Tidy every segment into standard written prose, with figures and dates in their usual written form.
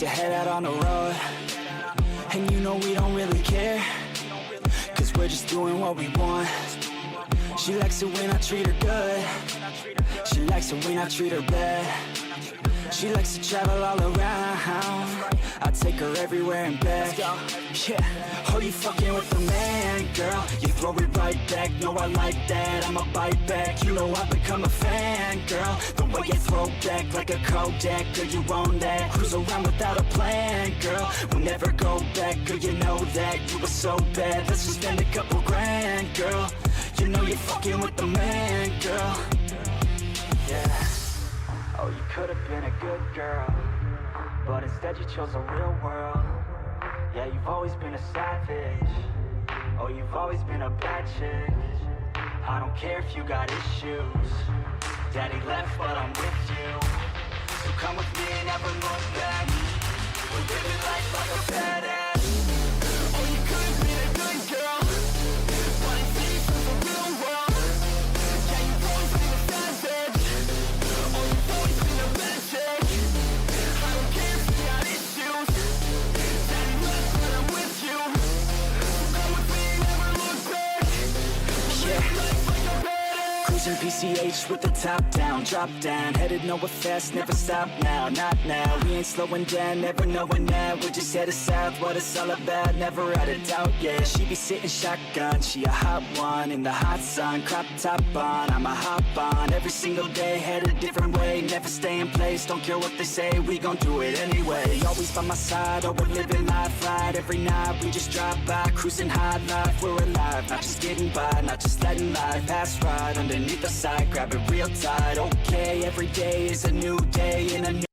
to head out on the road. And you know we don't really care, cause we're just doing what we want. She likes it when I treat her good. She likes it when I treat her bad. She likes to travel all around. I take her everywhere and back. Yeah, oh, you fucking with the man, girl. You throw it right back, no, I like that. I'ma bite back, you know I become a fan, girl. The way you throw back like a Kodak, girl, you own that. Cruise around without a plan, girl. We'll never go back, girl, you know that. You were so bad, let's just spend a couple grand, girl. You know you're fucking with the man, girl. Yeah. Oh, you could've been a good girl, but instead you chose a real world. Yeah, you've always been a savage. Oh, you've always been a bad chick. I don't care if you got issues. Daddy left, but I'm with you. So come with me and never look back. We're living life like a badass. Oh, you could've been a good girl, but instead you chose a real world. Yeah, you've always been a savage. Oh, you've always been a bad chick. I don't care if you got issues. Daddy left, but I'm with you. So come with me and never look back. Yeah. Life like a badass. Cruising PCH with the top down, drop down. Headed nowhere fast, never stop now, not now. We ain't slowing down, never knowing now. We're just headed south, what it's all about, never out of doubt, yeah. She be sitting shotgun, she a hot one. In the hot sun, crop top on, I'ma hop on. Every single day, head a different way. Never stay in place, don't care what they say, we gon' do it anyway. Always by my side, oh, we're living life right. Every night, we just drive by, cruising high life. We're alive, not just getting by, not just letting life pass right underneath the side. Grab it real tight, okay. Every day is a new day in a new.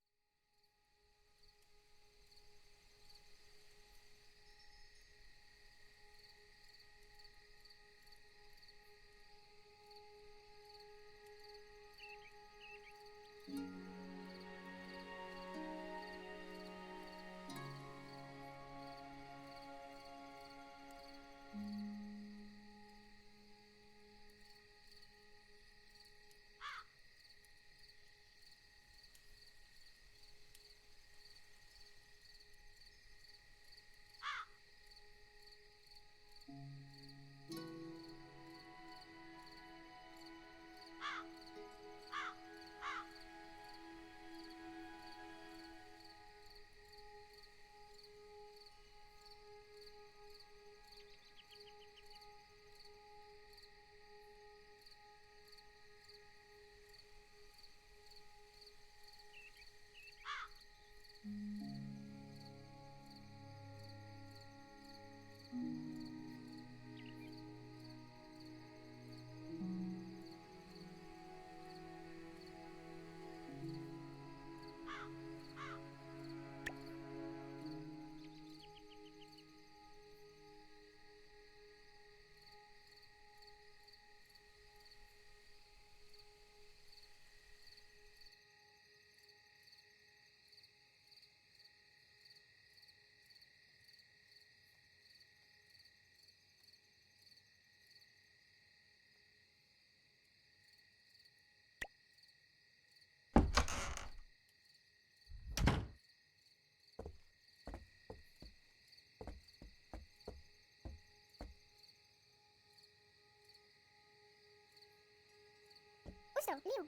Ôi dồi, liêu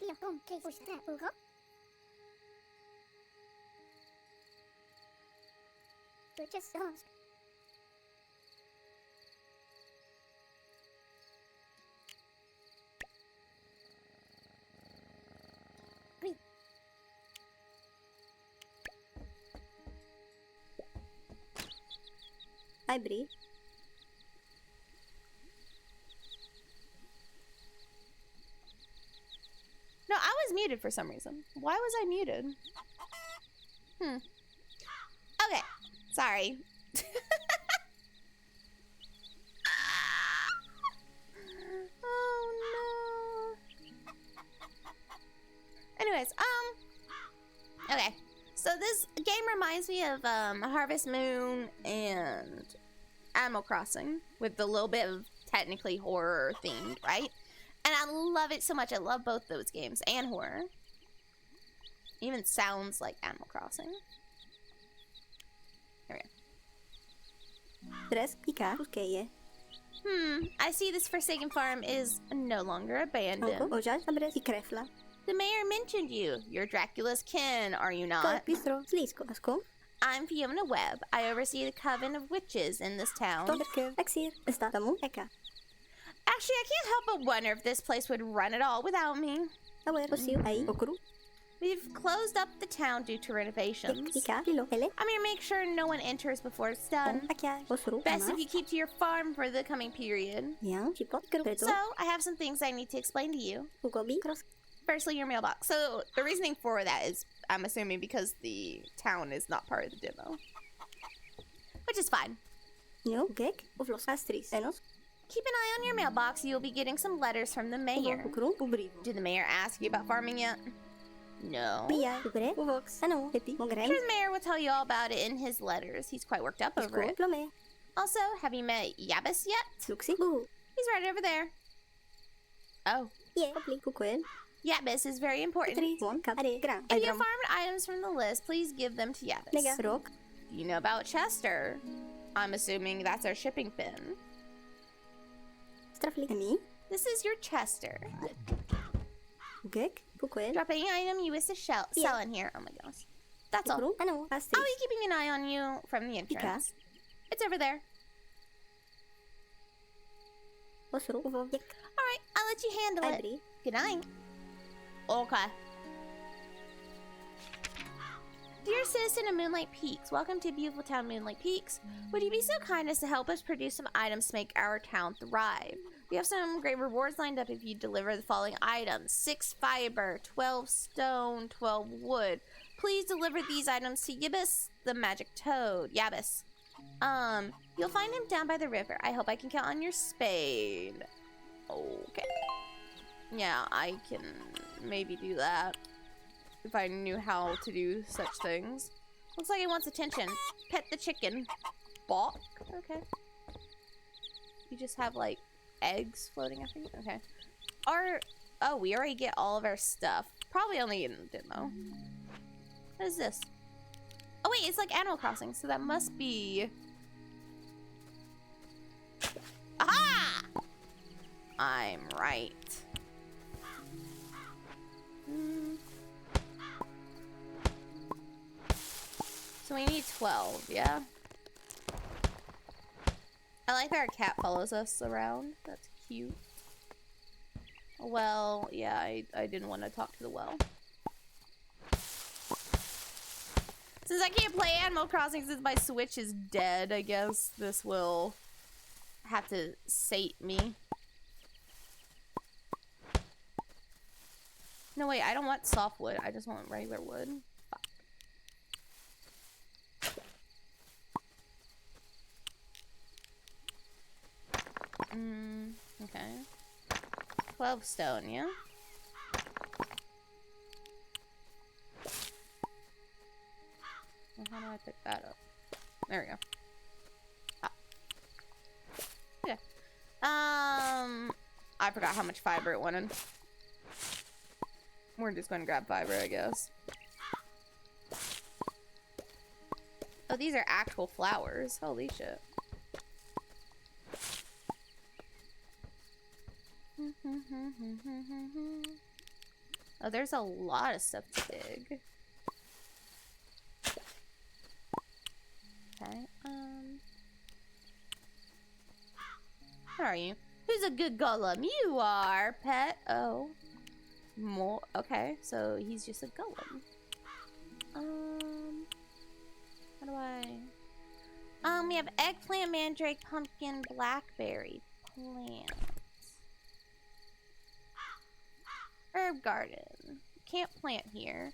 Liêu tôm cây ôi dồi, bù gốc We're just lost. Green. Hi, Bree. No, I was muted for some reason. Why was I muted? Okay, sorry. Oh no. Anyways, okay. So this game reminds me of Harvest Moon and Animal Crossing with the little bit of technically horror themed, right? And I love it so much. I love both those games and horror. Even sounds like Animal Crossing. There we go. Tres pica puskeje. I see this forsaken farm is no longer abandoned. Onko ožaž abre si krefla. The mayor mentioned you. You're Dracula's kin, are you To not? bistro slísko asko. I'm Fiona Webb. I oversee the coven of witches in this town. To berkev exir. Está tamu eka. Actually, I can't help but wonder if this place would run at all without me. Awer osiu ai okru. We've closed up the town due to Tek renovations. pika lilo hele. I'm gonna make sure no one enters before it's done. Akya osru. Best if you keep to your farm for the coming period. Yang chipot kru preto. So, I have some things I need to explain to you. Ugobi cross. Firstly, your mailbox. So, the reasoning for that is, I'm assuming, because the town is not part of the demo. Which is fine. No gek of los astris. Enos. Keep an eye on your mailbox. You'll be getting some letters from the mayor. Ukru ubrivo. Did the mayor ask you about farming yet? No. Pia ugre uvox. Ano eti I'm mogrem. sure the mayor will tell you all about it in his letters. He's quite worked up over Isko it. plome. Also, have you met Yabis yet? Luxi. Bu. He's right over there. Oh, Ye. Opli kukuel. Yabis is very important. Tri. One cup. Are gra. If you farmed items from the list, please give them to Yabis. Nega. Rock. You know about Chester. I'm assuming that's our shipping pin. Strafli. Ami. This is your Chester. Gek. Kukuel. Drop any item you wish to sell in here. Oh my gosh. That's all. Ukru. Ano astris. I'll be keeping an eye on you from the entrance. It's over there. Osru uvovek. Alright, I'll let you handle it. Adri. Good night. Okay. Dear citizen of Moonlight Peaks, welcome to beautiful town Moonlight Peaks. Would you be so kind as to help us produce some items to make our town thrive? We have some great rewards lined up if you deliver the following items: 6 fiber, 12 stone, 12 wood. Please deliver these items to Yabis, the magic toad. Yabis. You'll find him down by the river. I hope I can count on your spade. Okay. Yeah, I can maybe do that if I knew how to do such things. Looks like he wants attention. Pet the chicken. Balk. Okay. You just have like eggs floating after you? Okay. Oh, we already get all of our stuff. Probably only in the demo. What is this? Oh wait, it's like Animal Crossing, so that must be... Aha! I'm right. So we need 12, yeah? I like that our cat follows us around. That's cute. Well, yeah, I didn't want to talk to the well. Since I can't play Animal Crossing since my Switch is dead, I guess this will have to sate me. No, wait, I don't want soft wood. I just want regular wood. Fuck. Okay. 12 stone, yeah? Well, how do I pick that up? There we go. Ah. Yeah. I forgot how much fiber it wanted. We're just going to grab fiber, I guess. Oh, these are actual flowers. Holy shit. Oh, there's a lot of stuff to dig. Okay, where are you? Who's a good golem? You are, pet. Oh. More. Okay, so he's just a golem. How do I... we have eggplant, mandrake, pumpkin, blackberry, plant. Herb garden. Can't plant here.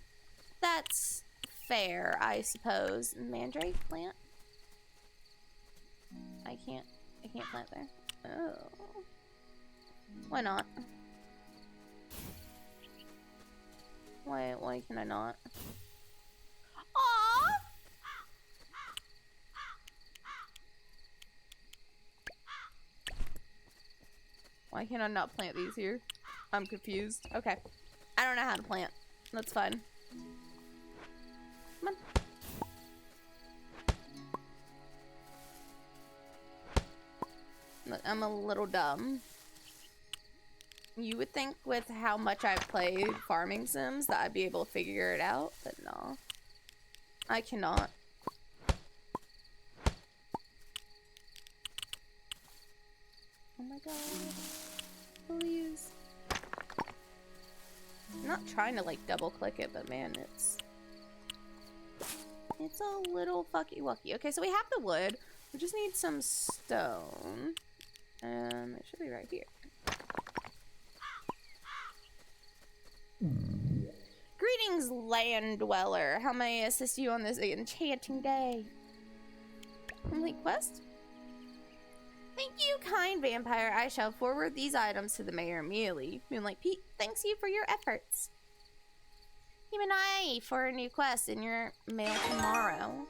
That's fair, I suppose. Mandrake plant? I can't plant there. Oh. Why not? Why can I not? Aww! Why can I not plant these here? I'm confused. Okay. I don't know how to plant. That's fine. Come on. Look, I'm a little dumb. You would think with how much I've played farming sims that I'd be able to figure it out, but no. I cannot. Oh my god. Please. I'm not trying to like double click it, but man, it's a little fucky wucky. Okay, so we have the wood. We just need some stone. It should be right here. Greetings, land dweller. How may I assist you on this enchanting day? Complete quest? Thank you, kind vampire. I shall forward these items to the mayor immediately. Moonlight Peaks thanks you for your efforts. Keep an eye for a new quest in your mail tomorrow.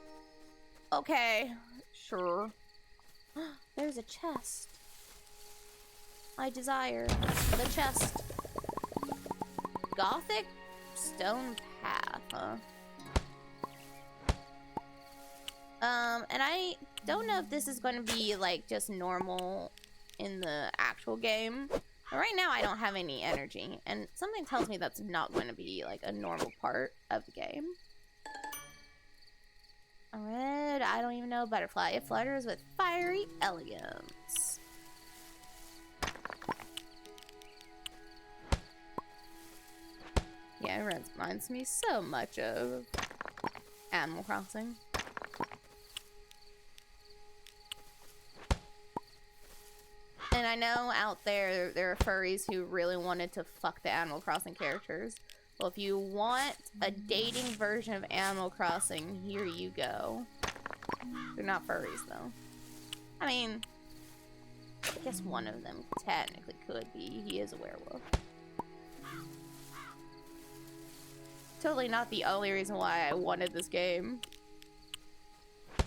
Okay, sure. There's a chest. I desire the chest. Gothic stone path, huh? And I don't know if this is going to be like just normal in the actual game. But right now I don't have any energy, and something tells me that's not going to be like a normal part of the game. A red, I don't even know, butterfly. It flutters with fiery elegance. Yeah, it reminds me so much of Animal Crossing. And I know out there are furries who really wanted to fuck the Animal Crossing characters. Well, if you want a dating version of Animal Crossing, here you go. They're not furries, though. I mean, I guess one of them technically could be. He is a werewolf. Totally not the only reason why I wanted this game. I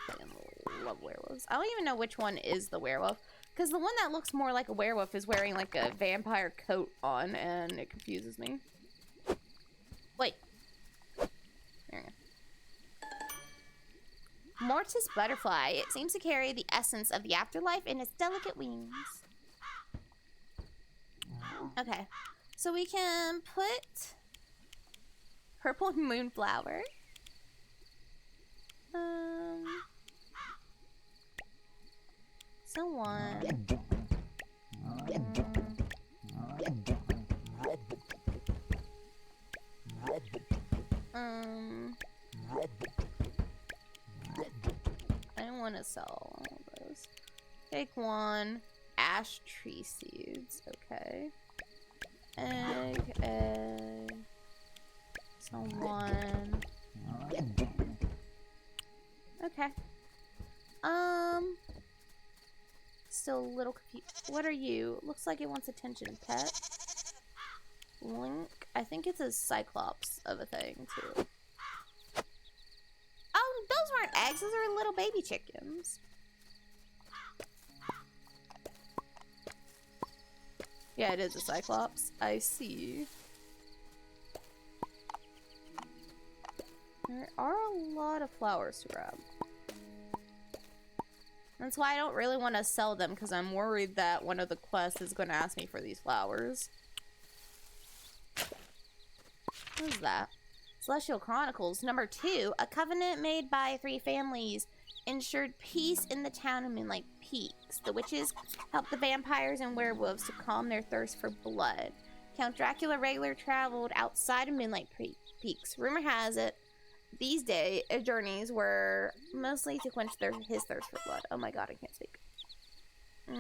fucking love werewolves. I don't even know which one is the werewolf, because the one that looks more like a werewolf is wearing like a vampire coat on, and it confuses me. Wait. There we go. Mortis butterfly. It seems to carry the essence of the afterlife in its delicate wings. Okay. So we can put purple moonflower. Someone. I don't want to sell all of those. Take one. Ash tree seeds. Okay. Egg. Someone. Okay. Still a little confused. What are you? Looks like it wants attention. Pet. Link. I think it's a cyclops of a thing, too. Oh, those weren't eggs. Those are little baby chickens. Yeah, it is a cyclops. I see. There are a lot of flowers to grab. That's why I don't really want to sell them, because I'm worried that one of the quests is going to ask me for these flowers. What is that? Celestial Chronicles, number 2. A covenant made by 3 families ensured peace in the town of Moonlight Peaks. The witches helped the vampires and werewolves to calm their thirst for blood. Count Dracula regularly traveled outside of Moonlight Peaks. Rumor has it these journeys were mostly to quench his thirst for blood. Oh my god, I can't speak. How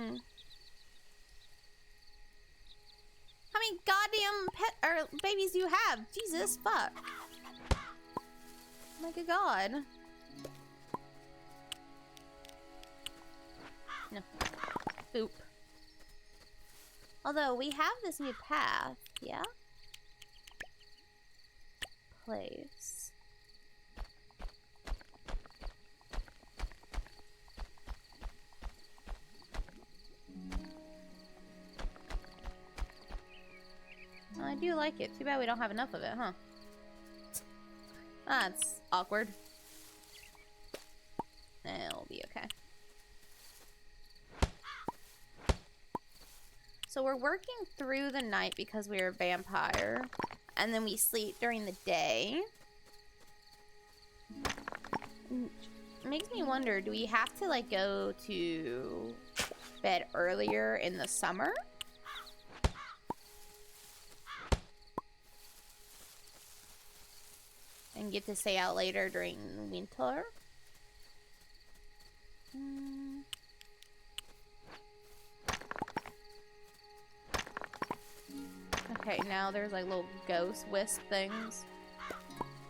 many goddamn babies do you have? Jesus, fuck. Oh my good god. No. Boop. Although, we have this new path, yeah? Place. I do like it. Too bad we don't have enough of it, huh? That's awkward. It'll be okay. So we're working through the night because we're a vampire. And then we sleep during the day. It makes me wonder, do we have to like go to bed earlier in the summer? And get to stay out later during winter? Okay, now there's like little ghost wisp things.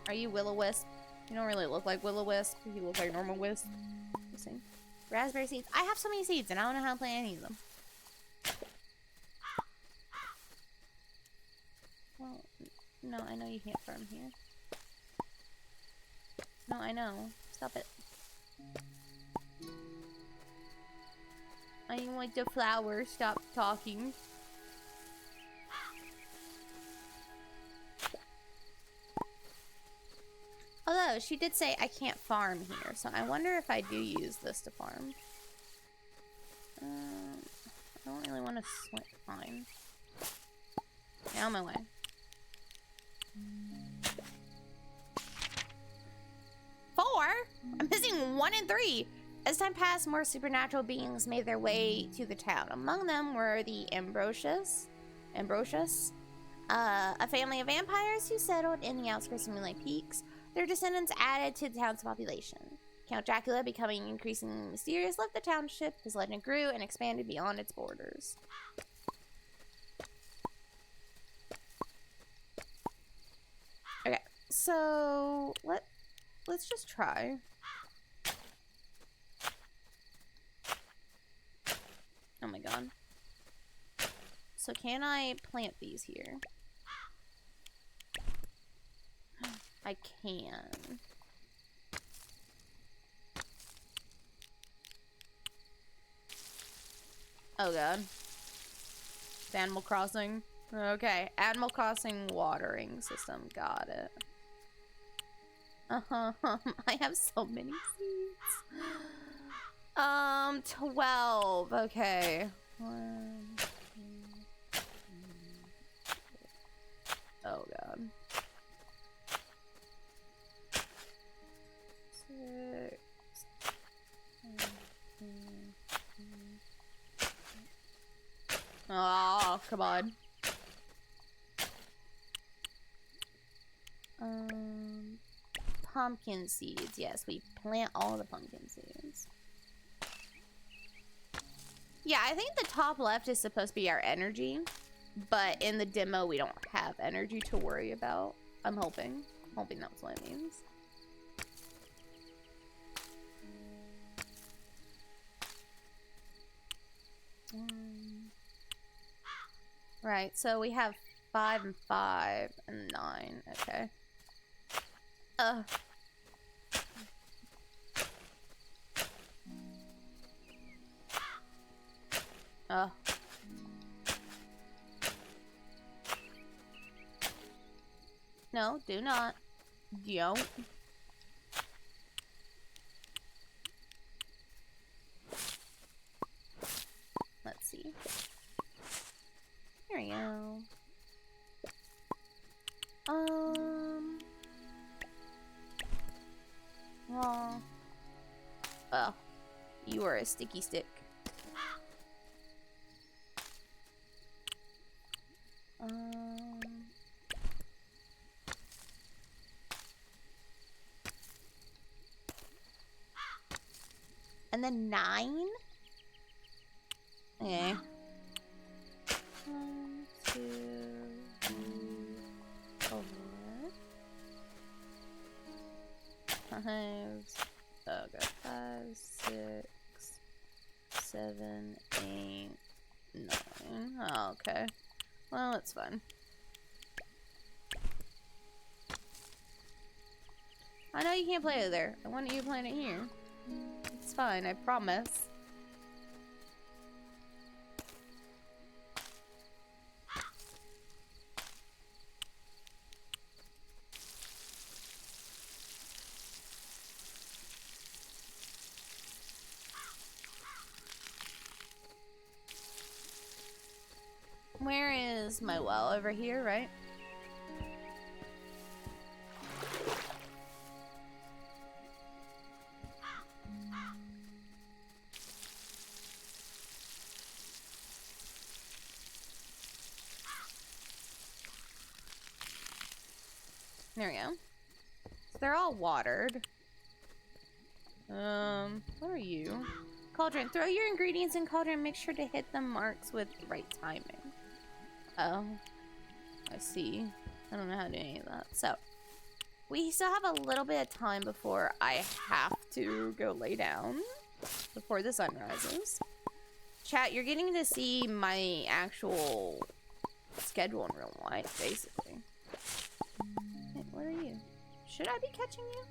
Are you Will-O-Wisp? You don't really look like Will-O-Wisp. You look like normal wisp. Let's see. Raspberry seeds. I have so many seeds and I don't know how to plant any of them. Well, no, I know you can't farm here. No, I know. Stop it. I want the flower. Stop talking. Although, she did say I can't farm here, so I wonder if I do use this to farm. I don't really want to swim. Fine. Get out of my way. 4? I'm missing 1 and 3. As time passed, more supernatural beings made their way to the town. Among them were the Ambrosius, a family of vampires who settled in the outskirts of Moonlight Peaks. Their descendants added to the town's population. Count Dracula, becoming increasingly mysterious, left the township. His legend grew and expanded beyond its borders. Okay, so let's just try. Oh my god. So can I plant these here? I can. Oh god. It's Animal Crossing. Okay, Animal Crossing watering system. Got it. I have so many seeds. 12. Okay. 1, 2, 3, 4. Oh god. 6. 7, 8, 9. Oh, come on. Pumpkin seeds. Yes, we plant all the pumpkin seeds. Yeah, I think the top left is supposed to be our energy, but in the demo we don't have energy to worry about. I'm hoping that's what it means. Right, so we have 5 and 5 and 9. Okay. No, do not. Don't. Let's see. Here we go. Well. Oh. You are a sticky stick. And then 9? Okay. 1, 2, 3, 4. 5. Okay. 5, 6, 7, 8, 9. Oh, okay. Well, it's fine. I know you can't play it there. I want you to play it here. It's fine, I promise. Where is my well? Over here, right? There we go. So they're all watered. What are you? Cauldron. Throw your ingredients in cauldron. Make sure to hit the marks with right timing. Oh. I see. I don't know how to do any of that. So, we still have a little bit of time before I have to go lay down. Before the sun rises. Chat, you're getting to see my actual schedule in real life, basically. Hey, what are you? Should I be catching you?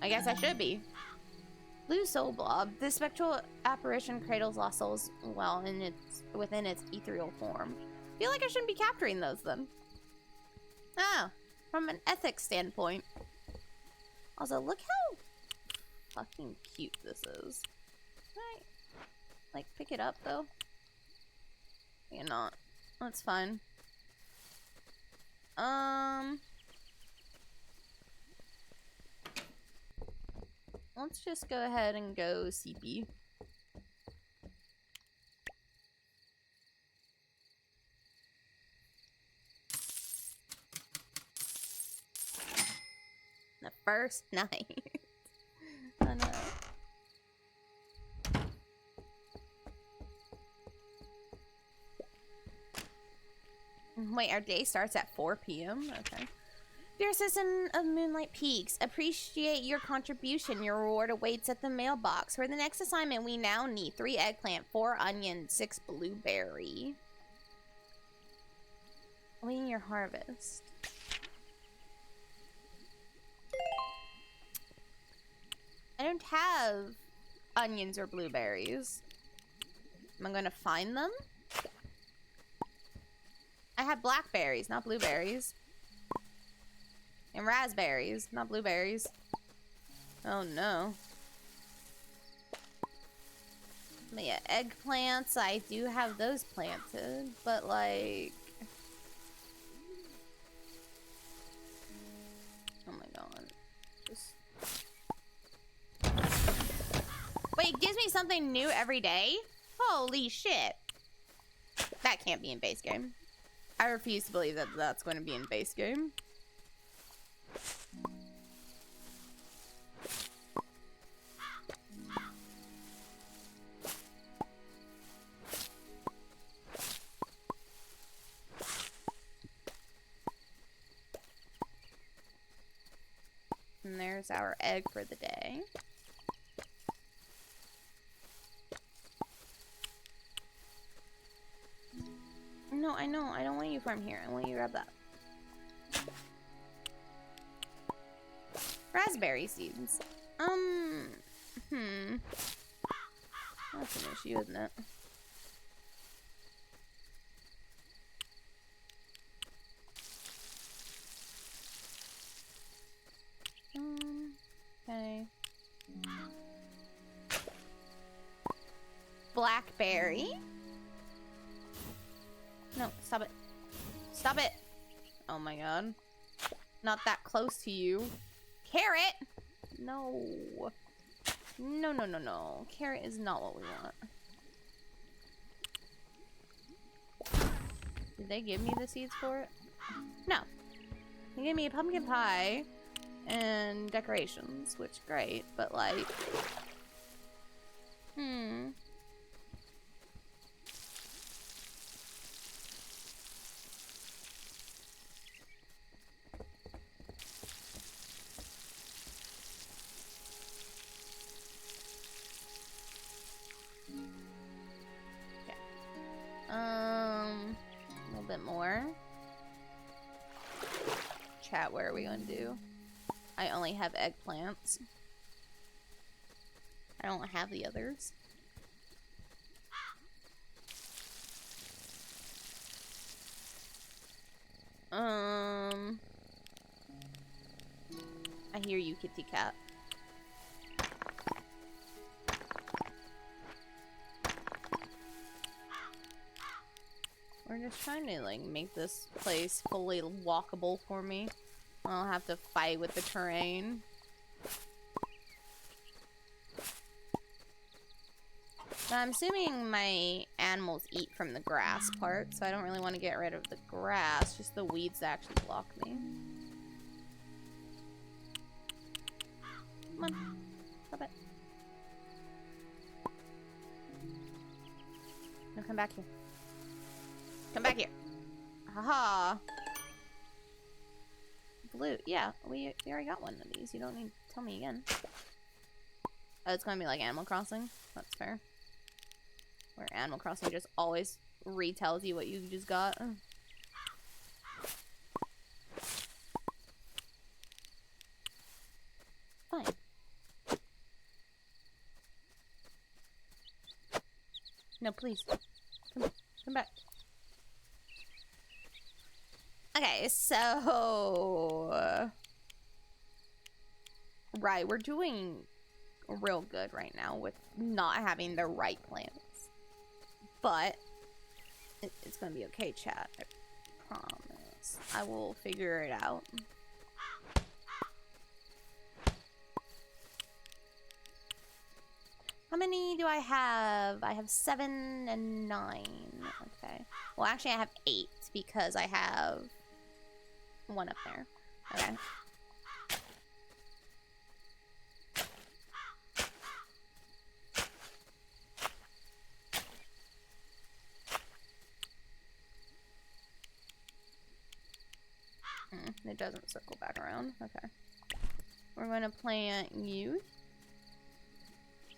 I guess I should be. Blue soul blob. This spectral apparition cradles lost souls within its ethereal form. Feel like I shouldn't be capturing those then. Oh, from an ethics standpoint. Also, look how fucking cute this is. Can I, like, pick it up though? You're not. That's fine. Let's just go ahead and go CP. The first night. Oh no. Wait, our day starts at 4 p.m.? Okay. Dear citizen of Moonlight Peaks, appreciate your contribution. Your reward awaits at the mailbox. For the next assignment, we now need 3 eggplant, 4 onion, 6 blueberry. Awaiting your harvest. I don't have onions or blueberries. Am I gonna find them? I have blackberries, not blueberries. And raspberries, not blueberries. Oh no. But yeah, eggplants, I do have those planted, but like... Oh my god. Just... Wait, it gives me something new every day? Holy shit. That can't be in base game. I refuse to believe that that's going to be in base game. And there's our egg for the day. No, I know. I don't want you from here. I want you to grab that. Raspberry seeds. That's an issue, isn't it? Okay. Blackberry. No, stop it. Stop it. Oh my god. Not that close to you. Carrot! No. No, no, no, no. Carrot is not what we want. Did they give me the seeds for it? No. They gave me a pumpkin pie and decorations, which great, but like... A little bit more. Chat, what are we gonna do? I only have eggplants. I don't have the others. I hear you, kitty cat. We're just trying to like make this place fully walkable for me. I don't have to fight with the terrain. So I'm assuming my animals eat from the grass part, so I don't really want to get rid of the grass, just the weeds that actually block me. Come on. Stop it. No, come back here. Come back here. Haha. Blue. Yeah, we already got one of these. You don't need to tell me again. Oh, it's gonna be like Animal Crossing. That's fair. Where Animal Crossing just always retells you what you just got. Fine. No, please. Come back. Okay, so... right, we're doing real good right now with not having the right plants. But it's gonna be okay, chat. I promise. I will figure it out. How many do I have? I have 7 and 9. Okay. Well, actually, I have 8 because I have one up there. Okay. It doesn't circle back around. Okay. We're going to plant you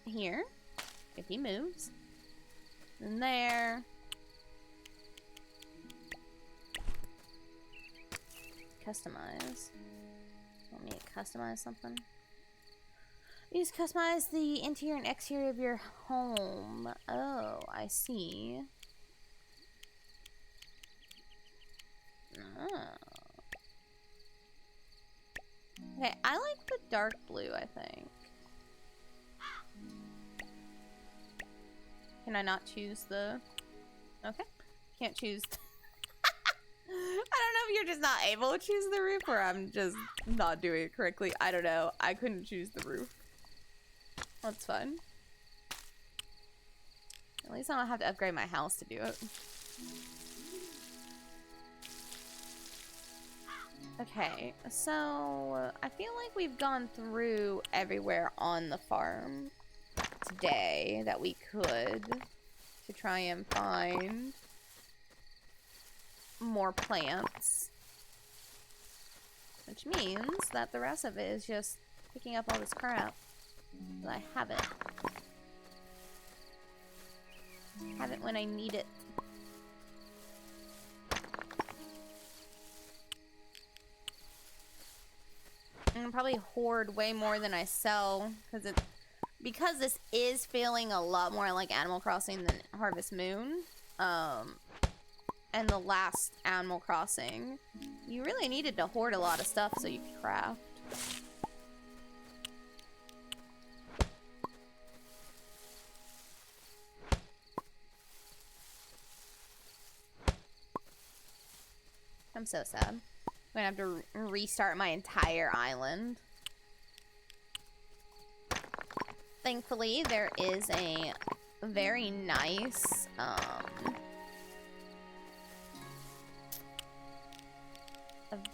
here, if he moves. And there. Customize. Want me to customize something? Use customize the interior and exterior of your home. Oh, I see. Oh. Okay, I like the dark blue, I think. Can I not choose the... Okay. Can't choose... I don't know if you're just not able to choose the roof or I'm just not doing it correctly. I don't know. I couldn't choose the roof. That's fun. At least I don't have to upgrade my house to do it. Okay, so I feel like we've gone through everywhere on the farm today that we could to try and find more plants. Which means that the rest of it is just picking up all this crap that I haven't. Have it when I need it. And probably hoard way more than I sell because this is feeling a lot more like Animal Crossing than Harvest Moon. And the last Animal Crossing, you really needed to hoard a lot of stuff so you could craft. I'm so sad. I'm gonna have to restart my entire island. Thankfully, there is a very nice,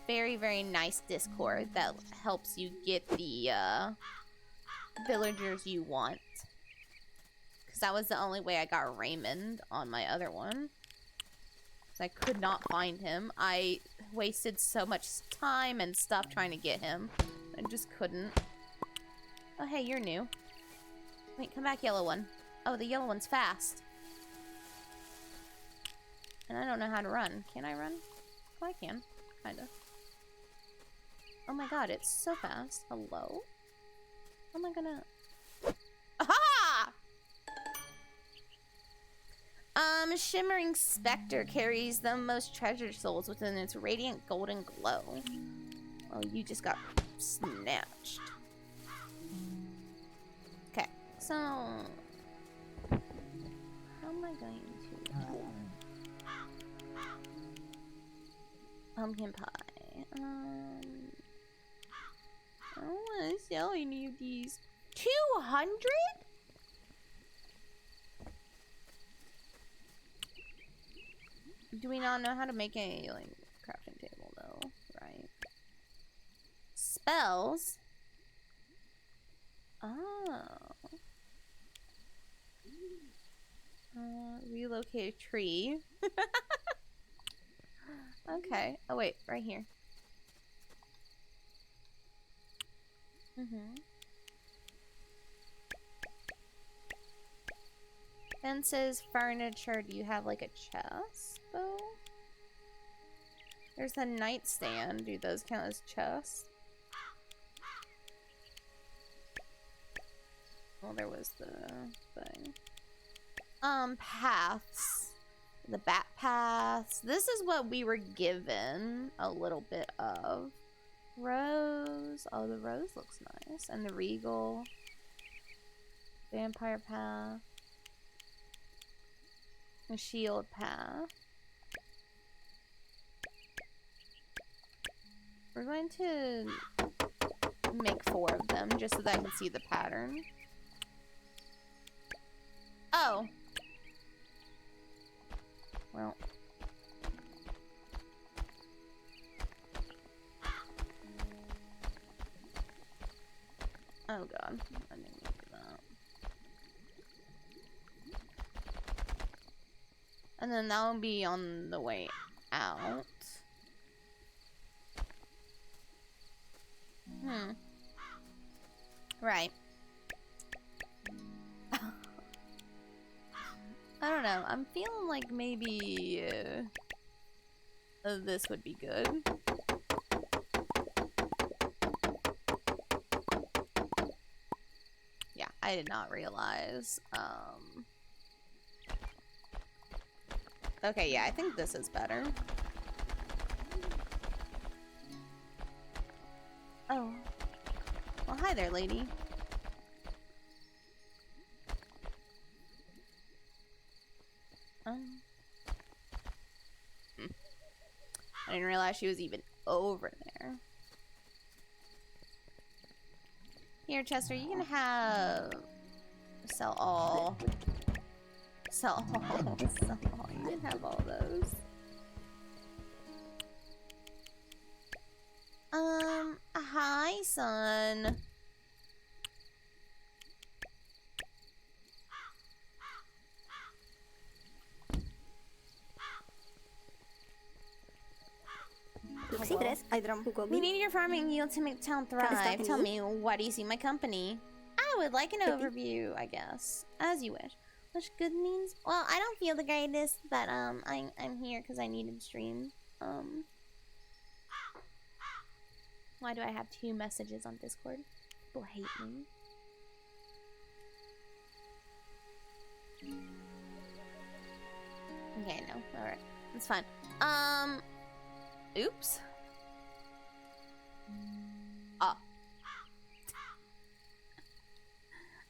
very nice Discord that helps you get the, villagers you want. Because that was the only way I got Raymond on my other one. I could not find him. I wasted so much time and stuff trying to get him. I just couldn't. Oh, hey, you're new. Wait, come back, yellow one. Oh, the yellow one's fast. And I don't know how to run. Can I run? Oh, I can. Kinda. Oh my god, it's so fast. Hello? How am I gonna... Aha! Shimmering Spectre carries the most treasured souls within its radiant golden glow. Oh, you just got snatched. Okay, so... how am I going to... pumpkin pie. I don't want to sell any of these. 200? Do we not know how to make a, like, crafting table, though? Right. Spells? Oh. Relocate a tree. Okay. Oh, wait. Right here. Fences, furniture. Do you have, like, a chest, though? There's a nightstand. Do those count as chests? Well, there was the thing. Paths. The bat paths. This is what we were given a little bit of. Rose. Oh, the rose looks nice. And the regal. Vampire path. The shield path. We're going to make 4 of them just so that I can see the pattern. Oh. Well. Oh god. I didn't do that. And then that will be on the way out. Right. I don't know. I'm feeling like maybe this would be good. Yeah, I did not realize. Okay, yeah, I think this is better. Oh. Well, hi there, lady. I didn't realize she was even over there. Here, Chester, you can have... Sell all. Sell all. Sell all. You can have all those. Hi, son. We need your farming yield to make the town thrive. Tell me, why do you see my company? I would like an overview, I guess. As you wish. Which good means? Well, I don't feel the greatest, but I'm here because I needed to stream. Why do I have 2 messages on Discord? People hate me. Okay, no. Alright. That's fine. Oops. Oh.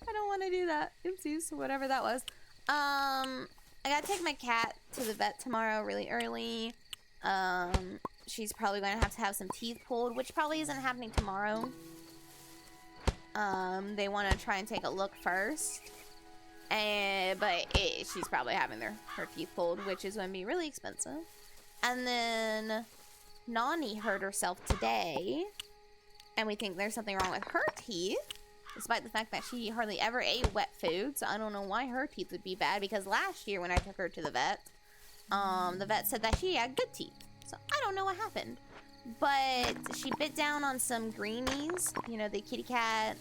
I don't want to do that. Oopsies. Whatever that was. I gotta take my cat to the vet tomorrow really early. She's probably going to have some teeth pulled, which probably isn't happening tomorrow. They want to try and take a look first. But she's probably having her teeth pulled, which is going to be really expensive. And then Nani hurt herself today, and we think there's something wrong with her teeth, despite the fact that she hardly ever ate wet food. So I don't know why her teeth would be bad, because last year when I took her to the vet said that she had good teeth. So I don't know what happened, but she bit down on some greenies, you know, the kitty cat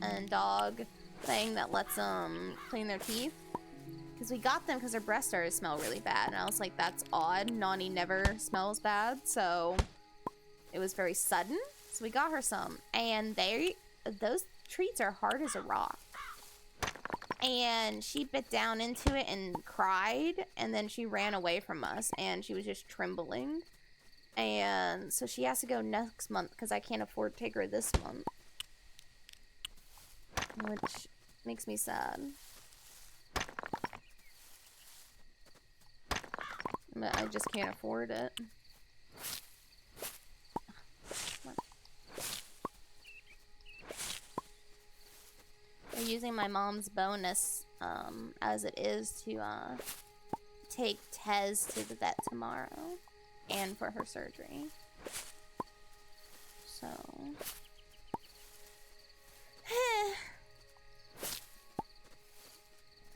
and dog thing that lets them clean their teeth. Because we got them because her breath started to smell really bad, and I was like, that's odd. Nani never smells bad, so it was very sudden. So we got her some, and those treats are hard as a rock. And she bit down into it and cried, and then she ran away from us, and she was just trembling. And so she has to go next month because I can't afford to take her this month, which makes me sad. But I just can't afford it. I'm using my mom's bonus as it is to take Tez to the vet tomorrow and for her surgery. So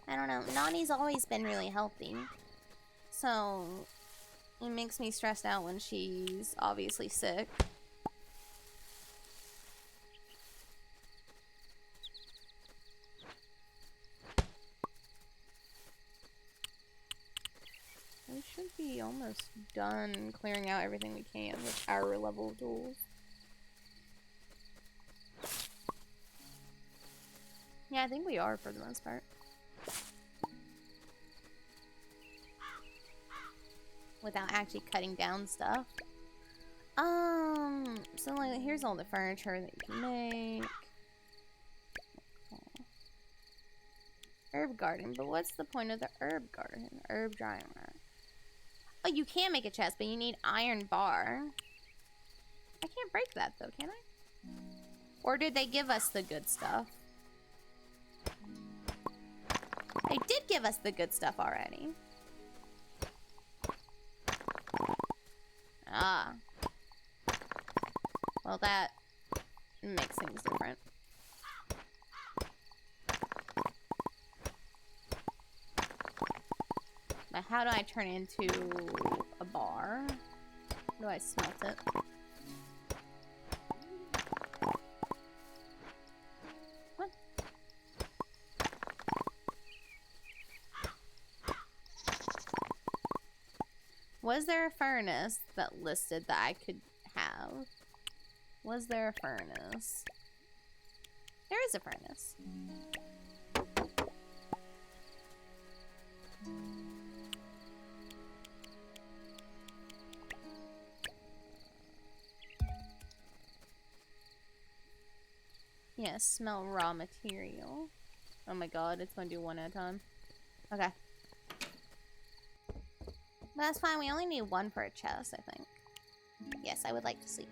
I don't know. Nani's always been really healthy. So it makes me stressed out when she's obviously sick. We should be almost done clearing out everything we can with our level of tools. Yeah, I think we are for the most part. Without actually cutting down stuff. So like here's all the furniture that you can make. Herb garden, but what's the point of the herb garden? Herb drying rack. Oh, you can make a chest, but you need iron bar. I can't break that though, can I? Or did they give us the good stuff? They did give us the good stuff already. Ah. Well, that makes things different. But how do I turn it into a bar? How do I smelt it? What? Was there a furnace that listed that I could have? Was there a furnace? There is a furnace. Yeah, smell raw material. Oh my god, it's gonna do one at a time. Okay. That's fine, we only need one for a chest, I think. Yes, I would like to sleep.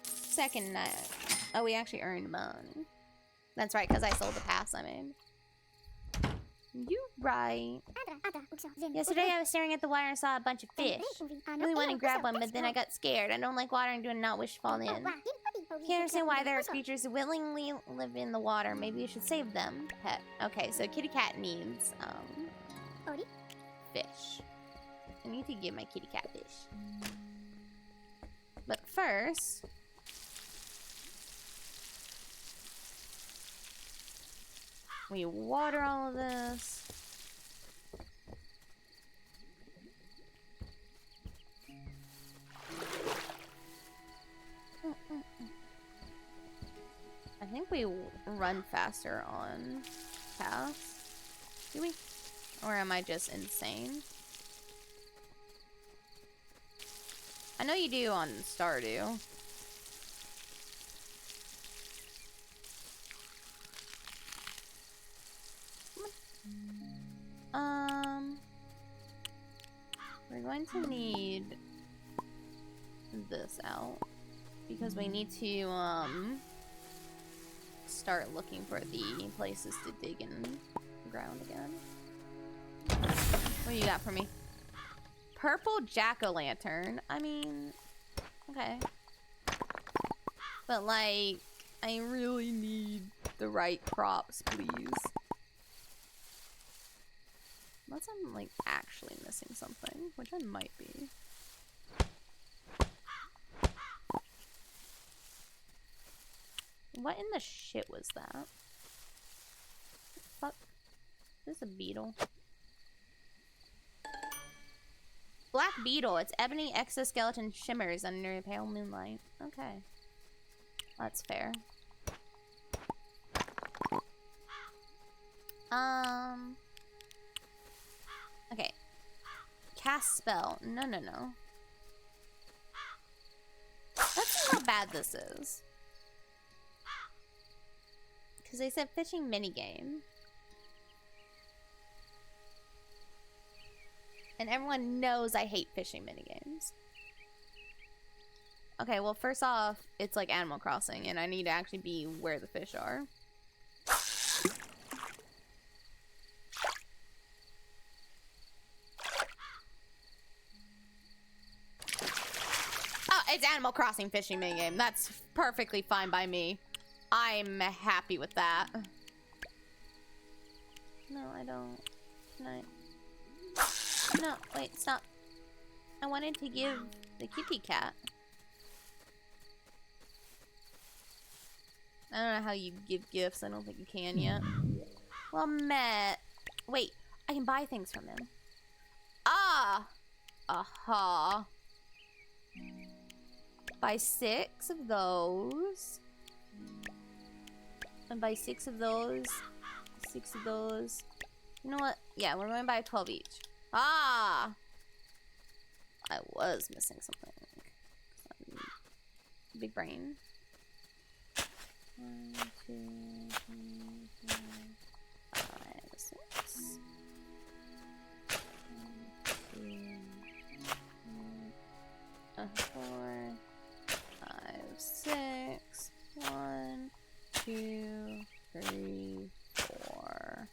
Second night. Oh, we actually earned money. That's right, because I sold the pass I made. You right. Yesterday I was staring at the water and saw a bunch of fish. I really wanted to grab one, but then I got scared. I don't like water and do not wish to fall in. Can't understand why there are creatures who willingly live in the water. Maybe you should save them. Pet. Okay, so kitty cat needs fish. I need to give my kitty cat fish. But first, we water all of this. I think we run faster on paths. Do we? Or am I just insane? I know you do on Stardew. We're going to need this out because we need to start looking for the places to dig in the ground again. What do you got for me? Purple jack-o'-lantern. I mean, okay. But like, I really need the right crops, please. Unless I'm like actually missing something, which I might be. What in the shit was that? What the fuck? Is this a beetle? Black beetle. Its ebony exoskeleton shimmers under pale moonlight. Okay. That's fair. Okay. Cast spell. No. Let's see how bad this is. Because they said fishing minigame. And everyone knows I hate fishing minigames. Okay, well, first off, it's like Animal Crossing, and I need to actually be where the fish are. Oh, it's Animal Crossing fishing minigame. That's perfectly fine by me. I'm happy with that. No, I don't. Can I? No, wait, stop. I wanted to give the kitty cat. I don't know how you give gifts. I don't think you can yet. Well, Matt. Wait, I can buy things from him. Ah! Aha. Buy 6 of those. And buy 6 of those. 6 of those. You know what? Yeah, we're going to buy 12 each. Ah! I was missing something. Big brain. 1, 2, 3, 4, 5, 6. 1, 2, 4, 5, 6. 1, 2, 3, 4.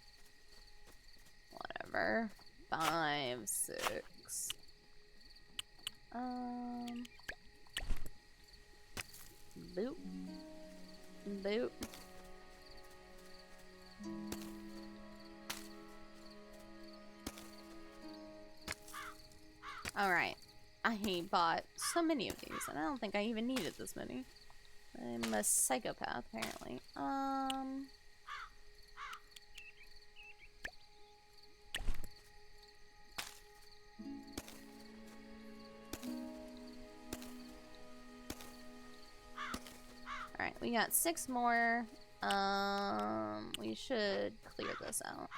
Whatever. 5, 6. Boop. Boop. Alright. I bought so many of these, and I don't think I even needed this many. I'm a psychopath, apparently. Alright, we got 6 more. We should clear this out.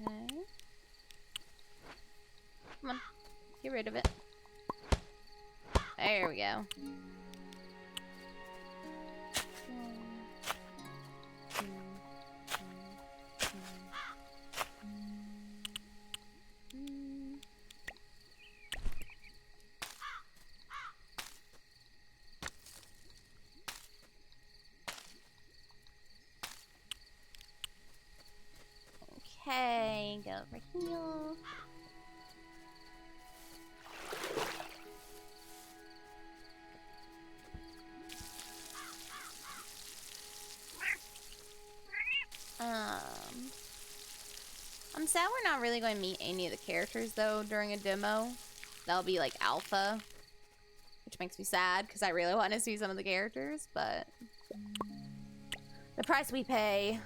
Okay. Come on. Get rid of it. There we go. 1, 2, 3, 4. Okay, go over here. I'm sad we're not really going to meet any of the characters though during a demo. That'll be like alpha, which makes me sad because I really want to see some of the characters, but the price we pay.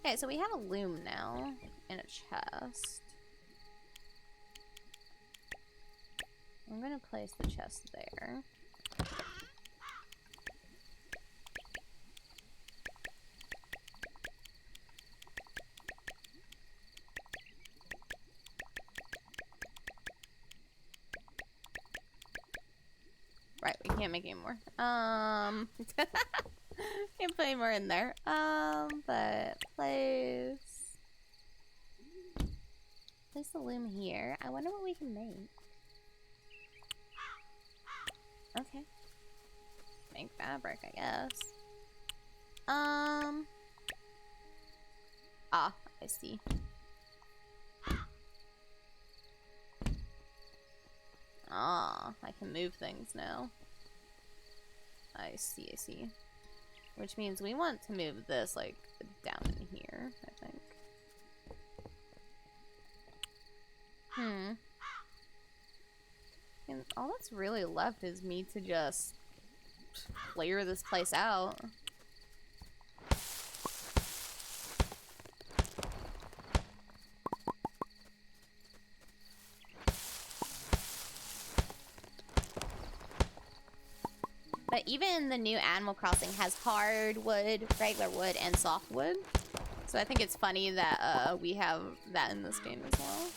Okay, so we have a loom now and a chest. I'm gonna place the chest there. Right, we can't make any more. Can't put any more in there. But place the loom here. I wonder what we can make. Okay. Make fabric, I guess. Ah, I see. Ah, I can move things now. I see, I see. Which means we want to move this, like, down in here, I think. And all that's really left is me to just clear this place out. But even the new Animal Crossing has hardwood, regular wood, and softwood. So I think it's funny that we have that in this game as well.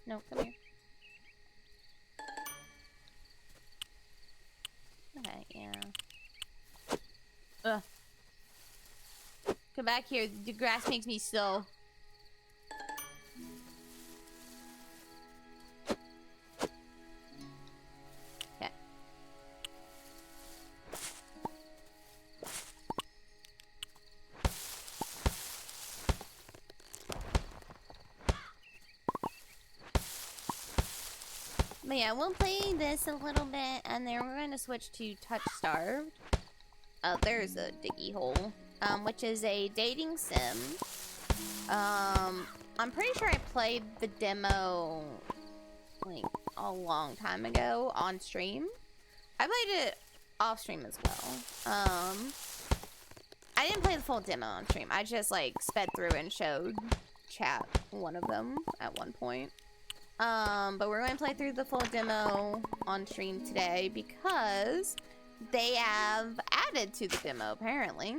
No, come here. Okay, yeah. Ugh. Come back here. The grass makes me slow. Okay. But yeah, we'll play this a little bit, and then we're going to switch to Touchstarved. There's a diggy hole, which is a dating sim. I'm pretty sure I played the demo, like, a long time ago on stream. I played it off stream as well. I didn't play the full demo on stream. I just, like, sped through and showed chat one of them at one point. But we're going to play through the full demo on stream today because they have added to the demo, apparently.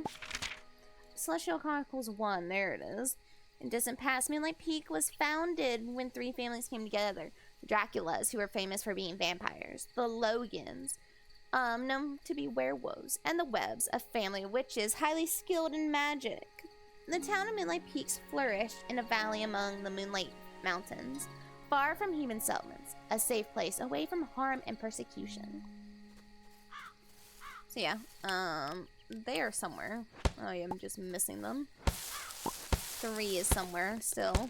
Celestial Chronicles 1, there it is. In distant past, Moonlight Peak was founded when 3 families came together. The Draculas, who were famous for being vampires. The Logans, known to be werewolves. And the Webbs, a family of witches highly skilled in magic. The town of Moonlight Peaks flourished in a valley among the Moonlight Mountains, far from human settlements, a safe place away from harm and persecution. So yeah, they are somewhere. Oh yeah, I'm just missing them. 3 is somewhere still.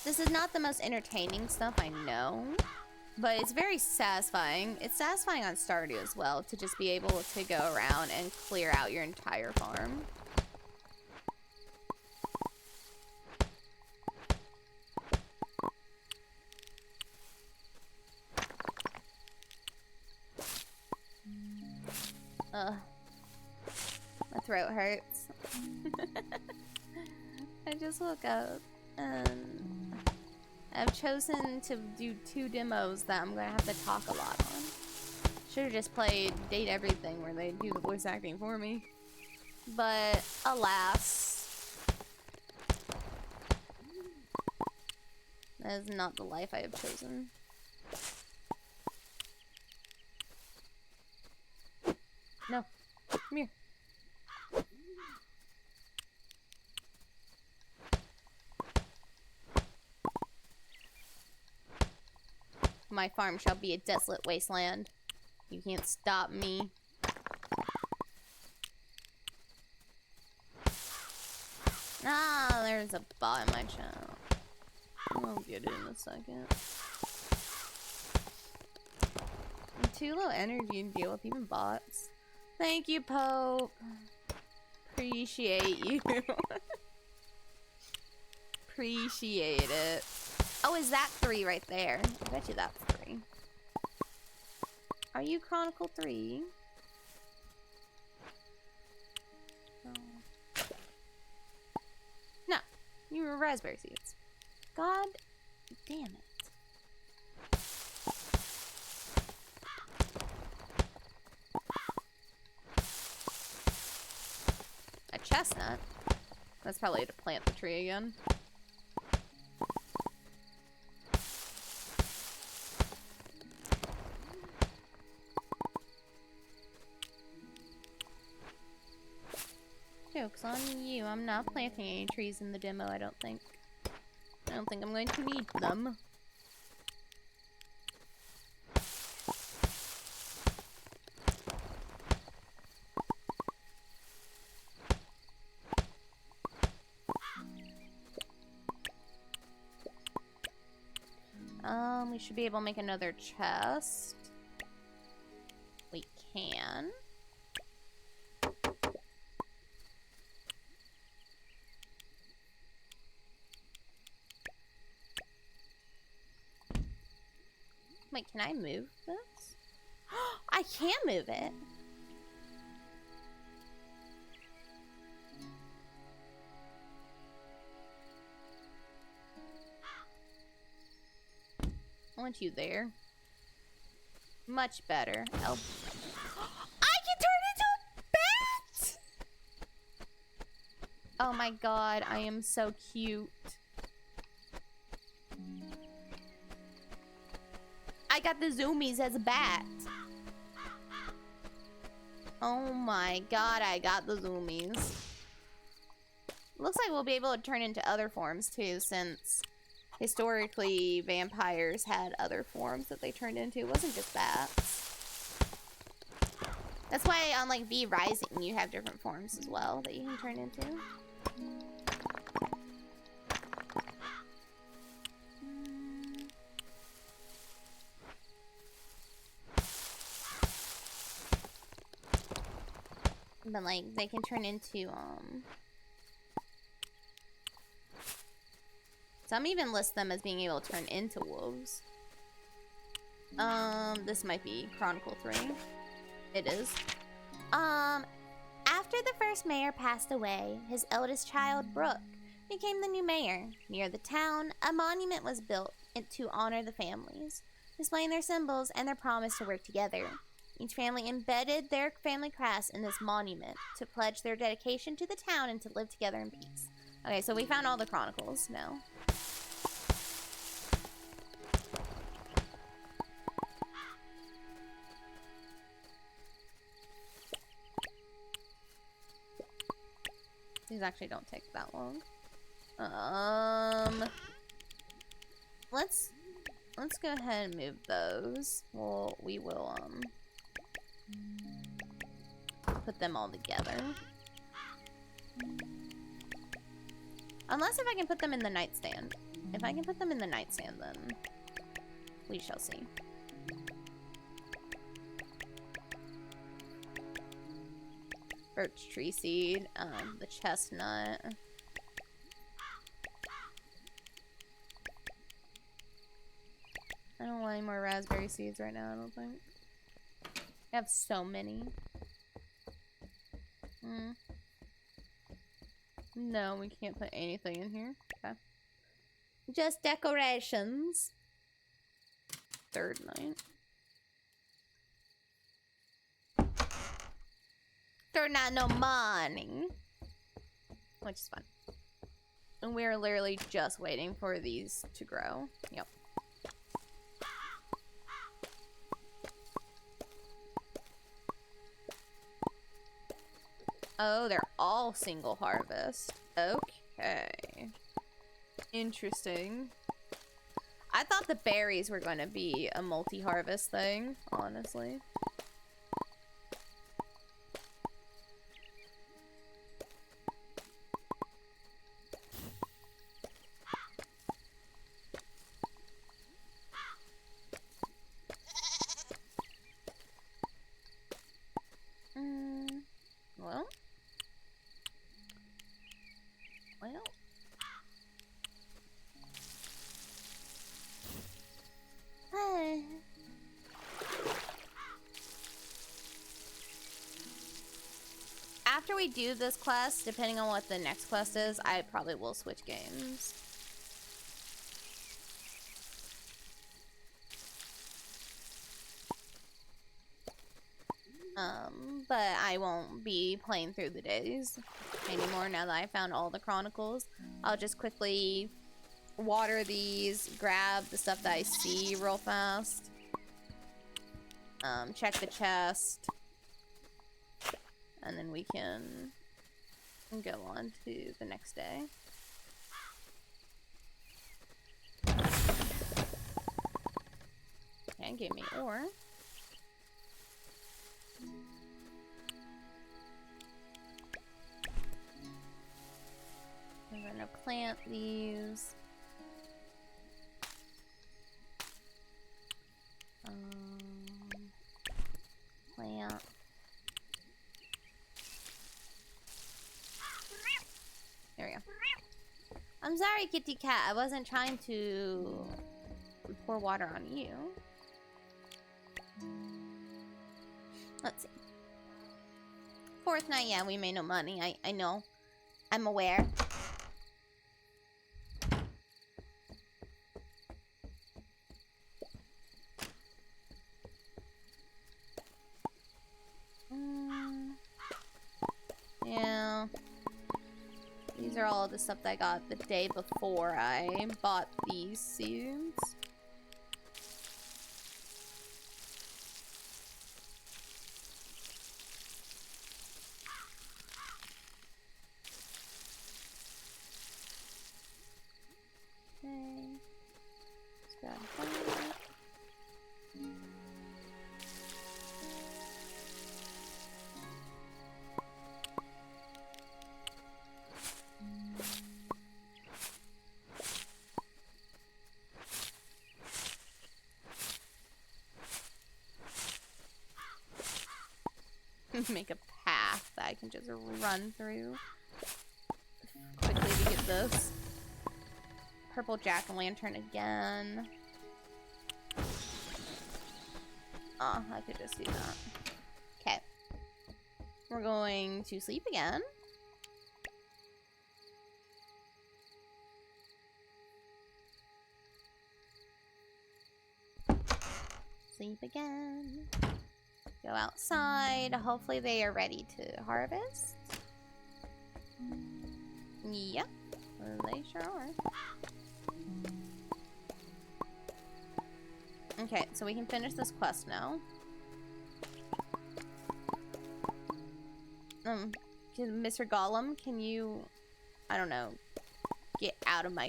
This is not the most entertaining stuff, I know, but it's very satisfying. It's satisfying on Stardew as well, to just be able to go around and clear out your entire farm. My throat hurts. I just woke up and I've chosen to do 2 demos that I'm gonna have to talk a lot on. Should have just played Date Everything where they do the voice acting for me. But alas, that is not the life I have chosen. No, come here. My farm shall be a desolate wasteland. You can't stop me. Ah, there's a bot in my channel. I'll get it in a second. I'm too low energy to deal with even bots. Thank you, Pope. Appreciate you. Appreciate it. Oh, is that 3 right there? I bet you that's 3. Are you Chronicle 3? Oh. No, you were raspberry seeds. God damn it. A chestnut? That's probably to plant the tree again. Joke's on you. I'm not planting any trees in the demo, I don't think. I don't think I'm going to need them. We should be able to make another chest. We can. Wait, can I move this? I can move it. I want you there. Much better. Oh. I can turn into a Oh my god, I am so cute. I got the zoomies as a bat. Oh my god, I got the zoomies. Looks like we'll be able to turn into other forms too, since historically vampires had other forms that they turned into. It wasn't just bats. That's why on like V Rising you have different forms as well that you can turn into. But like they can turn into some even list them as being able to turn into wolves. This might be Chronicle 3. It is. After the first mayor passed away, his eldest child, Brooke, became the new mayor. Near the town, a monument was built to honor the families, displaying their symbols and their promise to work together. Each family embedded their family crest in this monument to pledge their dedication to the town and to live together in peace. Okay, so we found all the chronicles now. These actually don't take that long. Let's go ahead and move those. Well, we will put them all together. Unless if I can put them in the nightstand. If I can put them in the nightstand, then we shall see. Birch tree seed, the chestnut. I don't want any more raspberry seeds right now, I don't think. I have so many. No, we can't put anything in here. Okay. Just decorations. Third night. Third night, no money. Which is fun. And we're literally just waiting for these to grow. Yep. Oh, they're all single harvest. Okay. Interesting. I thought the berries were going to be a multi-harvest thing, honestly. After we do this quest, depending on what the next quest is, I probably will switch games. But I won't be playing through the days anymore now that I found all the chronicles. I'll just quickly water these, grab the stuff that I see real fast. Check the chest. And then we can go on to the next day. Okay, give me ore. I'm gonna plant these. Plant. There we go. I'm sorry, kitty cat. I wasn't trying to pour water on you. Let's see. Fourth night, yeah, we made no money. I know. I'm aware. Yeah. are all the stuff that I got the day before I bought these suits. Okay. Let's grab that. Make a path that I can just run through quickly to get this. Purple jack-o'-lantern again. Oh, I could just do that. Okay. We're going to sleep again. Sleep again. Go outside. Hopefully they are ready to harvest. Yep. They sure are. Okay, so we can finish this quest now. Mr. Gollum, can you, I don't know, get out of my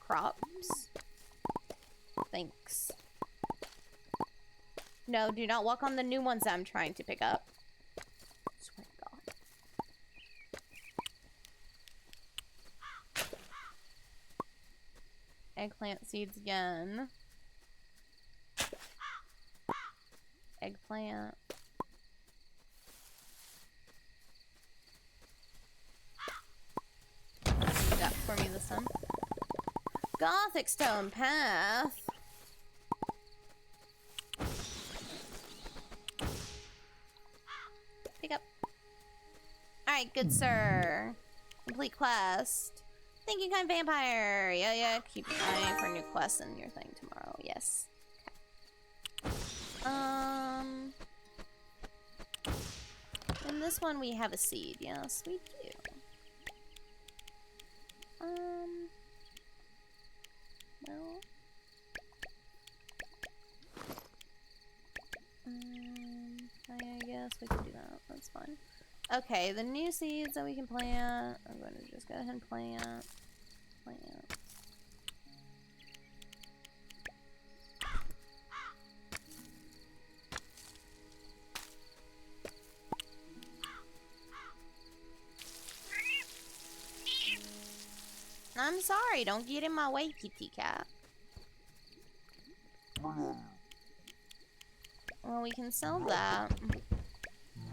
crops? Thanks. No, do not walk on the new ones that I'm trying to pick up. Swear to God. Eggplant seeds again. Eggplant. Do that for me this time. Gothic stone path. Pick up. Alright, good sir. Complete quest. Thank you, kind vampire. Yeah, keep an eye for new quests in your thing tomorrow. Yes. Okay. In this one we have a seed. Yes, we do. Well. I guess we can do that. That's fine. Okay, the new seeds that we can plant. I'm going to just go ahead and plant. I'm sorry, don't get in my way, kitty cat. Well, we can sell that.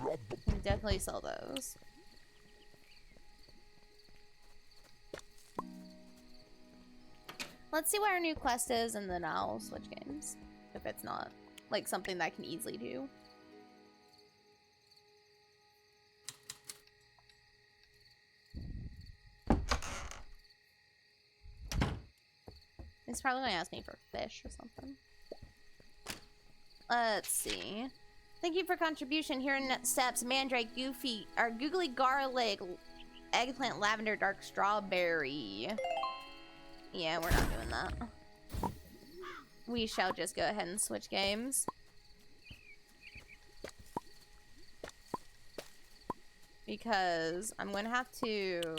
We can definitely sell those. Let's see what our new quest is, and then I'll switch games. If it's not, like, something that I can easily do. It's probably going to ask me for fish or something. Let's see. Thank you for contribution. Here in steps: mandrake, goofy, or googly garlic, eggplant, lavender, dark strawberry. Yeah, we're not doing that. We shall just go ahead and switch games. Because I'm going to have to,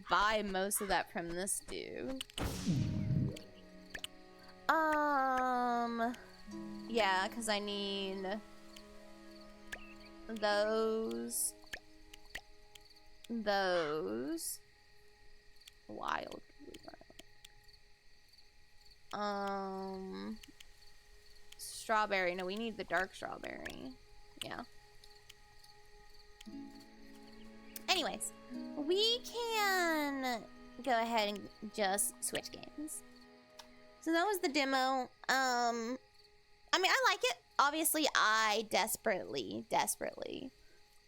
buy most of that from this dude. Yeah, because I need those. Wild. Strawberry. No, we need the dark strawberry. Yeah. Anyways, we can go ahead and just switch games. So that was the demo. I mean, I like it. Obviously, I desperately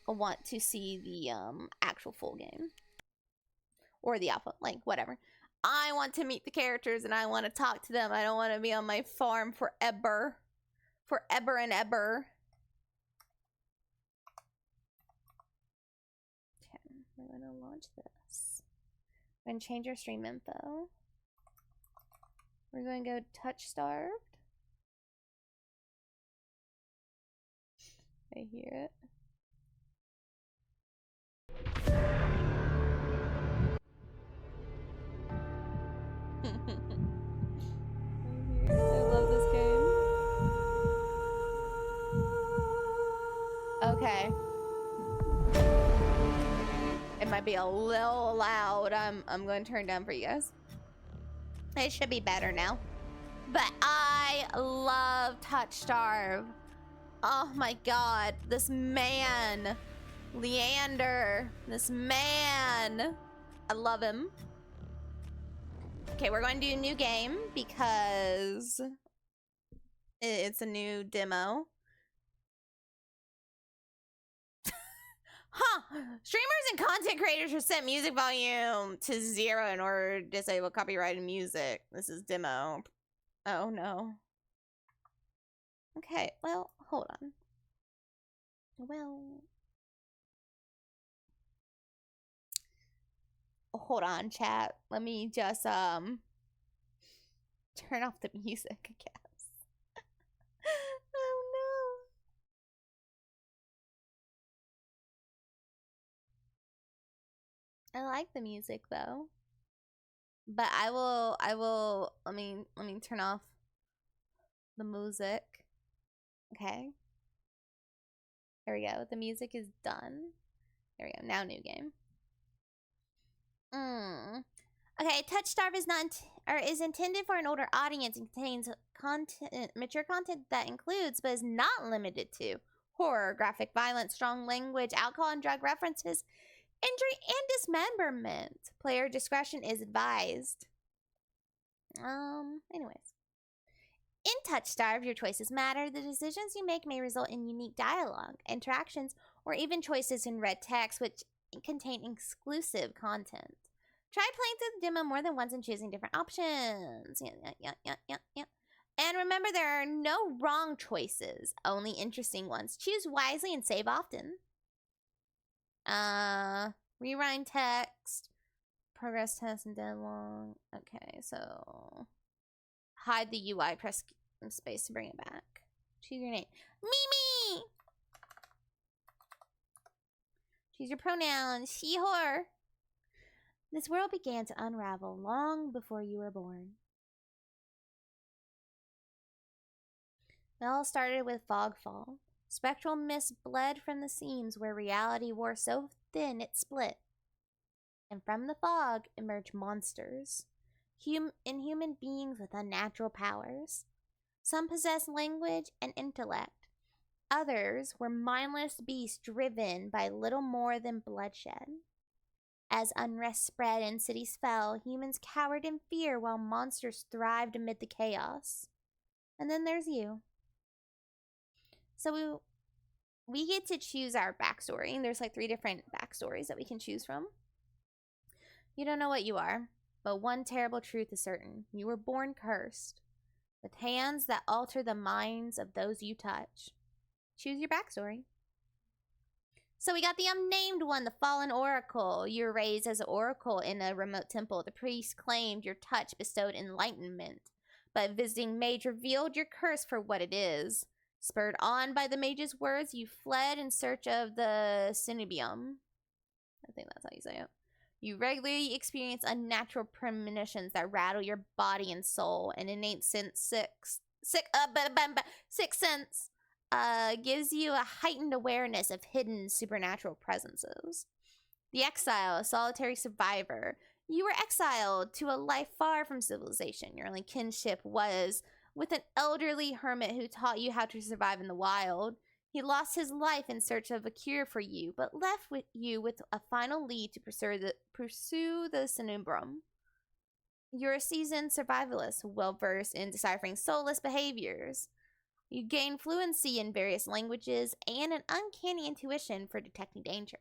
want to see the actual full game. Or the alpha, like, whatever. I want to meet the characters and I want to talk to them. I don't want to be on my farm forever. Forever and ever. Okay, going to launch this. We're going to change our stream info. We're going to go Touchstarved. I hear it. I love this game. Okay. It might be a little loud. I'm going to turn down for you guys. It should be better now. But I love Touchstarved. Oh my god, this man, Leander, this man, I love him. Okay, we're going to do a new game because it's a new demo. Huh, streamers and content creators should set music volume to 0 in order to disable copyrighted music. This is demo. Oh no. Okay, well, hold on. Well, hold on, chat. Let me just turn off the music, I guess. Oh no. I like the music though. But I will let me turn off the music. Okay. There we go. The music is done. There we go. Now new game. Okay, Touchstarved is intended for an older audience and contains mature content that includes, but is not limited to, horror, graphic violence, strong language, alcohol and drug references, injury, and dismemberment. Player discretion is advised. Anyways. In Touchstarved, your choices matter. The decisions you make may result in unique dialogue, interactions, or even choices in red text, which contain exclusive content. Try playing through the demo more than once and choosing different options. Yeah. And remember, there are no wrong choices, only interesting ones. Choose wisely and save often. Rewind text, progress test, and deadline. Okay, so hide the UI, press space to bring it back. Choose your name. Mimi! Choose your pronouns. She, her. This world began to unravel long before you were born. It all started with fogfall. Spectral mist bled from the seams where reality wore so thin it split. And from the fog emerged monsters. Inhuman beings with unnatural powers. Some possessed language and intellect. Others were mindless beasts driven by little more than bloodshed. As unrest spread and cities fell, humans cowered in fear while monsters thrived amid the chaos. And then there's you. So we get to choose our backstory, and there's like 3 different backstories that we can choose from. You don't know what you are, but one terrible truth is certain. You were born cursed, with hands that alter the minds of those you touch. Choose your backstory. So we got the unnamed one, the fallen oracle. You were raised as an oracle in a remote temple. The priest claimed your touch bestowed enlightenment, but visiting mage revealed your curse for what it is. Spurred on by the mage's words, you fled in search of the Synobium. I think that's how you say it. You regularly experience unnatural premonitions that rattle your body and soul. An innate sixth sense gives you a heightened awareness of hidden supernatural presences. The exile, a solitary survivor. You were exiled to a life far from civilization. Your only kinship was with an elderly hermit who taught you how to survive in the wild. He lost his life in search of a cure for you, but left you with a final lead to pursue the Synobium. You're a seasoned survivalist, well-versed in deciphering soulless behaviors. You gain fluency in various languages and an uncanny intuition for detecting danger.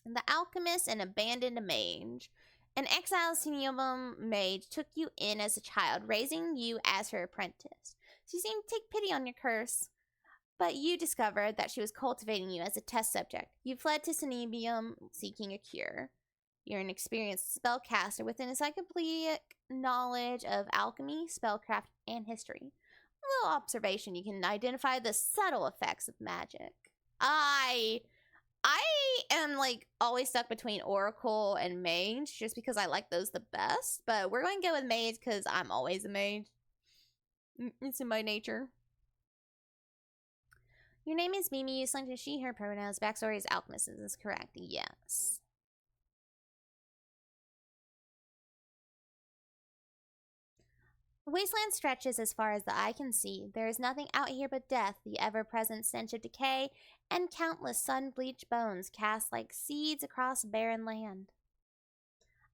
The alchemist and abandoned mage. An exiled Synobium mage took you in as a child, raising you as her apprentice. She seemed to take pity on your curse, But you discovered that she was cultivating you as a test subject. You fled to Cenebium seeking a cure. You're an experienced spellcaster with an encyclopedic knowledge of alchemy, spellcraft, and history. A little observation, you can identify the subtle effects of magic. I am like always stuck between Oracle and Mage just because I like those the best. But we're going to go with Mage because I'm always a Mage. It's in my nature. Your name is Mimi. You selected she, her pronouns. Backstory is alchemist. Is this correct? Yes. The wasteland stretches as far as the eye can see. There is nothing out here but death, the ever-present stench of decay, and countless sun-bleached bones cast like seeds across barren land.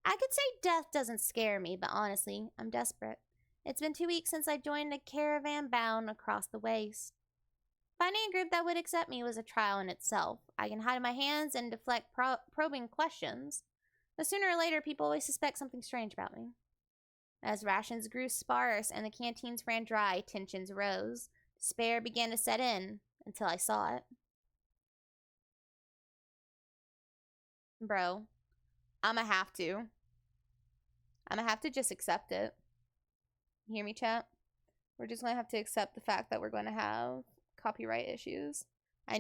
I could say death doesn't scare me, but honestly, I'm desperate. It's been 2 weeks since I joined a caravan bound across the waste. Finding a group that would accept me was a trial in itself. I can hide my hands and deflect probing questions, but sooner or later people always suspect something strange about me. As rations grew sparse and the canteens ran dry, tensions rose. Despair began to set in until I saw it. Bro, I'ma have to just accept it. You hear me, chat? We're just gonna have to accept the fact that we're going to have copyright issues. I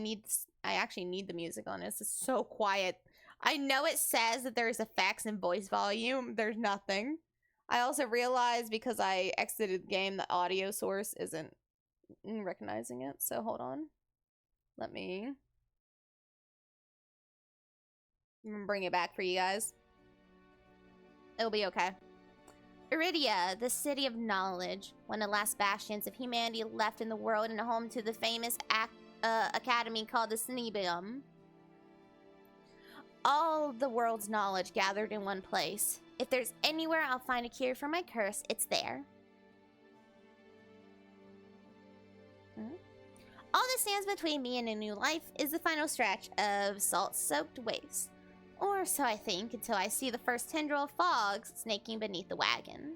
actually need the music on this. It's so quiet. I know it says that there's effects and voice volume. There's nothing. I also realized because I exited the game, the audio source isn't recognizing it. So hold on. Let me bring it back for you guys. It'll be okay. Iridia, the city of knowledge, one of the last bastions of humanity left in the world and home to the famous academy called the Cenebium. All the world's knowledge gathered in one place. If there's anywhere I'll find a cure for my curse, it's there. All that stands between me and a new life is the final stretch of salt-soaked waste. Or so I think, until I see the first tendril of fog snaking beneath the wagon.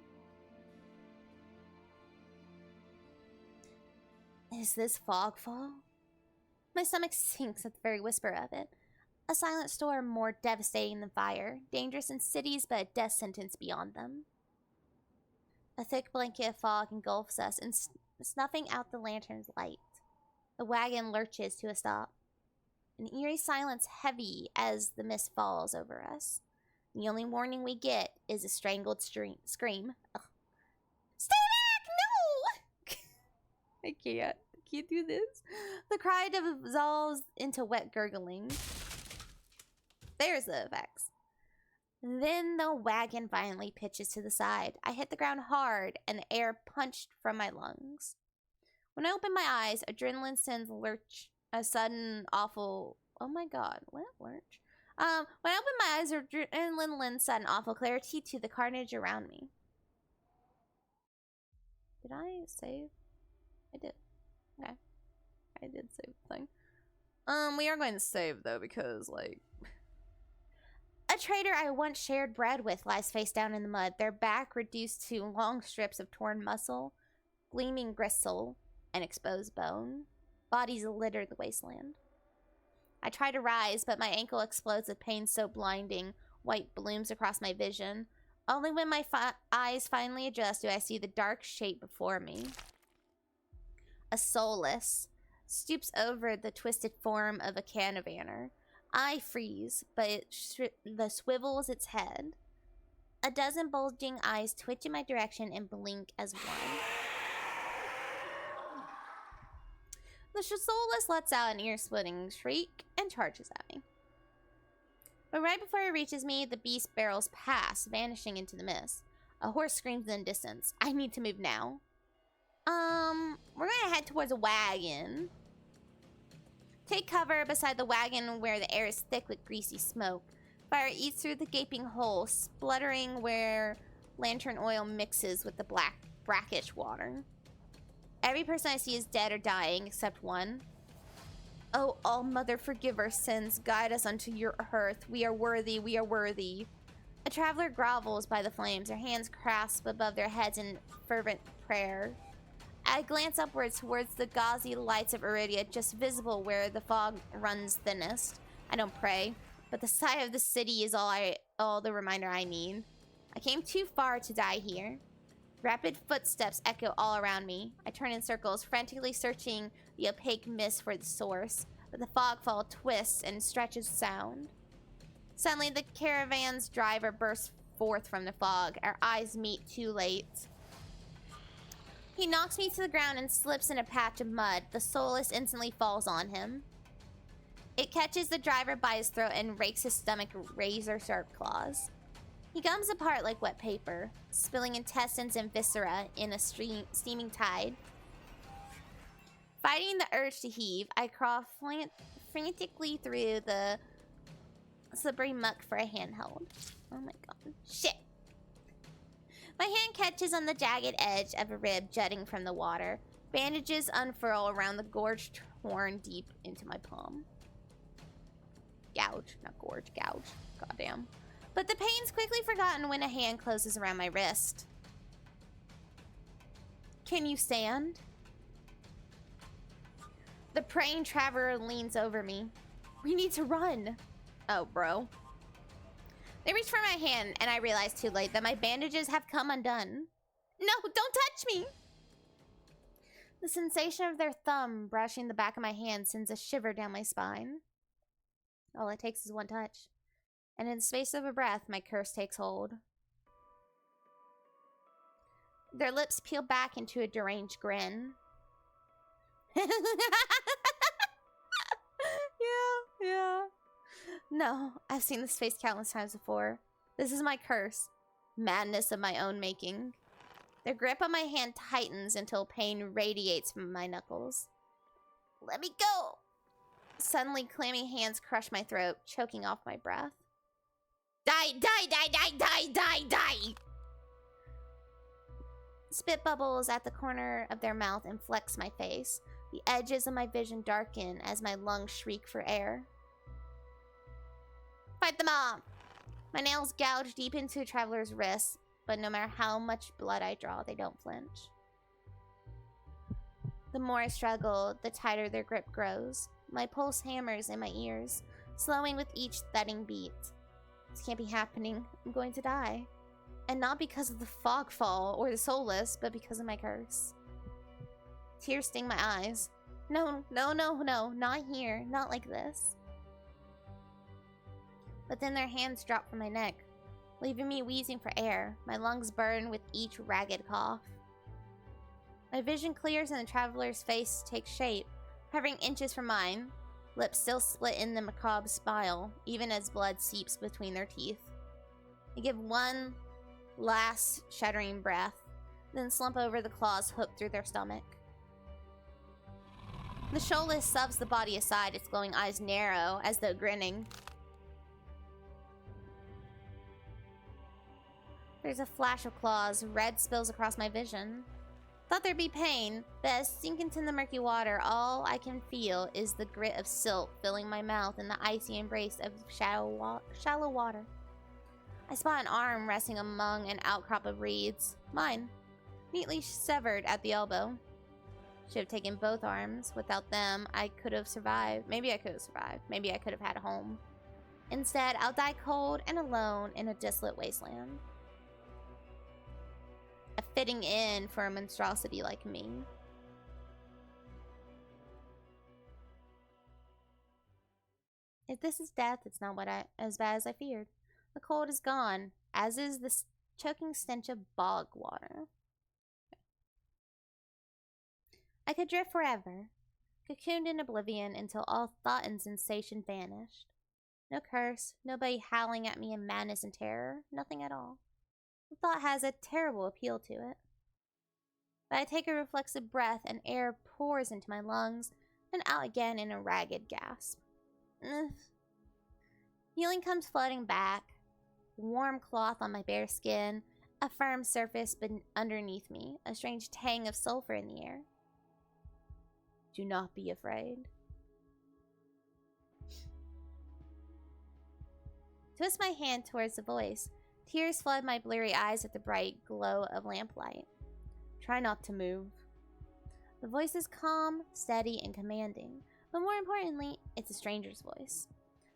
Is this fogfall? My stomach sinks at the very whisper of it. A silent storm more devastating than fire, dangerous in cities but a death sentence beyond them. A thick blanket of fog engulfs us, and snuffing out the lantern's light. The wagon lurches to a stop. An eerie silence heavy as the mist falls over us. The only warning we get is a strangled scream. Ugh. Stay back! No! I can't do this. The cry dissolves into wet gurgling. There's the effects. Then the wagon finally pitches to the side. I hit the ground hard and the air punched from my lungs. When I open my eyes, adrenaline sends a sudden awful... Oh my god, what lurch? When I open my eyes, adrenaline lends sudden awful clarity to the carnage around me. Did I save? I did. Okay. I did save the thing. We are going to save though because like... A trader I once shared bread with lies face down in the mud, their back reduced to long strips of torn muscle, gleaming gristle, and exposed bone. Bodies litter the wasteland. I try to rise, but my ankle explodes with pain so blinding, white blooms across my vision. Only when my eyes finally adjust do I see the dark shape before me. A soulless stoops over the twisted form of a caravaner. I freeze, but it swivels its head. A dozen bulging eyes twitch in my direction and blink as one. The soulless lets out an ear-splitting shriek and charges at me. But right before it reaches me, the beast barrels past, vanishing into the mist. A horse screams in the distance. I need to move now. We're gonna head towards a wagon. Take cover beside the wagon where the air is thick with greasy smoke. Fire eats through the gaping hole, spluttering where lantern oil mixes with the black, brackish water. Every person I see is dead or dying, except one. Oh, All-Mother, forgive our sins. Guide us unto your hearth. We are worthy, we are worthy. A traveler grovels by the flames, their hands clasped above their heads in fervent prayer. I glance upwards towards the gauzy lights of Iridia, just visible where the fog runs thinnest. I don't pray, but the sight of the city is all the reminder I need. I came too far to die here. Rapid footsteps echo all around me. I turn in circles, frantically searching the opaque mist for the source, but the fogfall twists and stretches sound. Suddenly, the caravan's driver bursts forth from the fog. Our eyes meet too late. He knocks me to the ground and slips in a patch of mud. The soulless instantly falls on him. It catches the driver by his throat and rakes his stomach razor-sharp claws. He gums apart like wet paper, spilling intestines and viscera in a steaming tide. Fighting the urge to heave, I crawl frantically through the slippery muck for a handheld. Oh my god. Shit! My hand catches on the jagged edge of a rib jutting from the water. Bandages unfurl around the gorge, torn deep into my palm. Gouge, not gorge, gouge. Goddamn. But the pain's quickly forgotten when a hand closes around my wrist. Can you stand? The praying traveler leans over me. We need to run. Oh, bro. They reach for my hand, and I realize too late that my bandages have come undone. No, don't touch me! The sensation of their thumb brushing the back of my hand sends a shiver down my spine. All it takes is one touch. And in the space of a breath, my curse takes hold. Their lips peel back into a deranged grin. Yeah. No, I've seen this face countless times before. This is my curse. Madness of my own making. Their grip on my hand tightens until pain radiates from my knuckles. Let me go! Suddenly, clammy hands crush my throat, choking off my breath. Die, die, die, die, die, die, die! Spit bubbles at the corner of their mouth and flex my face. The edges of my vision darken as my lungs shriek for air. Fight them off! My nails gouge deep into a traveler's wrists, but no matter how much blood I draw, they don't flinch. The more I struggle, the tighter their grip grows. My pulse hammers in my ears, slowing with each thudding beat. This can't be happening. I'm going to die. And not because of the fogfall or the soulless, but because of my curse. Tears sting my eyes. No, not here. Not like this. But then their hands drop from my neck, leaving me wheezing for air. My lungs burn with each ragged cough. My vision clears and the traveler's face takes shape, hovering inches from mine. Lips still split in the macabre smile, even as blood seeps between their teeth. I give one last shuddering breath, then slump over the claws hooked through their stomach. The shoeless shoves the body aside, its glowing eyes narrow as though grinning. There's a flash of claws, red spills across my vision. Thought there'd be pain, but as I sink into the murky water, all I can feel is the grit of silt filling my mouth and the icy embrace of shallow water. I spot an arm resting among an outcrop of reeds. Mine, neatly severed at the elbow. Should have taken both arms. Without them, I could have survived. Maybe I could have survived. Maybe I could have had a home. Instead, I'll die cold and alone in a desolate wasteland. A fitting in for a monstrosity like me. If this is death, it's not as bad as I feared. The cold is gone, as is the choking stench of bog water. I could drift forever, cocooned in oblivion until all thought and sensation vanished. No curse, nobody howling at me in madness and terror, nothing at all. The thought has a terrible appeal to it. But I take a reflexive breath and air pours into my lungs and out again in a ragged gasp. Ugh. Healing comes flooding back. Warm cloth on my bare skin, a firm surface underneath me, a strange tang of sulfur in the air. Do not be afraid. Twist my hand towards the voice. Tears flood my bleary eyes at the bright glow of lamplight. Try not to move. The voice is calm, steady, and commanding, but more importantly, it's a stranger's voice.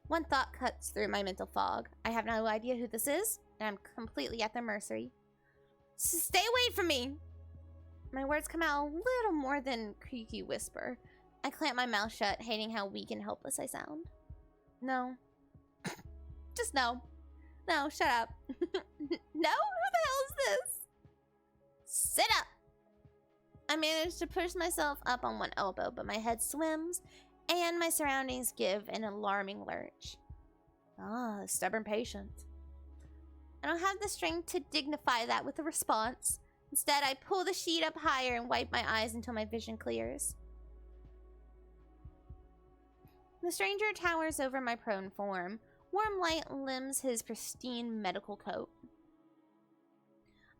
One thought cuts through my mental fog. I have no idea who this is, and I'm completely at their mercy. Stay away from me! My words come out a little more than creaky whisper. I clamp my mouth shut, hating how weak and helpless I sound. No. Just no. No, shut up. No? Who the hell is this? Sit up! I manage to push myself up on one elbow, but my head swims, and my surroundings give an alarming lurch. Ah, stubborn patient. I don't have the strength to dignify that with a response. Instead, I pull the sheet up higher and wipe my eyes until my vision clears. The stranger towers over my prone form. Warm light limns his pristine medical coat.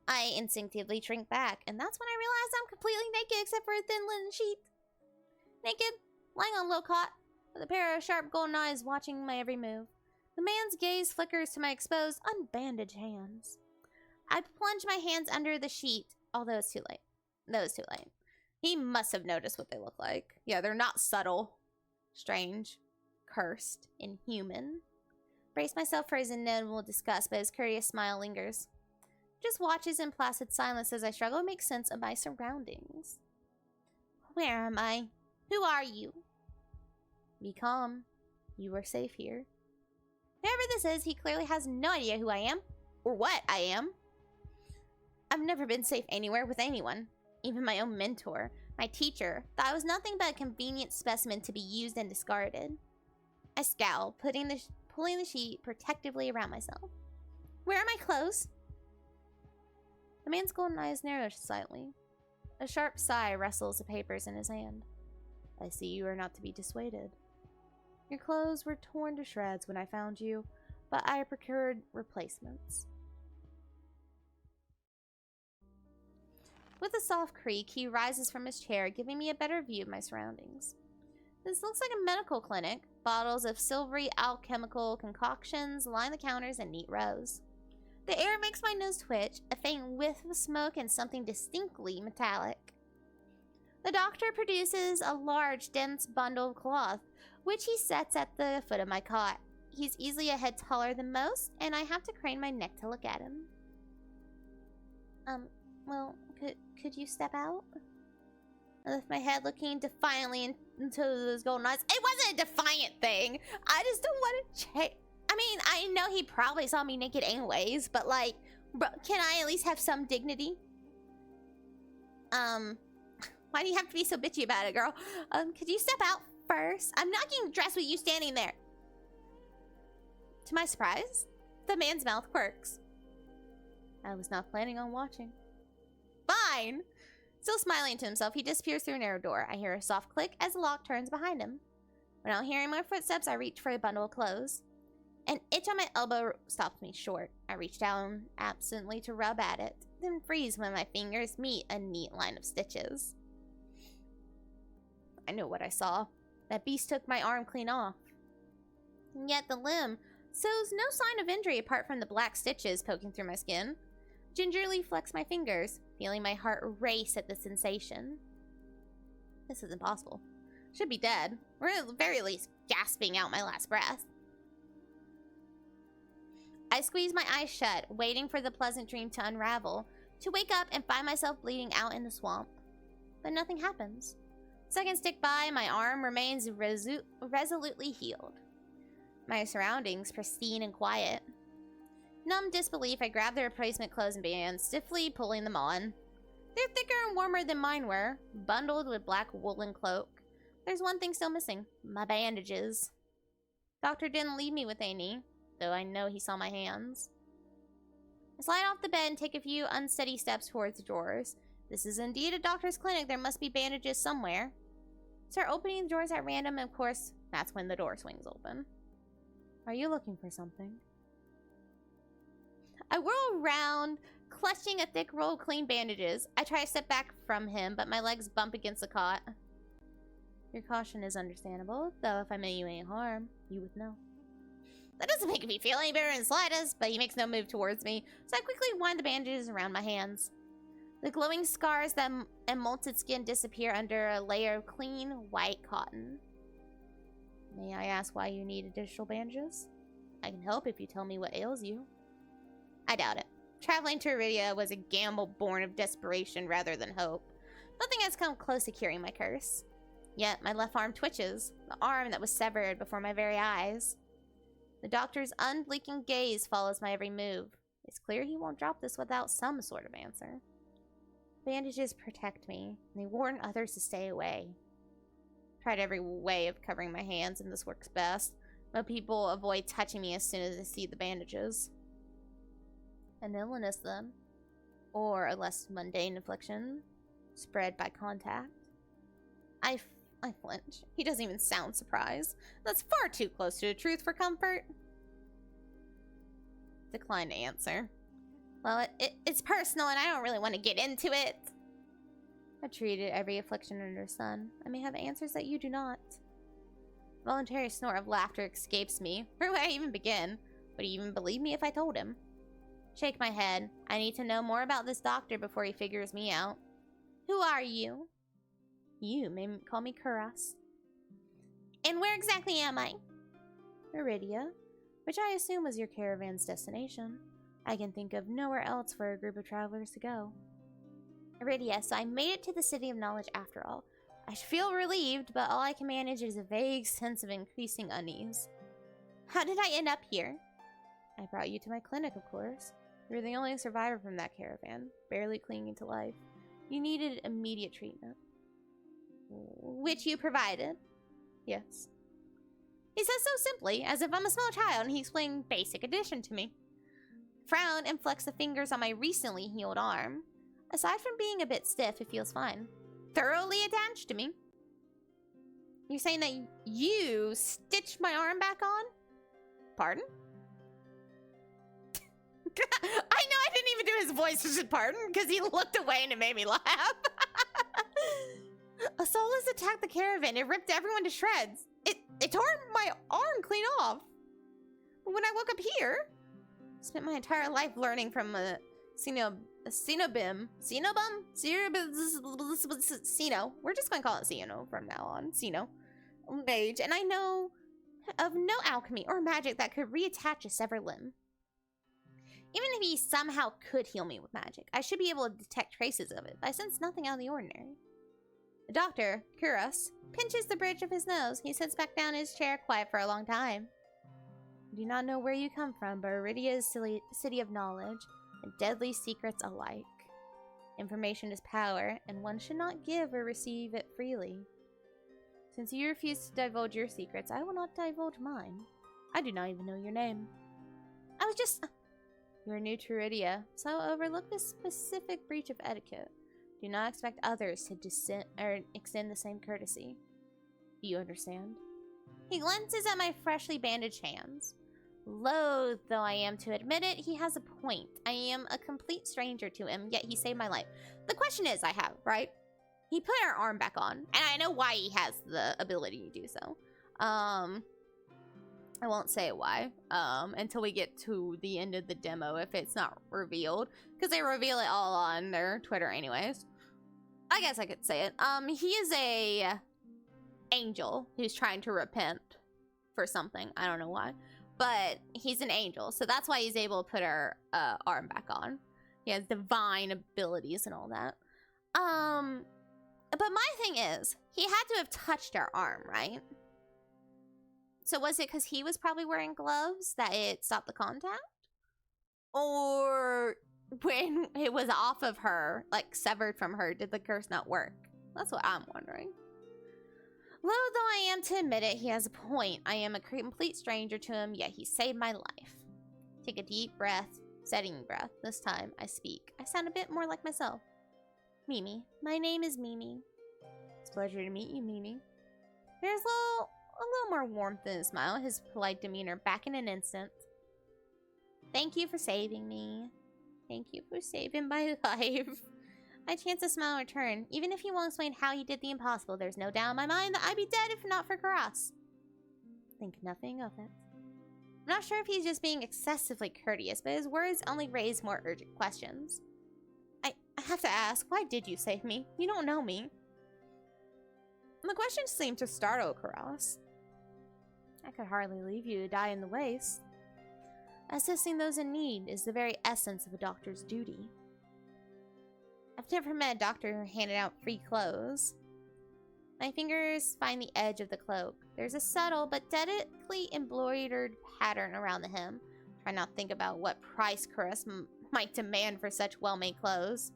I instinctively shrink back, and that's when I realize I'm completely naked except for a thin linen sheet. Naked, lying on a low cot, with a pair of sharp golden eyes watching my every move. The man's gaze flickers to my exposed, unbandaged hands. I plunge my hands under the sheet, although it's too late. No, it's too late. He must have noticed what they look like. Yeah, they're not subtle. Strange. Cursed. Inhuman. Brace myself for his inevitable disgust, but his curious smile lingers. Just watches in placid silence as I struggle to make sense of my surroundings. Where am I? Who are you? Be calm. You are safe here. Whoever this is, he clearly has no idea who I am, or what I am. I've never been safe anywhere with anyone. Even my own mentor, my teacher, thought I was nothing but a convenient specimen to be used and discarded. I scowl, pulling the sheet protectively around myself. Where are my clothes? The man's golden eyes narrow slightly. A sharp sigh rustles the papers in his hand. I see you are not to be dissuaded. Your clothes were torn to shreds when I found you, but I procured replacements. With a soft creak, he rises from his chair, giving me a better view of my surroundings. This looks like a medical clinic. Bottles of silvery alchemical concoctions line the counters in neat rows. The air makes my nose twitch, a faint whiff of smoke and something distinctly metallic. The doctor produces a large, dense bundle of cloth, which he sets at the foot of my cot. He's easily a head taller than most, and I have to crane my neck to look at him. Well, could you step out? I lift my head, looking defiantly into those golden eyes. It wasn't a defiant thing. I just don't want to change. I mean, I know he probably saw me naked anyways, but like, bro, can I at least have some dignity? Why do you have to be so bitchy about it, girl? Could you step out first? I'm not getting dressed with you standing there. To my surprise, the man's mouth quirks. I was not planning on watching. Fine. Still smiling to himself, he disappears through a narrow door. I hear a soft click as the lock turns behind him. Without hearing my footsteps, I reach for a bundle of clothes. An itch on my elbow stops me short. I reach down absently to rub at it, then freeze when my fingers meet a neat line of stitches. I know what I saw. That beast took my arm clean off. And yet the limb shows no sign of injury apart from the black stitches poking through my skin. Gingerly flex my fingers, feeling my heart race at the sensation. This is impossible. Should be dead, or at the very least gasping out my last breath. I squeeze my eyes shut, waiting for the pleasant dream to unravel, to wake up and find myself bleeding out in the swamp. But nothing happens. Seconds tick by, my arm remains resolutely healed. My surroundings pristine and quiet. Numb disbelief, I grab the replacement clothes and began stiffly pulling them on. They're thicker and warmer than mine were, bundled with black woolen cloak. There's one thing still missing, my bandages. Doctor didn't leave me with any, though I know he saw my hands. I slide off the bed and take a few unsteady steps towards the drawers. This is indeed a doctor's clinic. There must be bandages somewhere. Start opening the drawers at random, and of course, that's when the door swings open. Are you looking for something? I whirl around, clutching a thick roll of clean bandages. I try to step back from him, but my legs bump against the cot. Your caution is understandable, though if I meant you any harm, you would know. That doesn't make me feel any better in the slightest, but he makes no move towards me, so I quickly wind the bandages around my hands. The glowing scars and molted skin disappear under a layer of clean, white cotton. May I ask why you need additional bandages? I can help if you tell me what ails you. I doubt it. Traveling to Iridia was a gamble born of desperation rather than hope. Nothing has come close to curing my curse. Yet my left arm twitches, the arm that was severed before my very eyes. The doctor's unblinking gaze follows my every move. It's clear he won't drop this without some sort of answer. Bandages protect me, and they warn others to stay away. Tried every way of covering my hands, and this works best. Most people avoid touching me as soon as they see the bandages. An illness, then. Or a less mundane affliction, spread by contact. I flinch. He doesn't even sound surprised. That's far too close to the truth for comfort. Decline to answer. Well, it's personal and I don't really want to get into it. I've treated every affliction under the sun. I may have answers that you do not. Voluntary snort of laughter escapes me. Where would I even begin? Would he even believe me if I told him? Shake my head. I need to know more about this doctor before he figures me out. Who are you? You may call me Kuras. And where exactly am I? Iridia, which I assume was your caravan's destination. I can think of nowhere else for a group of travelers to go. Iridia, so I made it to the City of Knowledge after all. I feel relieved, but all I can manage is a vague sense of increasing unease. How did I end up here? I brought you to my clinic, of course. You were the only survivor from that caravan, barely clinging to life. You needed immediate treatment. Which you provided? Yes. He says so simply, as if I'm a small child, and he explained basic addition to me. Frown and flex the fingers on my recently healed arm. Aside from being a bit stiff, it feels fine. Thoroughly attached to me. You're saying that you stitched my arm back on? Pardon? I know I didn't even do his voice, just pardon, because he looked away and it made me laugh. A soulless attacked the caravan. It ripped everyone to shreds. It tore my arm clean off. When I woke up here, spent my entire life learning from a Cenobim. Ceno. We're just going to call it Ceno from now on. Ceno. Mage. And I know of no alchemy or magic that could reattach a severed limb. Even if he somehow could heal me with magic, I should be able to detect traces of it. I sense nothing out of the ordinary. The doctor, Kuras, pinches the bridge of his nose. He sits back down in his chair, quiet for a long time. I do not know where you come from, but Iridia is the city of knowledge, and deadly secrets alike. Information is power, and one should not give or receive it freely. Since you refuse to divulge your secrets, I will not divulge mine. I do not even know your name. I was just... You are new to Iridia, so I will overlook this specific breach of etiquette. Do not expect others to extend the same courtesy. Do you understand? He glances at my freshly bandaged hands. Loath though I am to admit it, he has a point. I am a complete stranger to him, yet he saved my life. The question is I have, right? He put our arm back on, and I know why he has the ability to do so. I won't say why until we get to the end of the demo if it's not revealed, because they reveal it all on their Twitter anyways. I guess I could say it. He is a angel who's trying to repent for something. I don't know why, but he's an angel, so that's why he's able to put our arm back on. He has divine abilities and all that. But my thing is, he had to have touched our arm, right? So was it because he was probably wearing gloves that it stopped the contact? Or when it was off of her, like severed from her, did the curse not work? That's what I'm wondering. Low though I am to admit it, he has a point. I am a complete stranger to him, yet he saved my life. Take a deep breath, setting breath. This time I speak. I sound a bit more like myself. Mimi. My name is Mimi. It's a pleasure to meet you, Mimi. There's a little more warmth in his smile, his polite demeanor back in an instant. Thank you for saving me. Thank you for saving my life. I chance a smile in return. Even if he won't explain how he did the impossible, there's no doubt in my mind that I'd be dead if not for Kuras. Think nothing of it. I'm not sure if he's just being excessively courteous, but his words only raise more urgent questions. I have to ask, why did you save me? You don't know me. And the question seemed to startle Karas. I could hardly leave you to die in the waste. Assisting those in need is the very essence of a doctor's duty. I've never met a doctor who handed out free clothes. My fingers find the edge of the cloak. There's a subtle but delicately embroidered pattern around the hem. Try not to think about what price Karas might demand for such well-made clothes.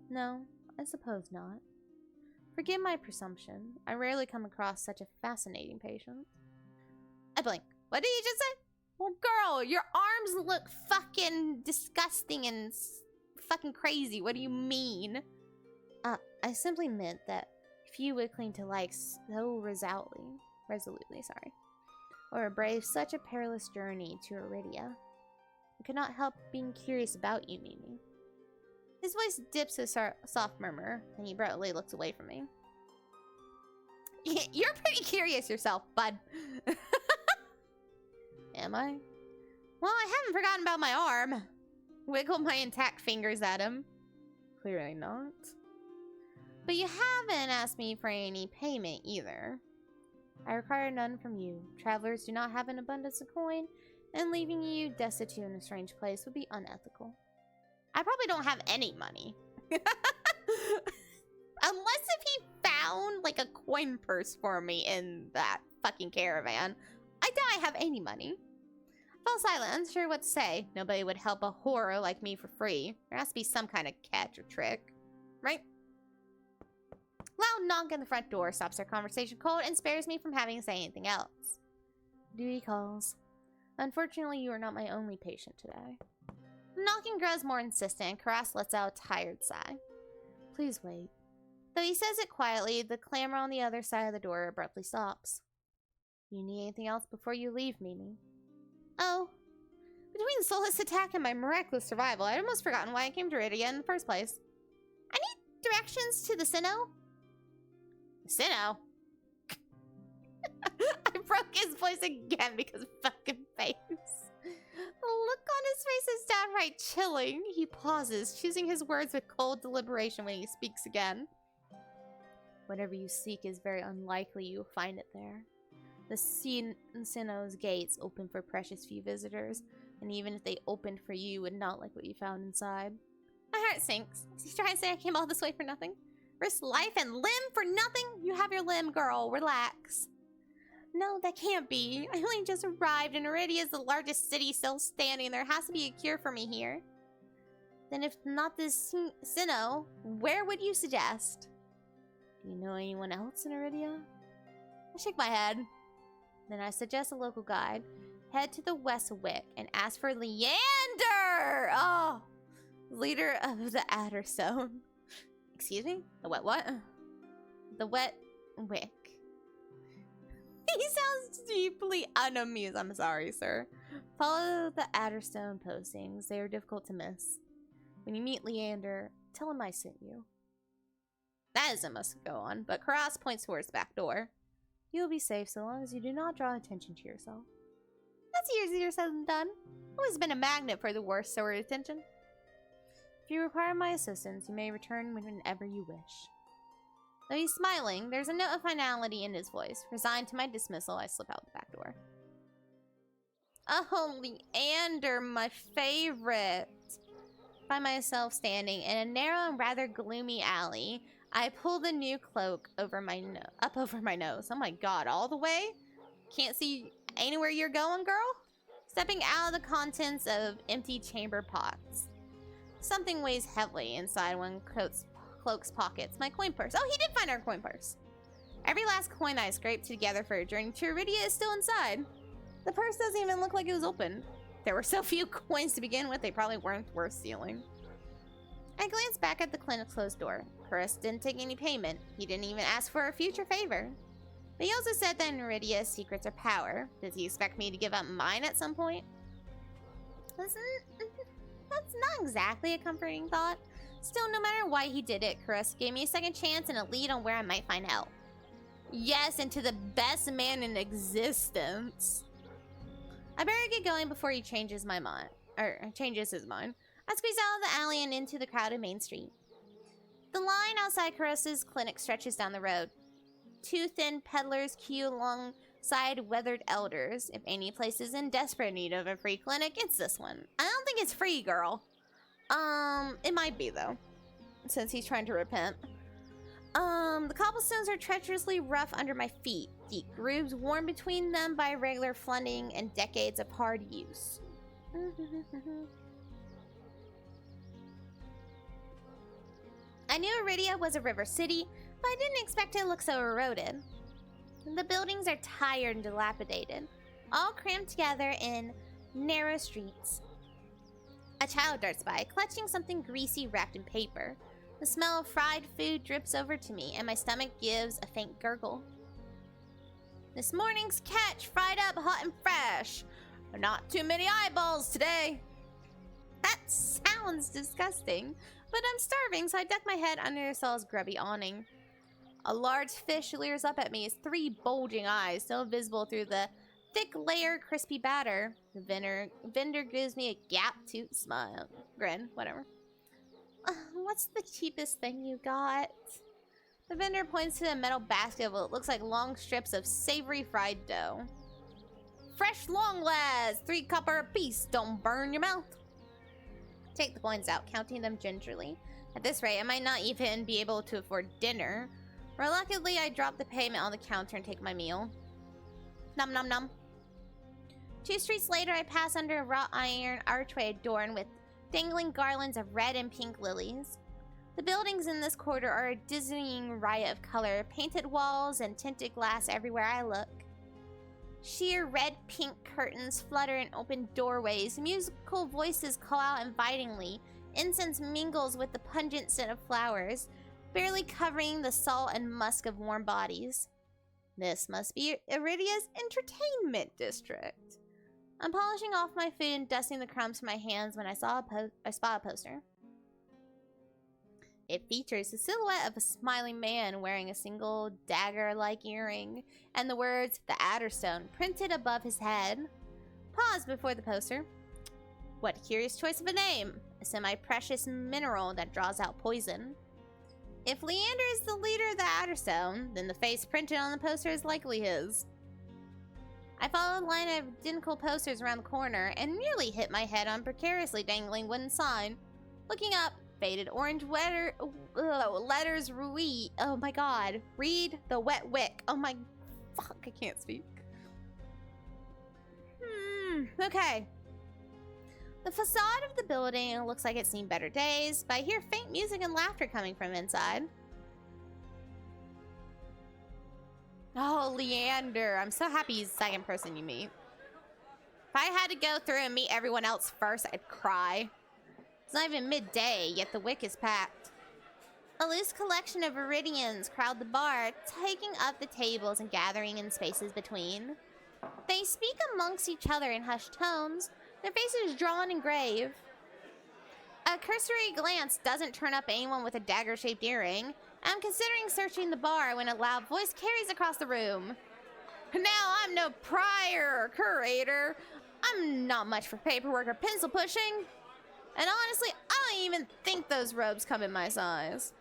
No, I suppose not. Forgive my presumption. I rarely come across such a fascinating patient. I blink. What did you just say? Well, girl, your arms look fucking disgusting and fucking crazy. What do you mean? I simply meant that few would cling to life so resolutely, or brave such a perilous journey to Iridia. I could not help being curious about you, Mimi. His voice dips to a soft murmur, and he abruptly looks away from me. You're pretty curious yourself, bud. Am I? Well, I haven't forgotten about my arm. Wiggle my intact fingers at him. Clearly not. But you haven't asked me for any payment either. I require none from you. Travelers do not have an abundance of coin, and leaving you destitute in a strange place would be unethical. I probably don't have any money. Unless if he found, like, a coin purse for me in that fucking caravan. I doubt I have any money. I fell silent, unsure what to say. Nobody would help a horror like me for free. There has to be some kind of catch or trick. Right? Loud knock on the front door stops our conversation cold and spares me from having to say anything else. Duty calls. Unfortunately, you are not my only patient today. The knocking grows more insistent, and Karas lets out a tired sigh. Please wait. Though he says it quietly, the clamor on the other side of the door abruptly stops. Do you need anything else before you leave, Mimi? Oh. Between Solus' attack and my miraculous survival, I'd almost forgotten why I came to Iridia in the first place. I need directions to the Sinnoh. The Sinnoh? I broke his voice again because of fucking face. The look on his face is downright chilling. He pauses, choosing his words with cold deliberation when he speaks again. Whatever you seek is very unlikely you'll find it there. The Sinnoh's gates open for precious few visitors, and even if they opened for you, you would not like what you found inside. My heart sinks. Is he trying to say I came all this way for nothing? Risk life and limb for nothing? You have your limb, girl. Relax. No, that can't be. I only just arrived, and Iridia is the largest city still standing. There has to be a cure for me here. Then if not this Sinnoh, where would you suggest? Do you know anyone else in Iridia? I shake my head. Then I suggest a local guide. Head to the West Wick and ask for Leander! Oh! Leader of the Adderstone. Excuse me? The what? The Wet Wick. He sounds deeply unamused. I'm sorry, sir. Follow the Adderstone postings. They are difficult to miss. When you meet Leander, tell him I sent you. That isn't much to go on, but Karas points towards the back door. You will be safe so long as you do not draw attention to yourself. That's easier said than done. I've always been a magnet for the worst sort of attention. If you require my assistance, you may return whenever you wish. Though he's smiling, there's a note of finality in his voice. Resigned to my dismissal, I slip out the back door. Oh, Leander, my favorite. Find myself standing in a narrow and rather gloomy alley. I pull the new cloak over my up over my nose. Oh my god, all the way? Can't see anywhere you're going, girl? Stepping out of the contents of empty chamber pots. Something weighs heavily inside one cloak's pockets. My coin purse. Oh, he did find our coin purse. Every last coin I scraped together for a journey to Iridia is still inside. The purse doesn't even look like it was open. There were so few coins to begin with, they probably weren't worth stealing. I glanced back at the clinic's closed door. Karas didn't take any payment. He didn't even ask for a future favor. But he also said that in Iridia, secrets are power. Does he expect me to give up mine at some point? That's not exactly a comforting thought. Still, no matter why he did it, Karas gave me a second chance and a lead on where I might find help. Yes, and to the best man in existence. I better get going before he changes my mind. Or changes his mind. I squeeze out of the alley and into the crowded main street. The line outside Carosa's clinic stretches down the road. Two thin peddlers queue alongside weathered elders. If any place is in desperate need of a free clinic, it's this one. I don't think it's free, girl. It might be, though, since he's trying to repent. The cobblestones are treacherously rough under my feet. Deep grooves worn between them by regular flooding and decades of hard use. I knew Iridia was a river city, but I didn't expect it to look so eroded. The buildings are tired and dilapidated, all crammed together in narrow streets. A child darts by, clutching something greasy wrapped in paper. The smell of fried food drips over to me, and my stomach gives a faint gurgle. This morning's catch, fried up hot and fresh. Not too many eyeballs today. That sounds disgusting, but I'm starving, so I duck my head under Saul's grubby awning. A large fish leers up at me, his 3 bulging eyes still visible through the thick layer crispy batter. The vendor gives me a gap-toothed smile. Grin, whatever. What's the cheapest thing you got? The vendor points to a metal basket of what looks like long strips of savory fried dough. Fresh long lads, 3 copper apiece, don't burn your mouth. Take the coins out, counting them gingerly. At this rate, I might not even be able to afford dinner. Reluctantly, I drop the payment on the counter and take my meal. Nom nom nom. 2 streets later, I pass under a wrought iron archway adorned with dangling garlands of red and pink lilies. The buildings in this quarter are a dizzying riot of color, painted walls and tinted glass everywhere I look. Sheer red-pink curtains flutter in open doorways, musical voices call out invitingly, incense mingles with the pungent scent of flowers, barely covering the salt and musk of warm bodies. This must be Iridia's entertainment district. I'm polishing off my food and dusting the crumbs from my hands when I spot a poster. It features the silhouette of a smiling man wearing a single dagger-like earring and the words, "The Adderstone," printed above his head. Pause before the poster. What a curious choice of a name. A semi-precious mineral that draws out poison. If Leander is the leader of the Adderstone, then the face printed on the poster is likely his. I follow a line of identical posters around the corner and nearly hit my head on precariously dangling wooden sign. Looking up, faded orange letters read, oh my god, read the wet wick. Oh my, fuck, I can't speak. Okay. The facade of the building looks like it's seen better days, but I hear faint music and laughter coming from inside. Oh, Leander. I'm so happy he's the second person you meet. If I had to go through and meet everyone else first, I'd cry. It's not even midday, yet the wick is packed. A loose collection of Iridians crowd the bar, taking up the tables and gathering in spaces between. They speak amongst each other in hushed tones, their faces drawn and grave. A cursory glance doesn't turn up anyone with a dagger-shaped earring. I'm considering searching the bar when a loud voice carries across the room. Now, I'm no prior or curator. I'm not much for paperwork or pencil pushing. And honestly, I don't even think those robes come in my size.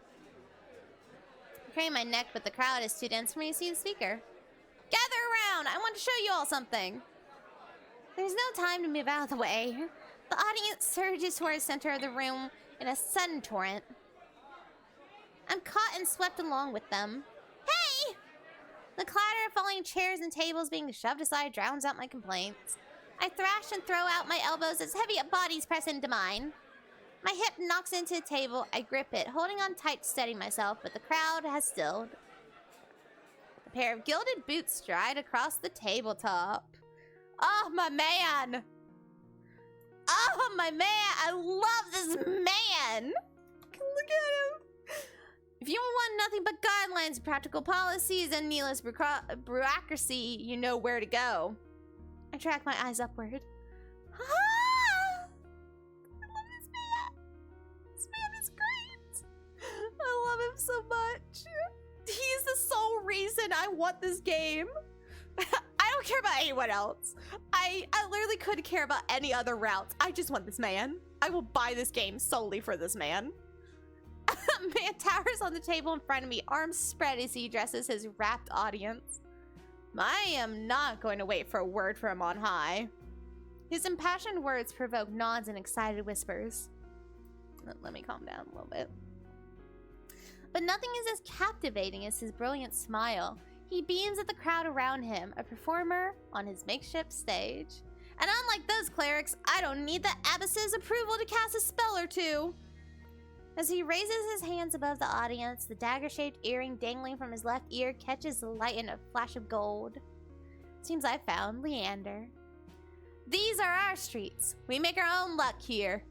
I crane my neck, but the crowd is too dense for me to see the speaker. Gather around! I want to show you all something. There's no time to move out of the way. The audience surges toward the center of the room in a sudden torrent. I'm caught and swept along with them. Hey! The clatter of falling chairs and tables being shoved aside drowns out my complaints. I thrash and throw out my elbows as heavy bodies press into mine. My hip knocks into the table. I grip it, holding on tight to steady myself, but the crowd has stilled. A pair of gilded boots stride across the tabletop. Oh, my man! Oh, my man! I love this man! Look at him! If you want nothing but guidelines, practical policies, and needless bureaucracy, you know where to go. I track my eyes upward. Ah! I love this man! This man is great! I love him so much. He's the sole reason I want this game. I don't care about anyone else. I literally couldn't care about any other routes. I just want this man. I will buy this game solely for this man. Man towers on the table in front of me, arms spread as he addresses his rapt audience. I am not going to wait for a word from on high. His impassioned words provoke nods and excited whispers. Let me calm down a little bit. But nothing is as captivating as his brilliant smile. He beams at the crowd around him, a performer on his makeshift stage. And unlike those clerics, I don't need the abbess's approval to cast a spell or two. As he raises his hands above the audience, the dagger-shaped earring dangling from his left ear catches the light in a flash of gold. Seems I found Leander. These are our streets. We make our own luck here.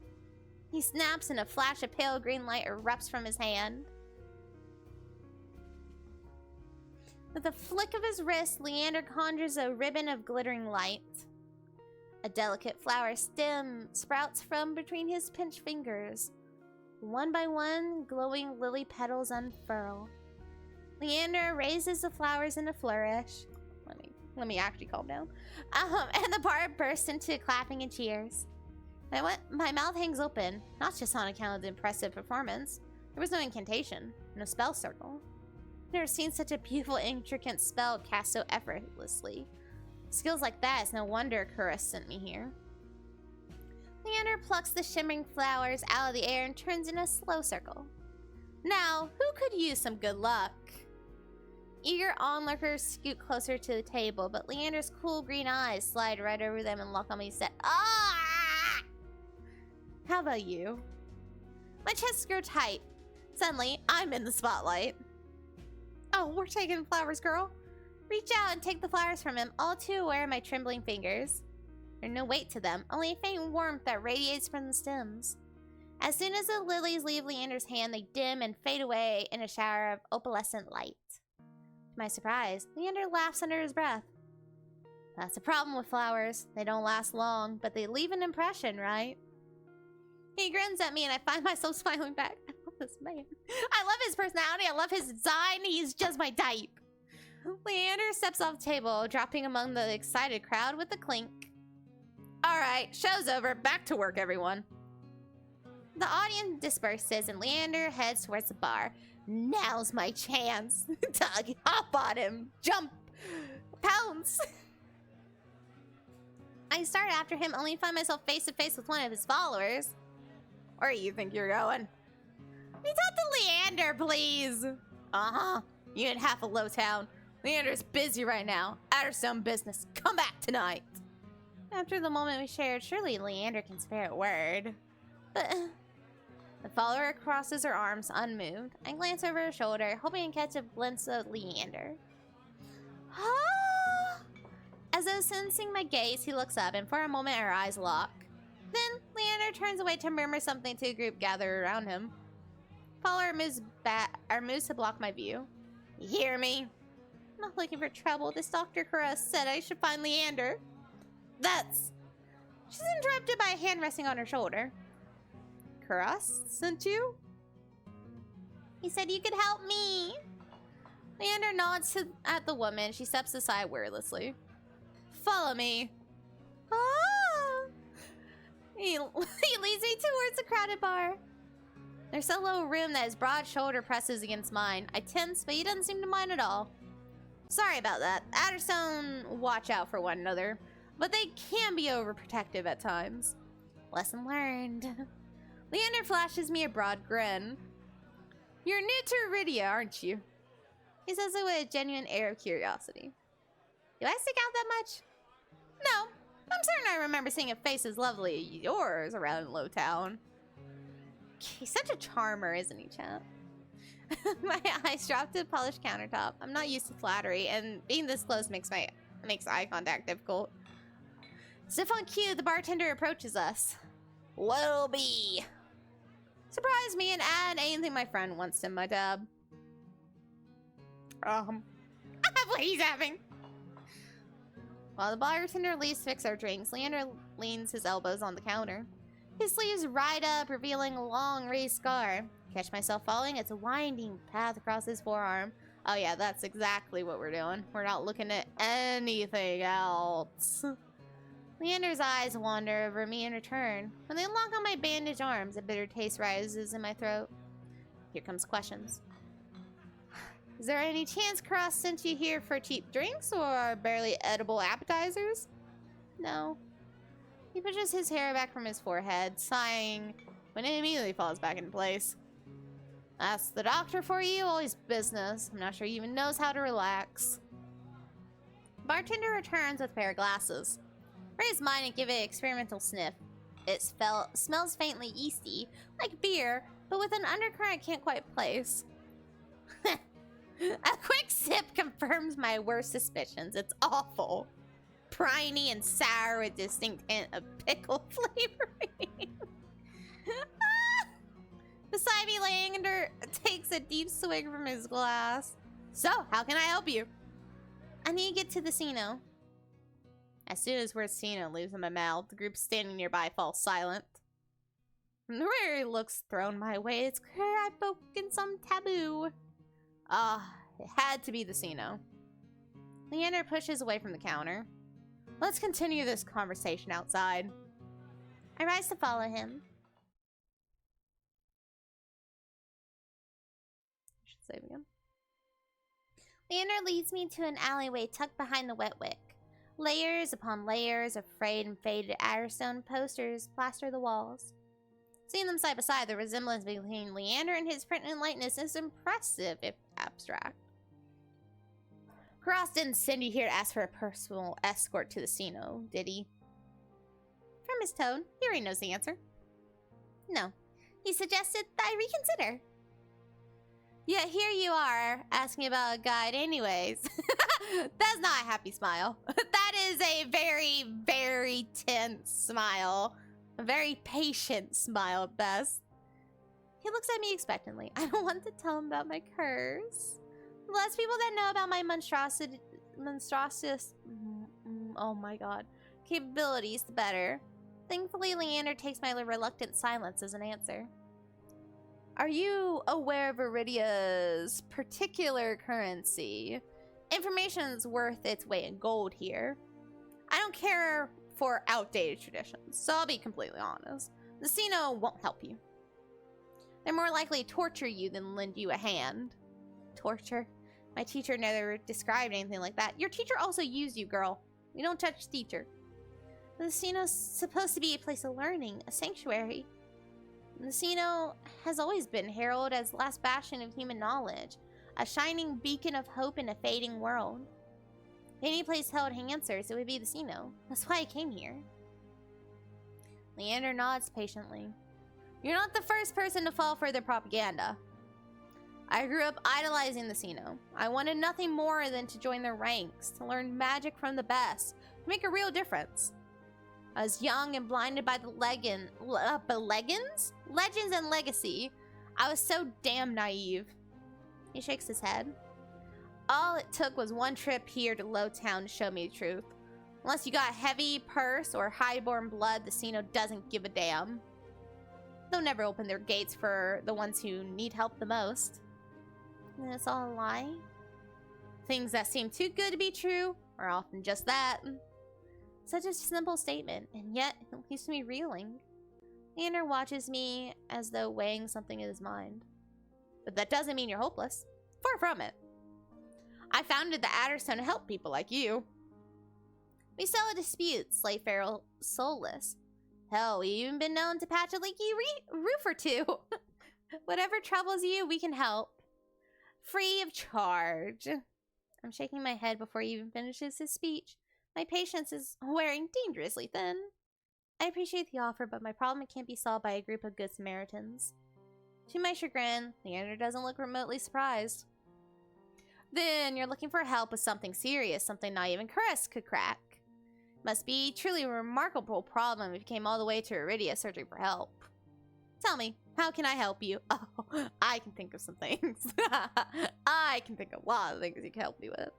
He snaps and a flash of pale green light erupts from his hand. With a flick of his wrist, Leander conjures a ribbon of glittering light. A delicate flower stem sprouts from between his pinched fingers. One by one, glowing lily petals unfurl. Leander raises the flowers in a flourish. Let me actually calm down. And the bar bursts into clapping and cheers. My mouth hangs open, not just on account of the impressive performance. There was no incantation, no spell circle. I've never seen such a beautiful, intricate spell cast so effortlessly. Skills like that, it's no wonder Kura sent me here. Leander plucks the shimmering flowers out of the air and turns in a slow circle. Now, who could use some good luck? Eager onlookers scoot closer to the table, but Leander's cool green eyes slide right over them and lock on me set. Ah! How about you? My chests grow tight. Suddenly, I'm in the spotlight. Oh, we're taking flowers, girl. Reach out and take the flowers from him, all too aware of my trembling fingers. There's no weight to them, only a faint warmth that radiates from the stems. As soon as the lilies leave Leander's hand, they dim and fade away in a shower of opalescent light. To my surprise, Leander laughs under his breath. That's the problem with flowers. They don't last long, but they leave an impression, right? He grins at me and I find myself smiling back. I love this man. I love his personality. I love his design. He's just my type. Leander steps off the table, dropping among the excited crowd with a clink. Alright, show's over. Back to work, everyone. The audience disperses and Leander heads towards the bar. Now's my chance. Tug, hop on him. Jump. Pounce. I start after him, only to find myself face to face with one of his followers. Where do you think you're going? We talk to Leander, please. Uh-huh. You ain't half of Lowtown. Leander's busy right now. At her some business. Come back tonight. After the moment we shared, surely Leander can spare a word. But the follower crosses her arms, unmoved. I glance over her shoulder, hoping to catch a glimpse of Leander. As though sensing my gaze, he looks up, and for a moment our eyes lock. Then Leander turns away to murmur something to a group gathered around him. Follower moves to block my view. You hear me? I'm not looking for trouble. This Dr. Kura said I should find Leander. She's interrupted by a hand resting on her shoulder. Kuras sent you? He said you could help me. Leander nods at the woman. She steps aside wordlessly. Follow me. Ah! He leads me towards the crowded bar. There's a little room that his broad shoulder presses against mine. I tense, but he doesn't seem to mind at all. Sorry about that. Adderstone watch out for one another, but they can be overprotective at times. Lesson learned. Leander flashes me a broad grin. You're new to Iridia, aren't you? He says it with a genuine air of curiosity. Do I stick out that much? No. I'm certain I remember seeing a face as lovely as yours around Lowtown. He's such a charmer, isn't he, champ? My eyes drop to the polished countertop. I'm not used to flattery, and being this close makes eye contact difficult. Stiff on cue, the bartender approaches us. What'll be? Surprise me and add anything my friend wants to my tab. What he's having. While the bartender leaves to fix our drinks, Leander leans his elbows on the counter. His sleeves ride up, revealing a long raised scar. Catch myself following its winding path across his forearm, Oh yeah, that's exactly what we're doing. We're not looking at anything else. Leander's eyes wander over me in return. When they lock on my bandaged arms, a bitter taste rises in my throat. Here comes questions. Is there any chance Cross sent you here for cheap drinks or barely edible appetizers? No. He pushes his hair back from his forehead, sighing, when it immediately falls back into place. That's the doctor for you, always business. I'm not sure he even knows how to relax. Bartender returns with a pair of glasses. Raise mine and give it an experimental sniff. It smells faintly yeasty, like beer, but with an undercurrent I can't quite place. A quick sip confirms my worst suspicions. It's awful. Briny and sour with distinct hint of pickle flavoring. Beside me, Leander takes a deep swig from his glass. So, how can I help you? I need to get to the Sino. As soon as word Sino leaves in my mouth, the group standing nearby falls silent. From the rare looks thrown my way, it's clear I've broken some taboo. It had to be the Sino. Leander pushes away from the counter. Let's continue this conversation outside. I rise to follow him. I should save again. Leander leads me to an alleyway tucked behind the wet wick. Layers upon layers of frayed and faded Adderstone posters plaster the walls. Seeing them side by side, the resemblance between Leander and his print and likeness is impressive, if abstract. Cross didn't send you here to ask for a personal escort to the Sino, did he? From his tone, he already knows the answer. No. He suggested that I reconsider. Yet here you are, asking about a guide anyways. That's not a happy smile. That is a very, very tense smile. A very patient smile at best. He looks at me expectantly. I don't want to tell him about my curse. The less people that know about my monstrous, oh my god, capabilities, the better. Thankfully, Leander takes my reluctant silence as an answer. Are you aware of Iridia's particular currency? Information's worth its weight in gold here. I don't care for outdated traditions, so I'll be completely honest. The Sino won't help you. They're more likely to torture you than lend you a hand. Torture? My teacher never described anything like that. Your teacher also used you, girl. We don't touch teacher. The Sino's supposed to be a place of learning, a sanctuary. The Sino has always been heralded as the last bastion of human knowledge, a shining beacon of hope in a fading world. If any place held answers, it would be the Sino. That's why I came here. Leander nods patiently. You're not the first person to fall for their propaganda. I grew up idolizing the Sino. I wanted nothing more than to join their ranks, to learn magic from the best, to make a real difference. I was young and blinded by the legends and legacy. I was so damn naive. He shakes his head. All it took was one trip here to Lowtown to show me the truth. Unless you got a heavy purse or highborn blood, the Sino doesn't give a damn. They'll never open their gates for the ones who need help the most. And it's all a lie? Things that seem too good to be true are often just that. Such a simple statement, and yet it leaves me reeling. Leander watches me as though weighing something in his mind. But that doesn't mean you're hopeless. Far from it. I founded the Adderstone to help people like you. We settle disputes, like feral soulless. Hell, we've even been known to patch a leaky roof or two. Whatever troubles you, we can help. Free of charge. I'm shaking my head before he even finishes his speech. My patience is wearing dangerously thin. I appreciate the offer, but my problem can't be solved by a group of good Samaritans. To my chagrin, Leander doesn't look remotely surprised. Then you're looking for help with something serious, something not even Chris could crack. Must be truly a remarkable problem if you came all the way to Iridia searching for help. Tell me, how can I help you? Oh, I can think of some things. I can think of a lot of things you can help me with.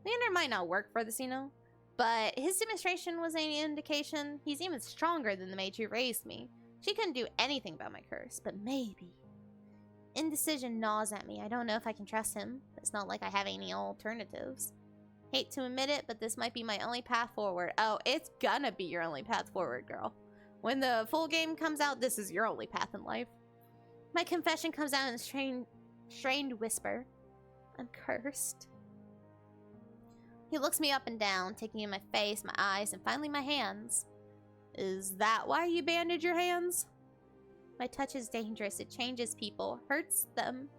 Leander might not work for the Sino, but his demonstration was an indication he's even stronger than the mage who raised me. She couldn't do anything about my curse, but maybe Indecision gnaws at me. I don't know if I can trust him. It's not like I have any alternatives. Hate to admit it, but this might be my only path forward. Oh, it's gonna be your only path forward, girl. When the full game comes out, this is your only path in life. My confession comes out in a strained whisper. I'm cursed. He looks me up and down, taking in my face, my eyes, and finally my hands. Is that why you bandage your hands? My touch is dangerous. It changes people, hurts them.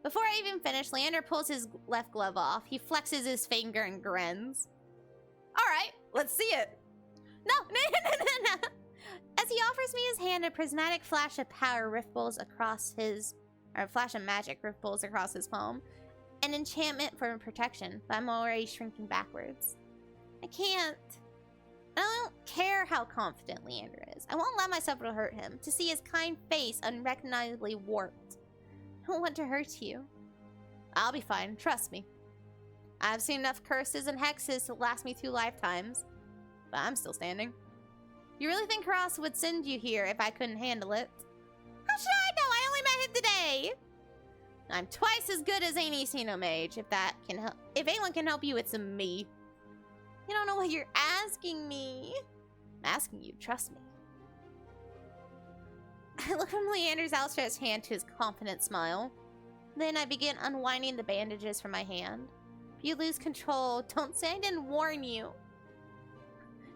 Before I even finish, Leander pulls his left glove off. He flexes his finger and grins. Alright, let's see it. No. As he offers me his hand, a prismatic flash of power ripples across his... or a flash of magic ripples across his palm. An enchantment for protection, but I'm already shrinking backwards. I can't. I don't care how confident Leander is. I won't allow myself to hurt him, to see his kind face unrecognizably warped. I don't want to hurt you. I'll be fine, trust me. I've seen enough curses and hexes to last me 2 lifetimes, but I'm still standing. You really think Karas would send you here if I couldn't handle it? How should I know? I only met him today. I'm twice as good as any Xenomage. If anyone can help you, it's me. You don't know what you're asking me. I'm asking you, trust me. I look from Leander's outstretched hand to his confident smile. Then I begin unwinding the bandages from my hand. If you lose control, don't say I didn't warn you.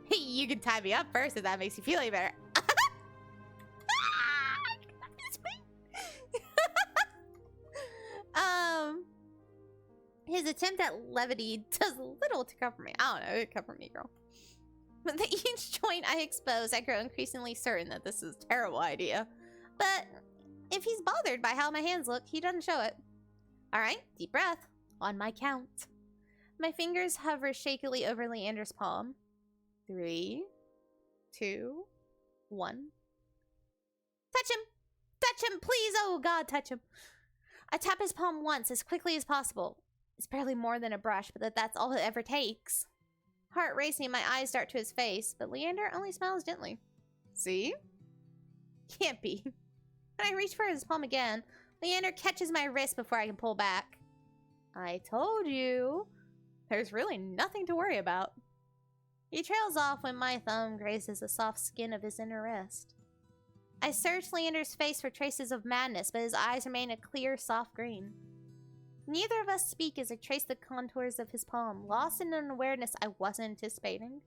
You can tie me up first if that makes you feel any better. His attempt at levity does little to cover me. I don't know, it covered me, girl. With each joint I expose, I grow increasingly certain that this is a terrible idea. But if he's bothered by how my hands look, he doesn't show it. Alright, deep breath. On my count. My fingers hover shakily over Leander's palm. 3, 2, 1. Touch him! Touch him, please! Oh God, touch him. I tap his palm once, as quickly as possible. It's barely more than a brush, but that's all it ever takes. Heart racing, my eyes dart to his face, but Leander only smiles gently. See? Can't be. When I reach for his palm again, Leander catches my wrist before I can pull back. I told you. There's really nothing to worry about. He trails off when my thumb grazes the soft skin of his inner wrist. I search Leander's face for traces of madness, but his eyes remain a clear, soft green. Neither of us speak as I trace the contours of his palm, lost in an awareness I wasn't anticipating.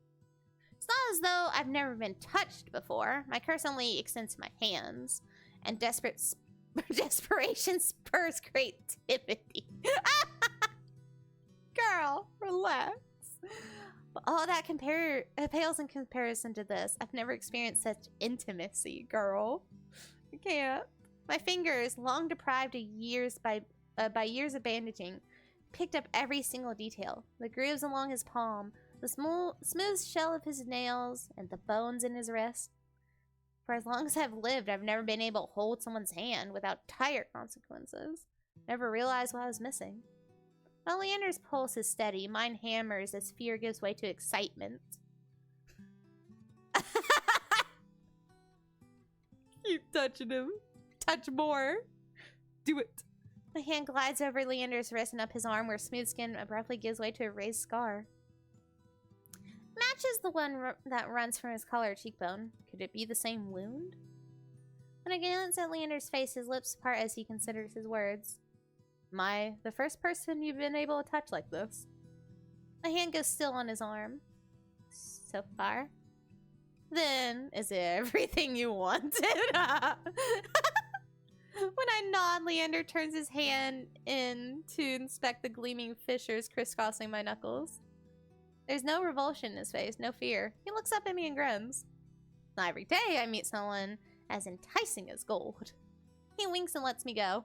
It's not as though I've never been touched before. My curse only extends to my hands, and desperation spurs creativity. Girl, relax. But all that pales in comparison to this. I've never experienced such intimacy, girl. I can't. My fingers, long deprived of years by years of bandaging, picked up every single detail. The grooves along his palm, the smooth shell of his nails, and the bones in his wrist. For as long as I've lived, I've never been able to hold someone's hand without dire consequences. Never realized what I was missing. While Leander's pulse is steady, mine hammers as fear gives way to excitement. Keep touching him. Touch more. Do it. My hand glides over Leander's wrist and up his arm where smooth skin abruptly gives way to a raised scar. Matches the one that runs from his collar cheekbone. Could it be the same wound? When I glance at Leander's face, his lips part as he considers his words. Am I the first person you've been able to touch like this? My hand goes still on his arm. So far. Then, is it everything you wanted? When I nod, Leander turns his hand in to inspect the gleaming fissures crisscrossing my knuckles. There's no revulsion in his face, no fear. He looks up at me and grins. Not every day I meet someone as enticing as gold. He winks and lets me go.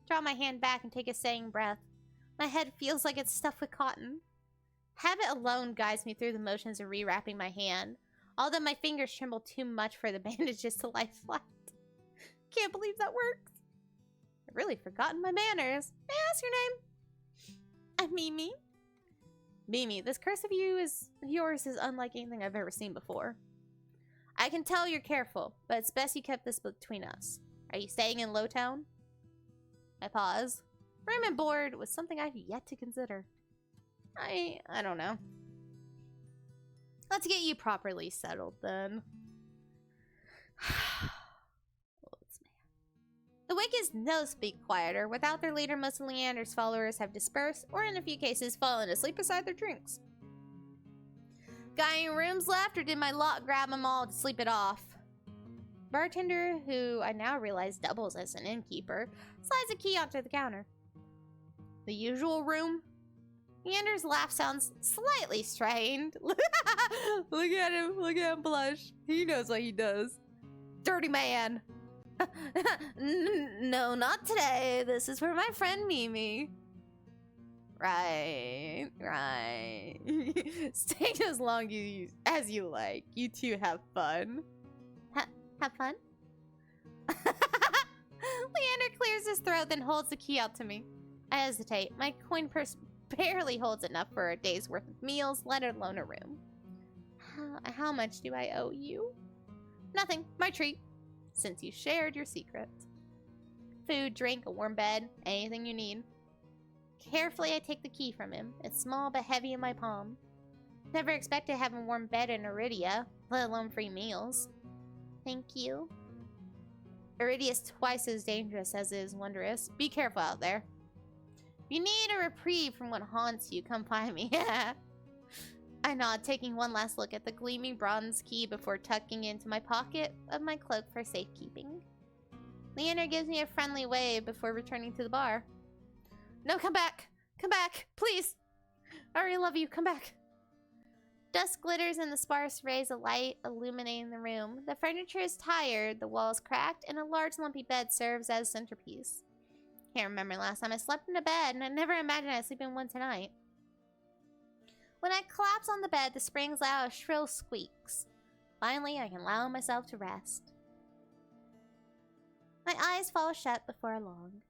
Draw my hand back and take a saying breath. My head feels like it's stuffed with cotton. Habit alone guides me through the motions of rewrapping my hand, although my fingers tremble too much for the bandages to lie flat. Can't believe that works. I've really forgotten my manners. May I ask your name? I'm Mimi. Mimi, this curse of yours is unlike anything I've ever seen before. I can tell you're careful, but it's best you kept this between us. Are you staying in Lowtown? I pause. Room and board was something I've yet to consider. I don't know. Let's get you properly settled then. The wake is no speak quieter. Without their leader, most of Leander's followers have dispersed, or in a few cases, fallen asleep beside their drinks. Got any rooms left, or did my lot grab them all to sleep it off? Bartender, who I now realize doubles as an innkeeper, slides a key onto the counter. The usual room? Leander's laugh sounds slightly strained. Look at him blush. He knows what he does. Dirty man. No, not today. This is for my friend Mimi. Right. Stay as long as you like. You two have fun. Have fun? Leander clears his throat, then holds the key out to me. I hesitate. My coin purse barely holds enough for a day's worth of meals, let alone a room. How much do I owe you? Nothing. My treat. Since you shared your secret. Food, drink, a warm bed, anything you need. Carefully, I take the key from him. It's small but heavy in my palm. Never expect to have a warm bed in Iridia, let alone free meals. Thank you. Iridia's twice as dangerous as it is wondrous. Be careful out there. If you need a reprieve from what haunts you, come find me. I nod, taking one last look at the gleaming bronze key before tucking into my pocket of my cloak for safekeeping. Leander gives me a friendly wave before returning to the bar. No, come back! Come back! Please! I already love you, come back! Dusk glitters in the sparse rays of light illuminating the room. The furniture is tired, the walls cracked, and a large lumpy bed serves as centerpiece. Can't remember last time I slept in a bed, and I never imagined I'd sleep in one tonight. When I collapse on the bed, the springs let out shrill squeaks. Finally, I can allow myself to rest. My eyes fall shut before long.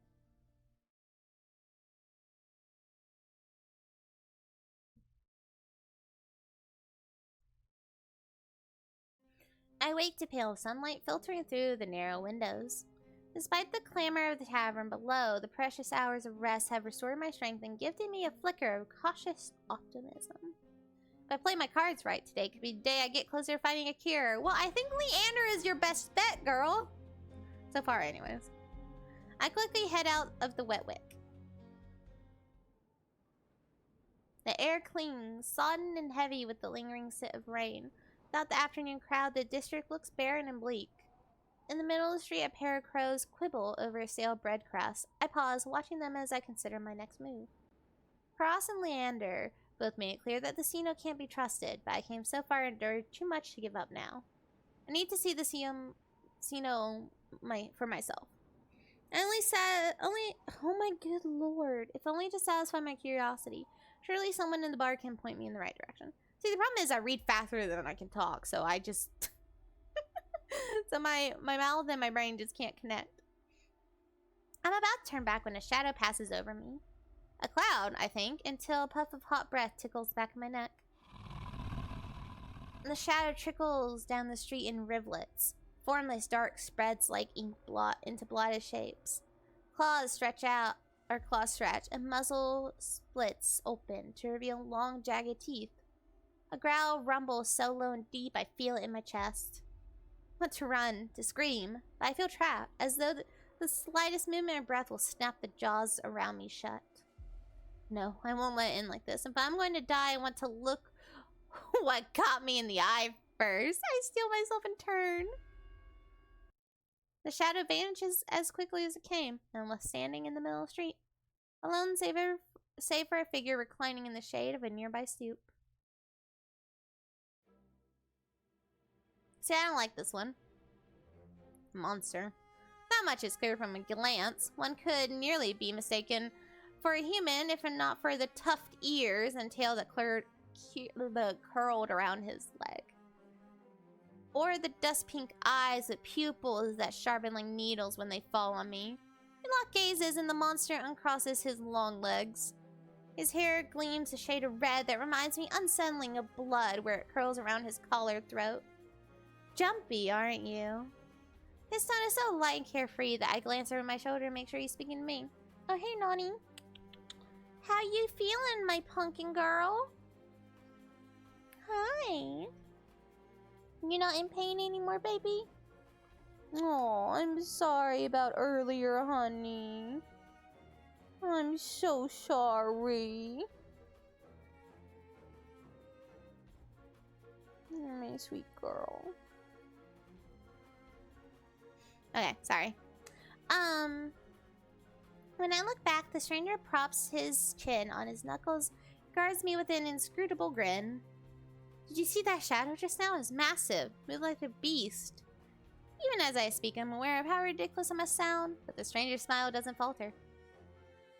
I wake to pale sunlight filtering through the narrow windows. Despite the clamor of the tavern below, the precious hours of rest have restored my strength and gifted me a flicker of cautious optimism. If I play my cards right today, could be the day I get closer to finding a cure. Well, I think Leander is your best bet, girl. So far, anyways. I quickly head out of the wet wick. The air clings, sodden and heavy with the lingering scent of rain. Without the afternoon crowd, the district looks barren and bleak. In the middle of the street, a pair of crows quibble over a stale bread crust. I pause, watching them as I consider my next move. Cross and Leander both made it clear that the Sino can't be trusted, but I came so far and endured too much to give up now. I need to see the Sino for myself. Oh my good lord, if only to satisfy my curiosity. Surely someone in the bar can point me in the right direction. See, the problem is I read faster than I can talk, so I just... so my mouth and my brain just can't connect. I'm about to turn back when a shadow passes over me. A cloud, I think, until a puff of hot breath tickles the back of my neck. The shadow trickles down the street in rivulets. Formless dark spreads like ink blot into blotted shapes. Claws stretch, and muzzle splits open to reveal long, jagged teeth. A growl rumbles so low and deep I feel it in my chest. I want to run, to scream, but I feel trapped, as though the slightest movement of breath will snap the jaws around me shut. No, I won't let it end like this. If I'm going to die, I want to look what got me in the eye first. I steel myself and turn. The shadow vanishes as quickly as it came, and I'm left standing in the middle of the street, alone save for a figure reclining in the shade of a nearby stoop. See, I don't like this one. Monster. Not much is clear from a glance. One could nearly be mistaken for a human, if not for the tufted ears and tail that curled around his leg. Or the dust pink eyes with pupils that sharpen like needles when they fall on me. He lock gazes and the monster uncrosses his long legs. His hair gleams a shade of red that reminds me unsettling of blood where it curls around his collared throat. Jumpy, aren't you? His tone is so light and carefree that I glance over my shoulder to make sure he's speaking to me. Oh, hey, Nani. How you feeling, my pumpkin girl? Hi. You're not in pain anymore, baby? Oh, I'm sorry about earlier, honey. I'm so sorry. My sweet girl. Okay, sorry. When I look back, the stranger props his chin on his knuckles, guards me with an inscrutable grin. Did you see that shadow just now? It was massive, moved like a beast. Even as I speak, I'm aware of how ridiculous I must sound, but the stranger's smile doesn't falter.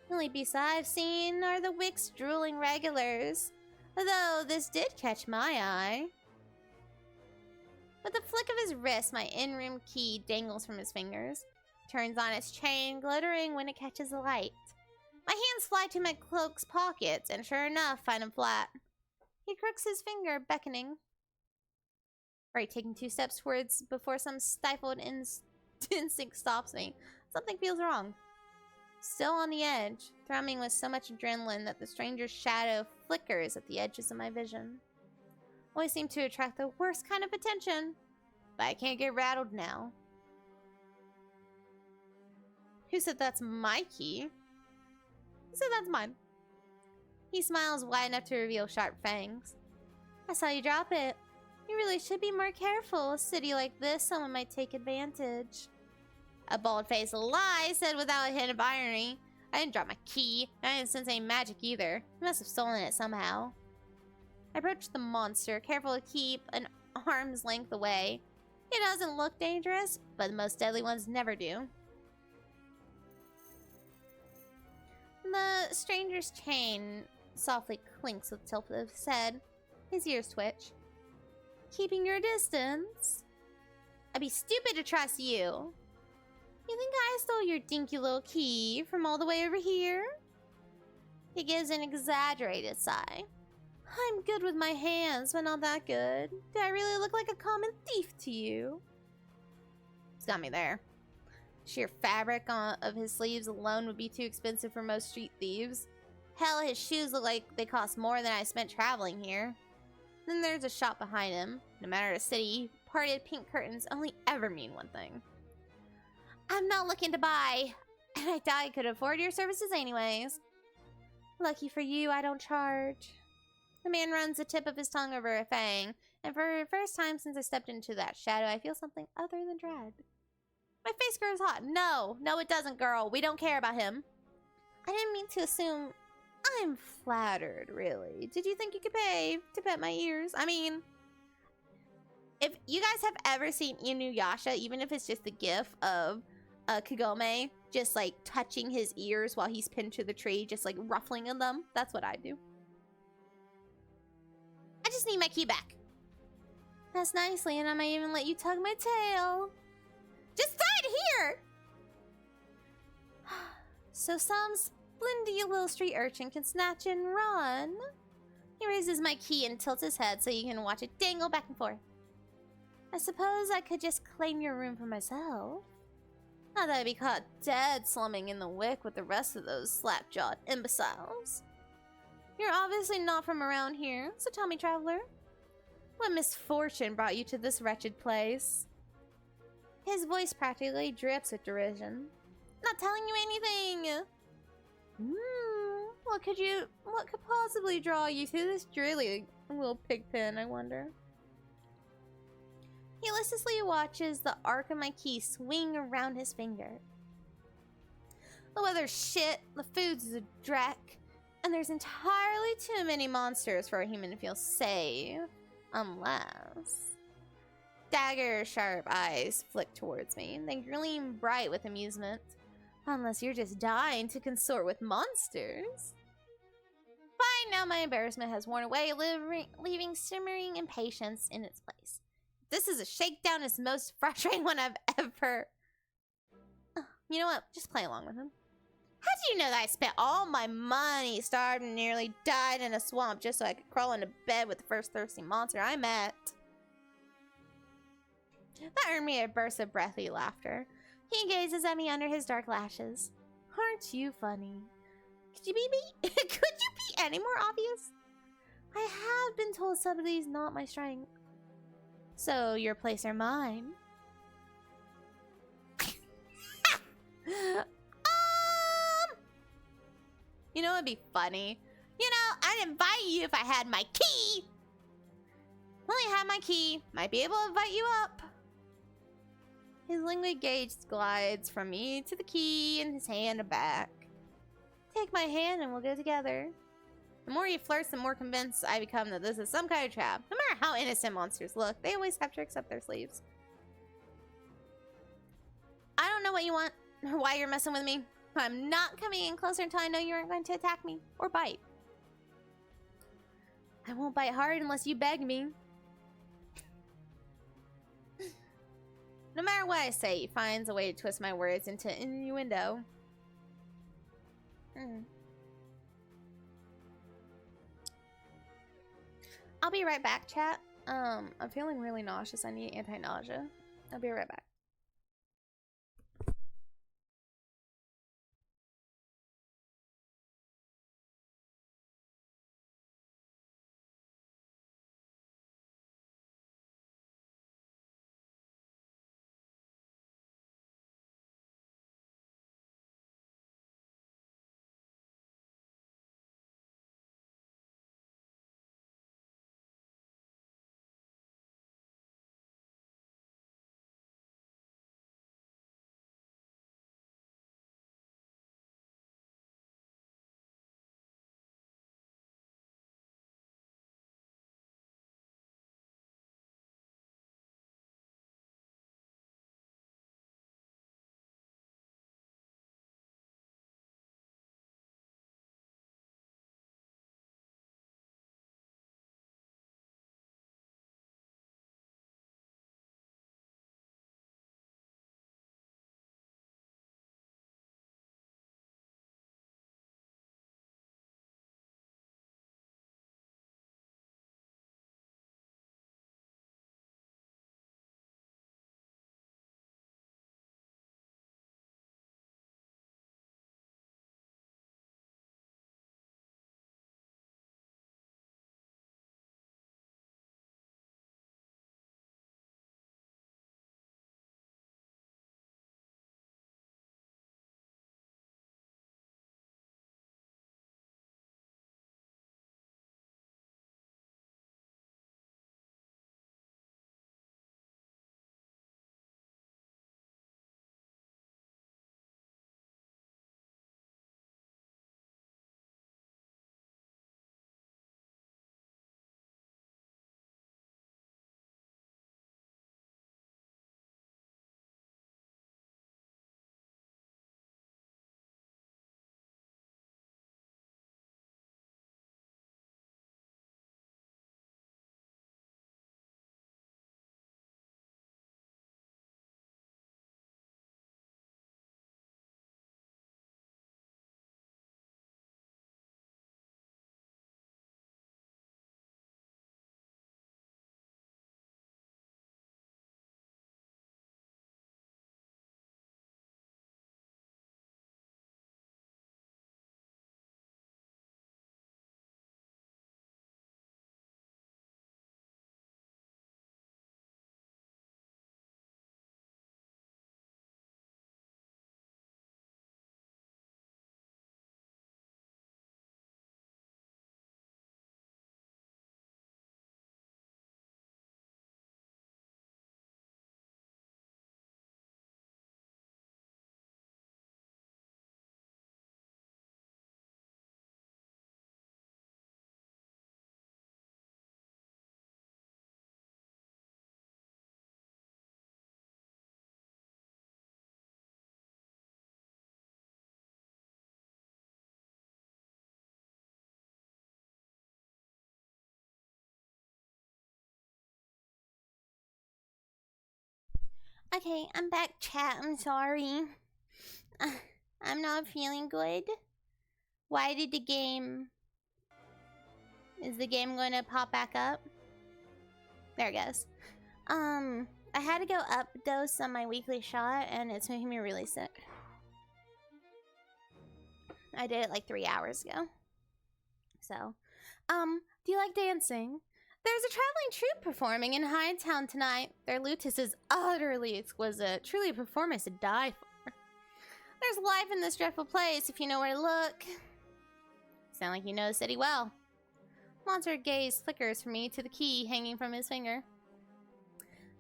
The only beasts I've seen are the Wicks drooling regulars, although this did catch my eye. With a flick of his wrist, my in-room key dangles from his fingers, turns on its chain, glittering when it catches the light. My hands fly to my cloak's pockets, and sure enough, find him flat. He crooks his finger, beckoning. Right, taking 2 steps towards before some stifled instinct stops me. Something feels wrong. Still on the edge, thrumming with so much adrenaline that the stranger's shadow flickers at the edges of my vision. Always seem to attract the worst kind of attention, but I can't get rattled now. Who said that's my key? Who said that's mine? He smiles wide enough to reveal sharp fangs. I saw you drop it. You really should be more careful. A city like this, someone might take advantage. A bald-faced lie said without a hint of irony. I didn't drop my key. I didn't sense any magic either. I must have stolen it somehow. I approached the monster, careful to keep an arm's length away. It doesn't look dangerous, but the most deadly ones never do. The stranger's chain softly clinks with tilt of his head. His ears twitch. Keeping your distance? I'd be stupid to trust you. You think I stole your dinky little key from all the way over here? He gives an exaggerated sigh. I'm good with my hands, but not that good. Do I really look like a common thief to you? He's got me there. Sheer fabric of his sleeves alone would be too expensive for most street thieves. Hell, his shoes look like they cost more than I spent traveling here. Then there's a shop behind him. No matter the city, parted pink curtains only ever mean one thing. I'm not looking to buy, and I doubt I could afford your services anyways. Lucky for you, I don't charge. The man runs the tip of his tongue over a fang, and for the first time since I stepped into that shadow, I feel something other than dread. My face grows hot. No, it doesn't, girl. We don't care about him. I didn't mean to assume. I'm flattered, really. Did you think you could pay to pet my ears? I mean, if you guys have ever seen Inuyasha, even if it's just the gif of Kagome just like touching his ears while he's pinned to the tree, just like ruffling in them, that's what I do. I just need my key back. That's nicely, and I might even let you tug my tail. Just throw it here! So some splendy little street urchin can snatch and run. He raises my key and tilts his head so you can watch it dangle back and forth. I suppose I could just claim your room for myself. Not that I'd be caught dead slumming in the wick with the rest of those slap-jawed imbeciles. You're obviously not from around here, so tell me, traveler, what misfortune brought you to this wretched place? His voice practically drips with derision. Not telling you anything! What could possibly draw you to this dreary little pig pen, I wonder? He listlessly watches the arc of my key swing around his finger. The weather's shit, the food's a dreck, and there's entirely too many monsters for a human to feel safe. Unless... Dagger-sharp eyes flick towards me, and they gleam bright with amusement. Unless you're just dying to consort with monsters. Fine, now my embarrassment has worn away, leaving simmering impatience in its place. This is a shakedown. It's the most frustrating one I've ever... You know what? Just play along with him. How do you know that I spent all my money, starved, and nearly died in a swamp just so I could crawl into bed with the first thirsty monster I met? That earned me a burst of breathy laughter. He gazes at me under his dark lashes. Aren't you funny? Could you be me? Could you be any more obvious? I have been told subtlety's not my strength. So your place or mine? You know it'd be funny. You know, I'd invite you if I had my key. Only have my key. Might be able to invite you up. His languid gaze glides from me to the key and his hand and back. Take my hand and we'll go together. The more he flirts, the more convinced I become that this is some kind of trap. No matter how innocent monsters look, they always have tricks up their sleeves. I don't know what you want or why you're messing with me, but I'm not coming in closer until I know you aren't going to attack me or bite. I won't bite hard unless you beg me. No matter what I say, he finds a way to twist my words into innuendo. I'll be right back, chat. I'm feeling really nauseous. I need anti-nausea. I'll be right back. Okay, I'm back, chat. I'm sorry. I'm not feeling good. Why did the game... Is the game going to pop back up? There it goes. I had to go up dose on my weekly shot, and it's making me really sick. I did it like 3 hours ago. So, do you like dancing? There's a traveling troupe performing in Hightown tonight. Their lutist is utterly exquisite, truly a performance to die for. There's life in this dreadful place if you know where to look. Sound like you know the city well. Monster gaze flickers from me to the key hanging from his finger.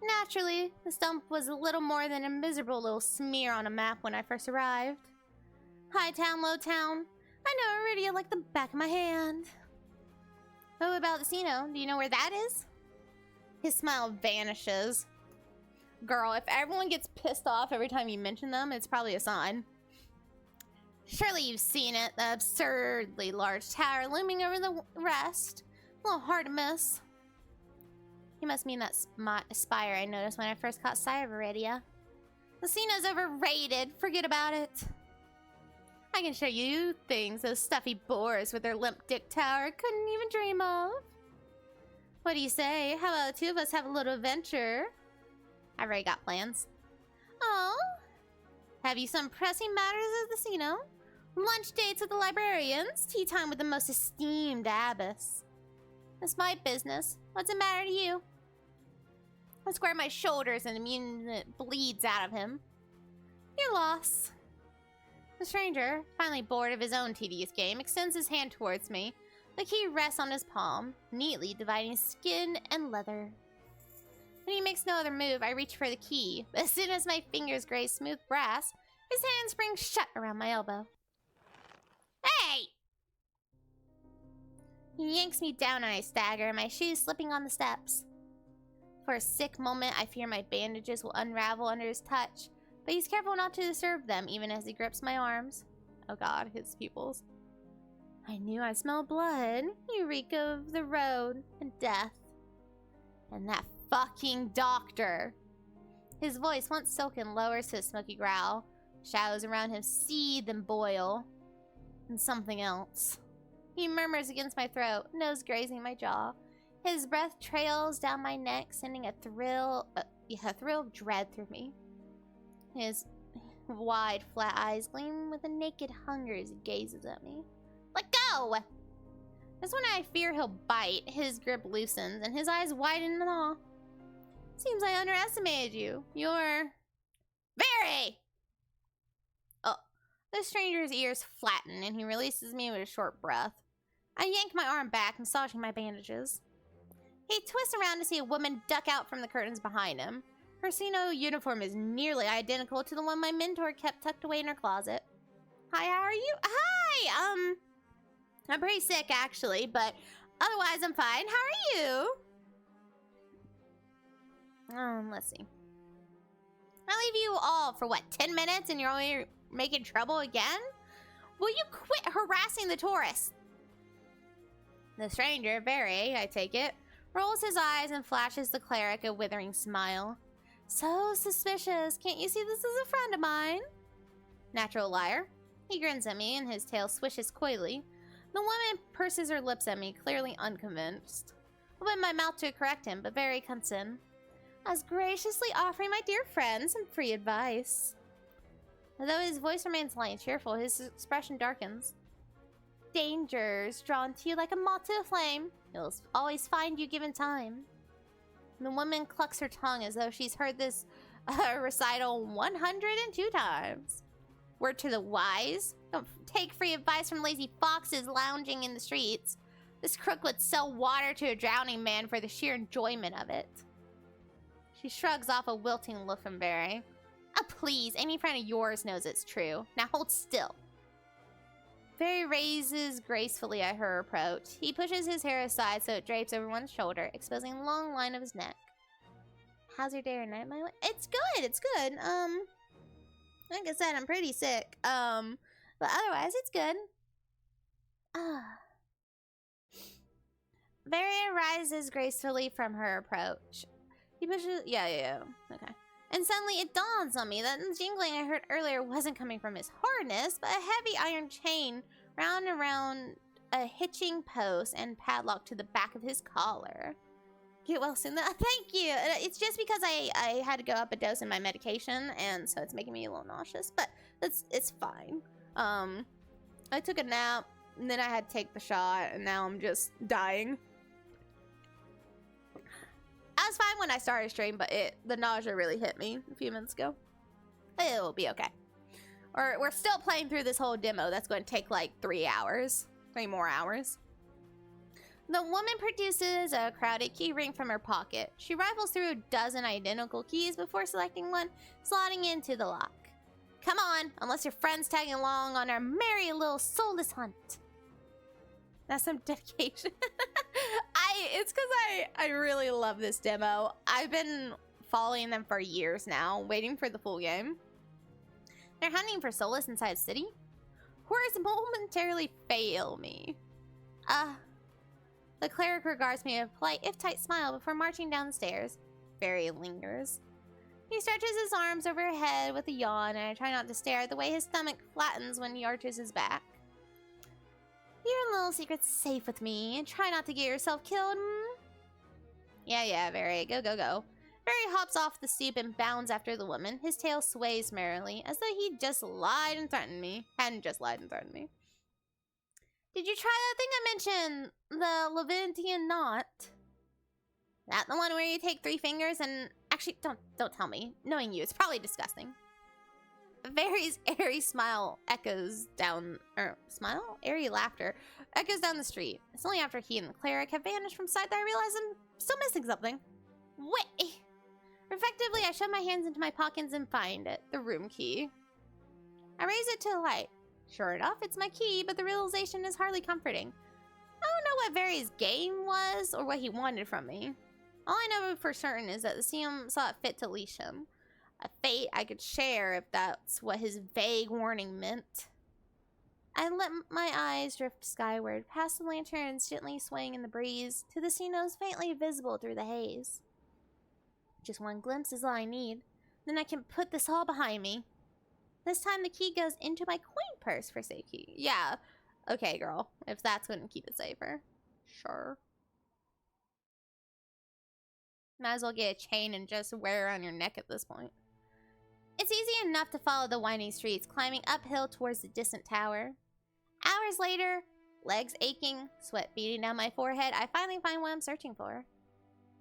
Naturally, the stump was a little more than a miserable little smear on a map when I first arrived. Hightown, Lowtown. I know Iridia like the back of my hand. Oh, about the casino. Do you know where that is? His smile vanishes. Girl, if everyone gets pissed off every time you mention them, it's probably a sign. Surely you've seen it, the absurdly large tower looming over the rest. A little hard to miss. You must mean that spire I noticed when I first caught sight of Iridia. The casino's overrated. Forget about it. I can show you things those stuffy bores with their limp dick tower couldn't even dream of. What do you say? How about the two of us have a little adventure? I've already got plans. Oh? Have you some pressing matters at the casino? Lunch dates with the librarians? Tea time with the most esteemed abbess? It's my business. What's the matter to you? I square my shoulders and the mutant bleeds out of him. Your loss. The stranger, finally bored of his own tedious game, extends his hand towards me. The key rests on his palm, neatly dividing skin and leather. When he makes no other move, I reach for the key, but as soon as my fingers graze smooth brass, his hand springs shut around my elbow. Hey! He yanks me down and I stagger, my shoes slipping on the steps. For a sick moment, I fear my bandages will unravel under his touch, but he's careful not to disturb them even as he grips my arms. Oh god, his pupils. I knew I smelled blood. You reek of the road and death. And that fucking doctor. His voice, once silken, lowers to a smoky growl. Shadows around him seethe and boil. And something else. He murmurs against my throat, nose grazing my jaw. His breath trails down my neck, sending a thrill of dread through me. His wide, flat eyes gleam with a naked hunger as he gazes at me. Let go! That's when I fear he'll bite. His grip loosens, and his eyes widen in awe. Seems I underestimated you. You're... very! Oh. The stranger's ears flatten, and he releases me with a short breath. I yank my arm back, massaging my bandages. He twists around to see a woman duck out from the curtains behind him. Her casino uniform is nearly identical to the one my mentor kept tucked away in her closet. Hi, how are you? Hi! I'm pretty sick, actually, but otherwise I'm fine. How are you? Let's see. I'll leave you all for, what, 10 minutes and you're only making trouble again? Will you quit harassing the tourists? The stranger, very, I take it, rolls his eyes and flashes the cleric a withering smile. So suspicious. Can't you see this is a friend of mine? Natural liar. He grins at me and his tail swishes coyly. The woman purses her lips at me, clearly unconvinced. I open my mouth to correct him, but Barry comes in. I was graciously offering my dear friend some free advice. Although his voice remains light and cheerful, his expression darkens. Dangers drawn to you like a moth to a flame. He'll always find you given time. The woman clucks her tongue as though she's heard this recital 102 times. Word to the wise, don't take free advice from lazy foxes lounging in the streets. This crook would sell water to a drowning man for the sheer enjoyment of it. She shrugs off a wilting look from Barry. Oh, please, any friend of yours knows it's true. Now hold still. Barry raises gracefully at her approach. He pushes his hair aside so it drapes over one shoulder, exposing a long line of his neck. How's your day or night, my way? It's good, it's good. Like I said, I'm pretty sick. But otherwise, it's good. Barry rises gracefully from her approach. He pushes... Yeah. Okay. And suddenly it dawns on me that the jingling I heard earlier wasn't coming from his harness, but a heavy iron chain round and round a hitching post and padlock to the back of his collar. Get well soon. Thank you. It's just because I had to go up a dose in my medication, and so it's making me a little nauseous, but it's fine. I took a nap, and then I had to take the shot, and now I'm just dying. I was fine when I started stream, but the nausea really hit me a few minutes ago. It'll be okay. Or we're still playing through this whole demo. That's going to take like 3 hours. 3 more hours. The woman produces a crowded key ring from her pocket. She rifles through a dozen identical keys before selecting one, slotting into the lock. Come on, unless your friend's tagging along on our merry little soulless hunt. That's some dedication. It's because I really love this demo. I've been following them for years now, waiting for the full game. They're hunting for solace inside a city. Horrors momentarily fail me. The cleric regards me with a polite, if tight smile before marching down the stairs. Barry lingers. He stretches his arms over her head with a yawn, and I try not to stare at the way his stomach flattens when he arches his back. Your little secret's safe with me, and try not to get yourself killed, Yeah, Barry, go. Barry hops off the stoop and bounds after the woman. His tail sways merrily, as though he just lied and threatened me. Hadn't just lied and threatened me. Did you try that thing I mentioned? The Levitian knot? That the one where you take 3 fingers and... Actually, don't tell me. Knowing you, it's probably disgusting. Barry's airy smile echoes down... Airy laughter echoes down the street. It's only after he and the cleric have vanished from sight that I realize I'm still missing something. Wait! Effectively, I shove my hands into my pockets and find it. The room key. I raise it to the light. Sure enough, it's my key, but the realization is hardly comforting. I don't know what Barry's game was or what he wanted from me. All I know for certain is that the CM saw it fit to leash him. A fate I could share if that's what his vague warning meant. I let my eyes drift skyward, past the lanterns gently swaying in the breeze, to the Cinos faintly visible through the haze. Just one glimpse is all I need. Then I can put this all behind me. This time the key goes into my coin purse for safety. Yeah, okay, girl. If that's going to keep it safer. Sure. Might as well get a chain and just wear it around your neck at this point. It's easy enough to follow the winding streets, climbing uphill towards the distant tower. Hours later, legs aching, sweat beating down my forehead, I finally find what I'm searching for.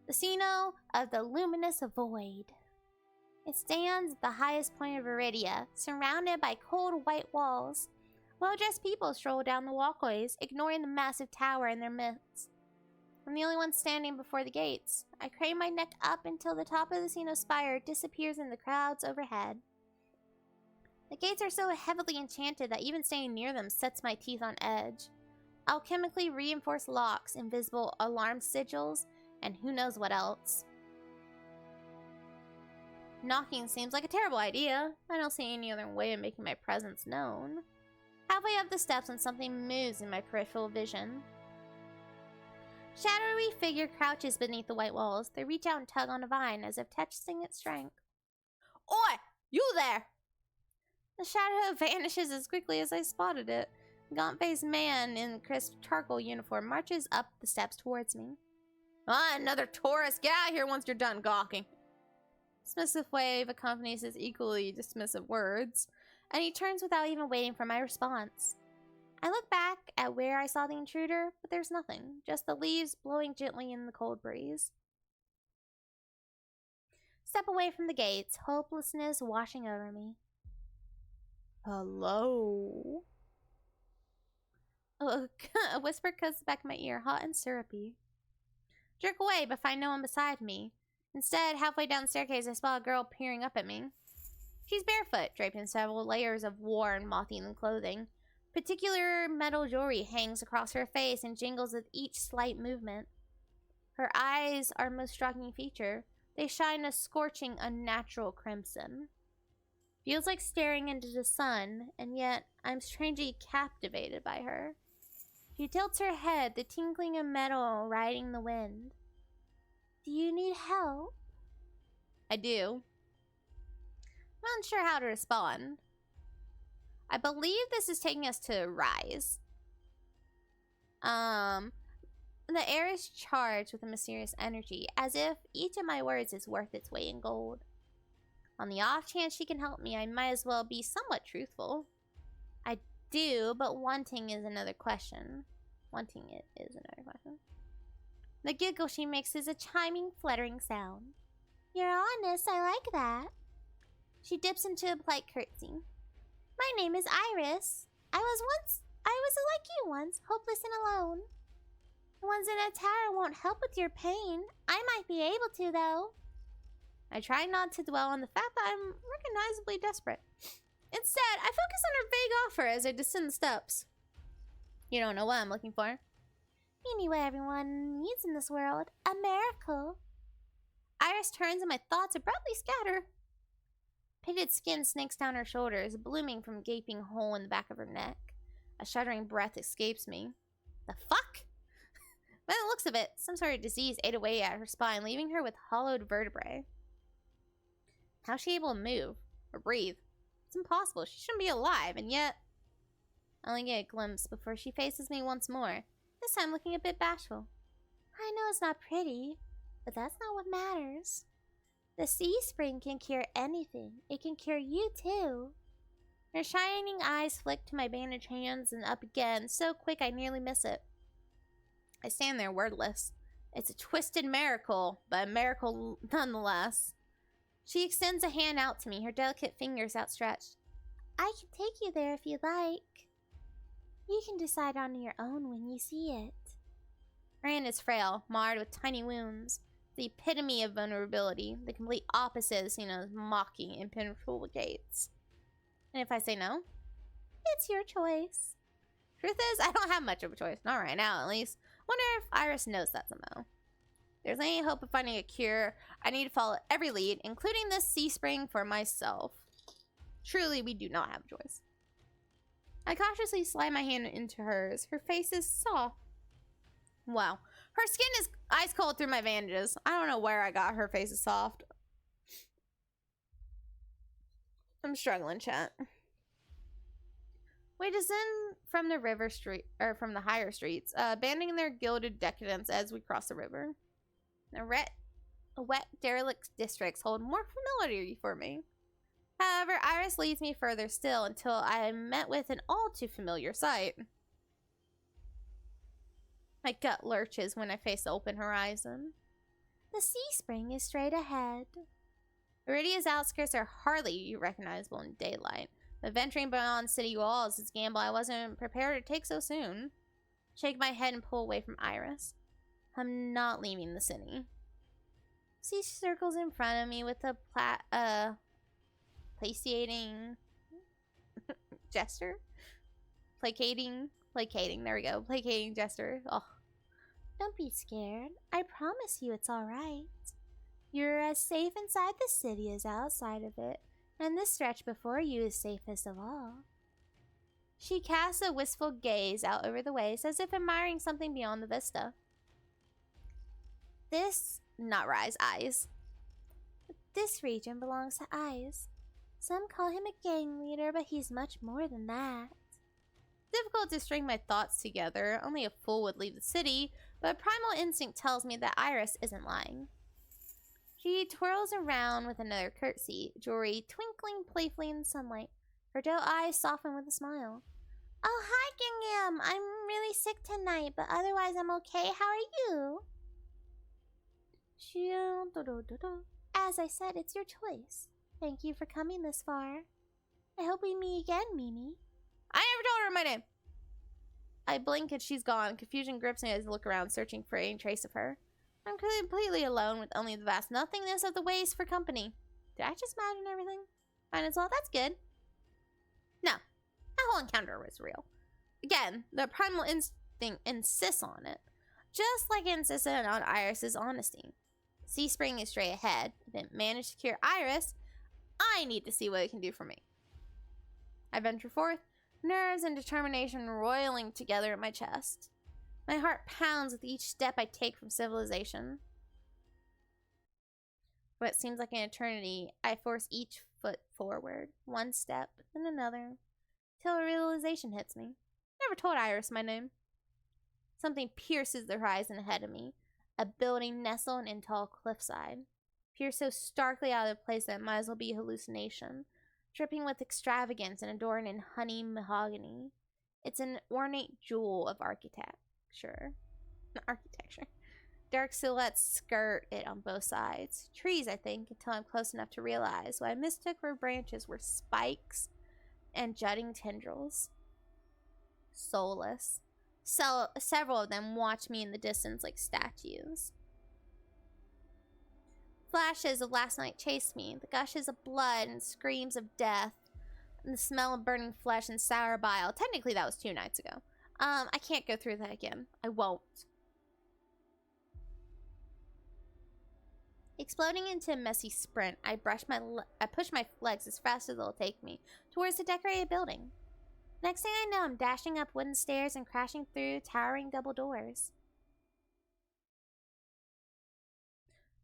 The Cino of the luminous void. It stands at the highest point of Iridia, surrounded by cold white walls. Well-dressed people stroll down the walkways, ignoring the massive tower in their midst. I'm the only one standing before the gates. I crane my neck up until the top of the Cino spire disappears in the crowds overhead. The gates are so heavily enchanted that even staying near them sets my teeth on edge. Alchemically reinforced locks, invisible alarm sigils, and who knows what else. Knocking seems like a terrible idea. I don't see any other way of making my presence known. Halfway up the steps when something moves in my peripheral vision. Shadowy figure crouches beneath the white walls. They reach out and tug on a vine as if testing its strength. Oi! You there! The shadow vanishes as quickly as I spotted it. A gaunt-faced man in crisp charcoal uniform marches up the steps towards me. Another tourist! Get out of here once you're done gawking! Dismissive wave accompanies his equally dismissive words, and he turns without even waiting for my response. I look back at where I saw the intruder, but there's nothing, just the leaves blowing gently in the cold breeze. Step away from the gates, hopelessness washing over me. Hello? A whisper comes back in my ear, hot and syrupy. Jerk away, but find no one beside me. Instead, halfway down the staircase, I spot a girl peering up at me. She's barefoot, draped in several layers of worn, moth-eaten clothing. Particular metal jewelry hangs across her face and jingles with each slight movement. Her eyes are a most striking feature. They shine a scorching, unnatural crimson. Feels like staring into the sun, and yet I'm strangely captivated by her. She tilts her head, the tinkling of metal riding the wind. Do you need help? I do. I'm unsure how to respond. I believe this is taking us to Rise. The air is charged with a mysterious energy, as if each of my words is worth its weight in gold. On the off chance she can help me, I might as well be somewhat truthful. I do, but wanting is another question. Wanting it is another question. The giggle she makes is a chiming, fluttering sound. You're honest, I like that. She dips into a polite curtsy. My name is Iris. I was like you once, hopeless and alone. The ones in a tower won't help with your pain. I might be able to, though. I try not to dwell on the fact that I'm recognizably desperate. Instead, I focus on her vague offer as I descend the steps. You don't know what I'm looking for. You need what everyone needs in this world. A miracle. Iris turns and my thoughts abruptly scatter. Pitted skin snakes down her shoulders, blooming from a gaping hole in the back of her neck. A shuddering breath escapes me. The fuck? By the looks of it, some sort of disease ate away at her spine, leaving her with hollowed vertebrae. How's she able to move? Or breathe? It's impossible. She shouldn't be alive, and yet... I only get a glimpse before she faces me once more, this time looking a bit bashful. I know it's not pretty, but that's not what matters. The sea spring can cure anything. It can cure you, too. Her shining eyes flick to my bandaged hands and up again, so quick I nearly miss it. I stand there wordless. It's a twisted miracle, but a miracle nonetheless. She extends a hand out to me, her delicate fingers outstretched. I can take you there if you like. You can decide on your own when you see it. Her hand is frail, marred with tiny wounds. The epitome of vulnerability, the complete opposite is seen as mocking, impenetrable gates. And if I say no, it's your choice. Truth is, I don't have much of a choice. Not right now, at least. Wonder if Iris knows that somehow. If there's any hope of finding a cure, I need to follow every lead, including this sea spring for myself. Truly, we do not have a choice. I cautiously slide my hand into hers. Her face is soft. Wow. Her skin is ice cold through my bandages. I don't know where I got her face is soft. I'm struggling, chat. We descend from the river street, or from the higher streets, abandoning their gilded decadence as we cross the river. The wet, derelict districts hold more familiarity for me. However, Iris leads me further still until I am met with an all too familiar sight. My gut lurches when I face the open horizon. The sea spring is straight ahead. Iridia's outskirts are hardly recognizable in daylight, but venturing beyond city walls is a gamble I wasn't prepared to take so soon. Shake my head and pull away from Iris. I'm not leaving the city. She circles in front of me with a placating gesture. Placating, there we go. Placating gesture. Oh. Don't be scared. I promise you it's alright. You're as safe inside the city as outside of it, and this stretch before you is safest of all. She casts a wistful gaze out over the waste as if admiring something beyond the vista. This region belongs to Eyes. Some call him a gang leader, but he's much more than that. Difficult to string my thoughts together. Only a fool would leave the city, but primal instinct tells me that Iris isn't lying. She twirls around with another curtsy, jewelry twinkling playfully in the sunlight. Her doe eyes soften with a smile. Oh, hi, Gingham. I'm really sick tonight, but otherwise I'm okay. How are you? As I said, it's your choice. Thank you for coming this far. I hope we meet again, Mimi. I never told her my name. I blink and she's gone. Confusion grips me as I look around, searching for any trace of her. I'm completely alone with only the vast nothingness of the waste for company. Did I just imagine everything? Fine as well, that's good. No, that whole encounter was real. Again, the primal instinct insists on it. Just like it insisted on Iris's honesty. Sea Spring is straight ahead. If it managed to cure Iris, I need to see what it can do for me. I venture forth, nerves and determination roiling together in my chest. My heart pounds with each step I take from civilization. For what seems like an eternity, I force each foot forward, one step, then another, till a realization hits me. I never told Iris my name. Something pierces the horizon ahead of me, a building nestled in tall cliffside, pierced so starkly out of place that it might as well be a hallucination, dripping with extravagance and adorned in honey mahogany. It's an ornate jewel of architecture. Not architecture. Dark silhouettes skirt it on both sides. Trees, I think, until I'm close enough to realize what I mistook for branches were spikes and jutting tendrils. Soulless. Several of them watch me in the distance like statues. Flashes of last night chased me. The gushes of blood and screams of death. And the smell of burning flesh and sour bile. Technically, that was 2 nights ago. I can't go through that again. I won't. Exploding into a messy sprint, I push my legs as fast as they'll take me towards the decorated building. Next thing I know, I'm dashing up wooden stairs and crashing through towering double doors.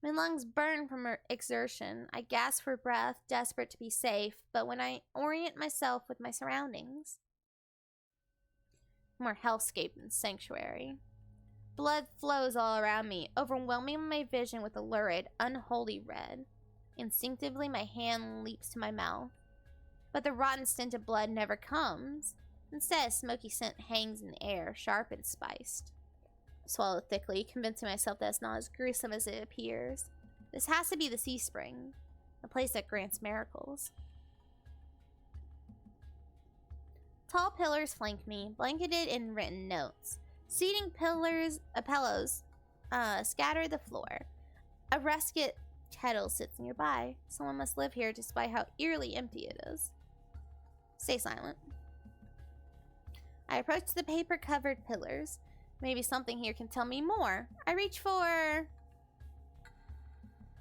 My lungs burn from exertion. I gasp for breath, desperate to be safe, but when I orient myself with my surroundings, more hellscape than sanctuary. Blood flows all around me, overwhelming my vision with a lurid, unholy red. Instinctively, my hand leaps to my mouth. But the rotten stench of blood never comes. Instead, a smoky scent hangs in the air, sharp and spiced. I swallow thickly, convincing myself that it's not as gruesome as it appears. This has to be the Sea Spring, a place that grants miracles. Tall pillars flank me, blanketed in written notes. Seating pillows scatter the floor. A rusket kettle sits nearby. Someone must live here despite how eerily empty it is. Stay silent. I approach the paper-covered pillars. Maybe something here can tell me more. I reach for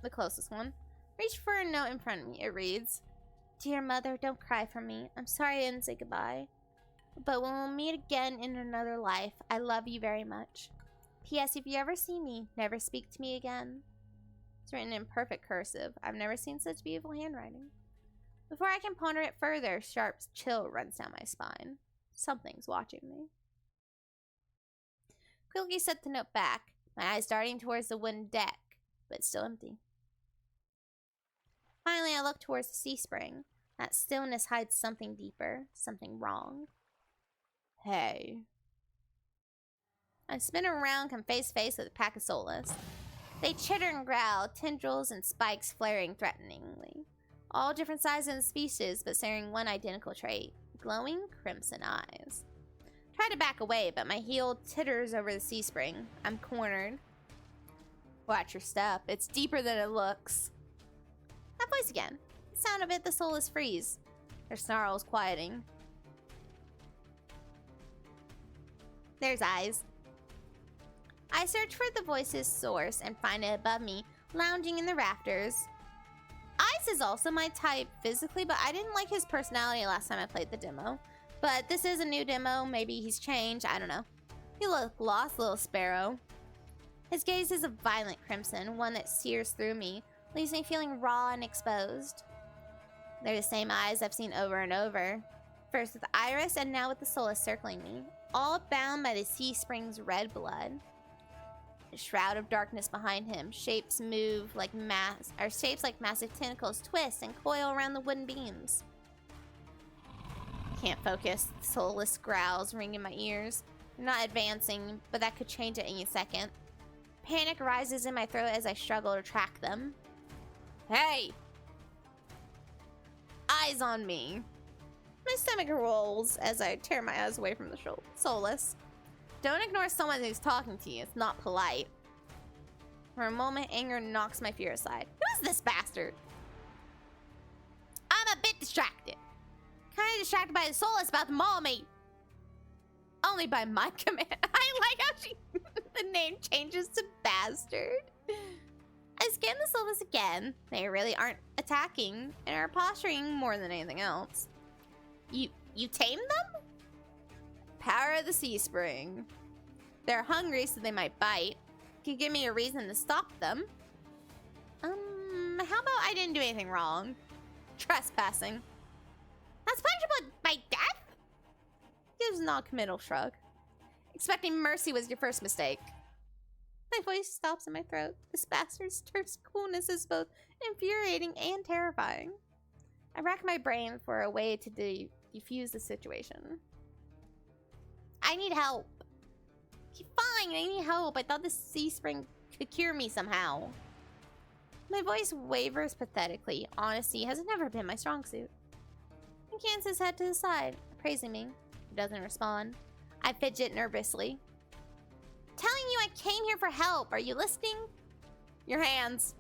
the closest one. Reach for a note in front of me. It reads, "Dear Mother, don't cry for me. I'm sorry I didn't say goodbye. But when we'll meet again in another life, I love you very much. P.S. If you ever see me, never speak to me again." It's written in perfect cursive. I've never seen such beautiful handwriting. Before I can ponder it further, sharp chill runs down my spine. Something's watching me. Quickly set the note back, my eyes darting towards the wooden deck, but still empty. Finally, I look towards the Sea Spring. That stillness hides something deeper, something wrong. Hey. I spin around, come face to face with a pack of soulless. They chitter and growl, tendrils and spikes flaring threateningly. All different sizes and species, but sharing one identical trait. Glowing crimson eyes. Try to back away, but my heel titters over the Sea Spring. I'm cornered. Watch your step. It's deeper than it looks. That voice again. The sound of it, the soulless freeze. Their snarls quieting. There's eyes. I search for the voice's source and find it above me, lounging in the rafters. Eyes is also my type physically, but I didn't like his personality last time I played the demo. But this is a new demo. Maybe he's changed. I don't know. You look lost, little sparrow. His gaze is a violent crimson, one that sears through me, leaves me feeling raw and exposed. They're the same eyes I've seen over and over. First with Iris and now with the soulless circling me. All bound by the Sea Spring's red blood. A shroud of darkness behind him. Shapes like massive tentacles twist and coil around the wooden beams. Can't focus. The soulless growls ring in my ears. They're not advancing, but that could change at any second. Panic rises in my throat as I struggle to track them. Hey! Eyes on me. My stomach rolls as I tear my eyes away from the soulless. Don't ignore someone who's talking to you. It's not polite. For a moment, anger knocks my fear aside. Who's this bastard? I'm a bit distracted. Kind of distracted by the soulless about to maul me. Only by my command. I like how the name changes to bastard. I scan the soulless again. They really aren't attacking and are posturing more than anything else. You tame them? Power of the Sea Spring. They're hungry, so they might bite. Could give me a reason to stop them. How about I didn't do anything wrong? Trespassing. That's punishable by death? Gives a non-committal shrug. Expecting mercy was your first mistake. My voice stops in my throat. This bastard's terse coolness is both infuriating and terrifying. I rack my brain for a way to defuse the situation. I need help. Fine, I need help. I thought this sea spring could cure me somehow. My voice wavers pathetically. Honesty has never been my strong suit. He cans his head to the side, praising me. He doesn't respond. I fidget nervously. Telling you I came here for help. Are you listening? Your hands.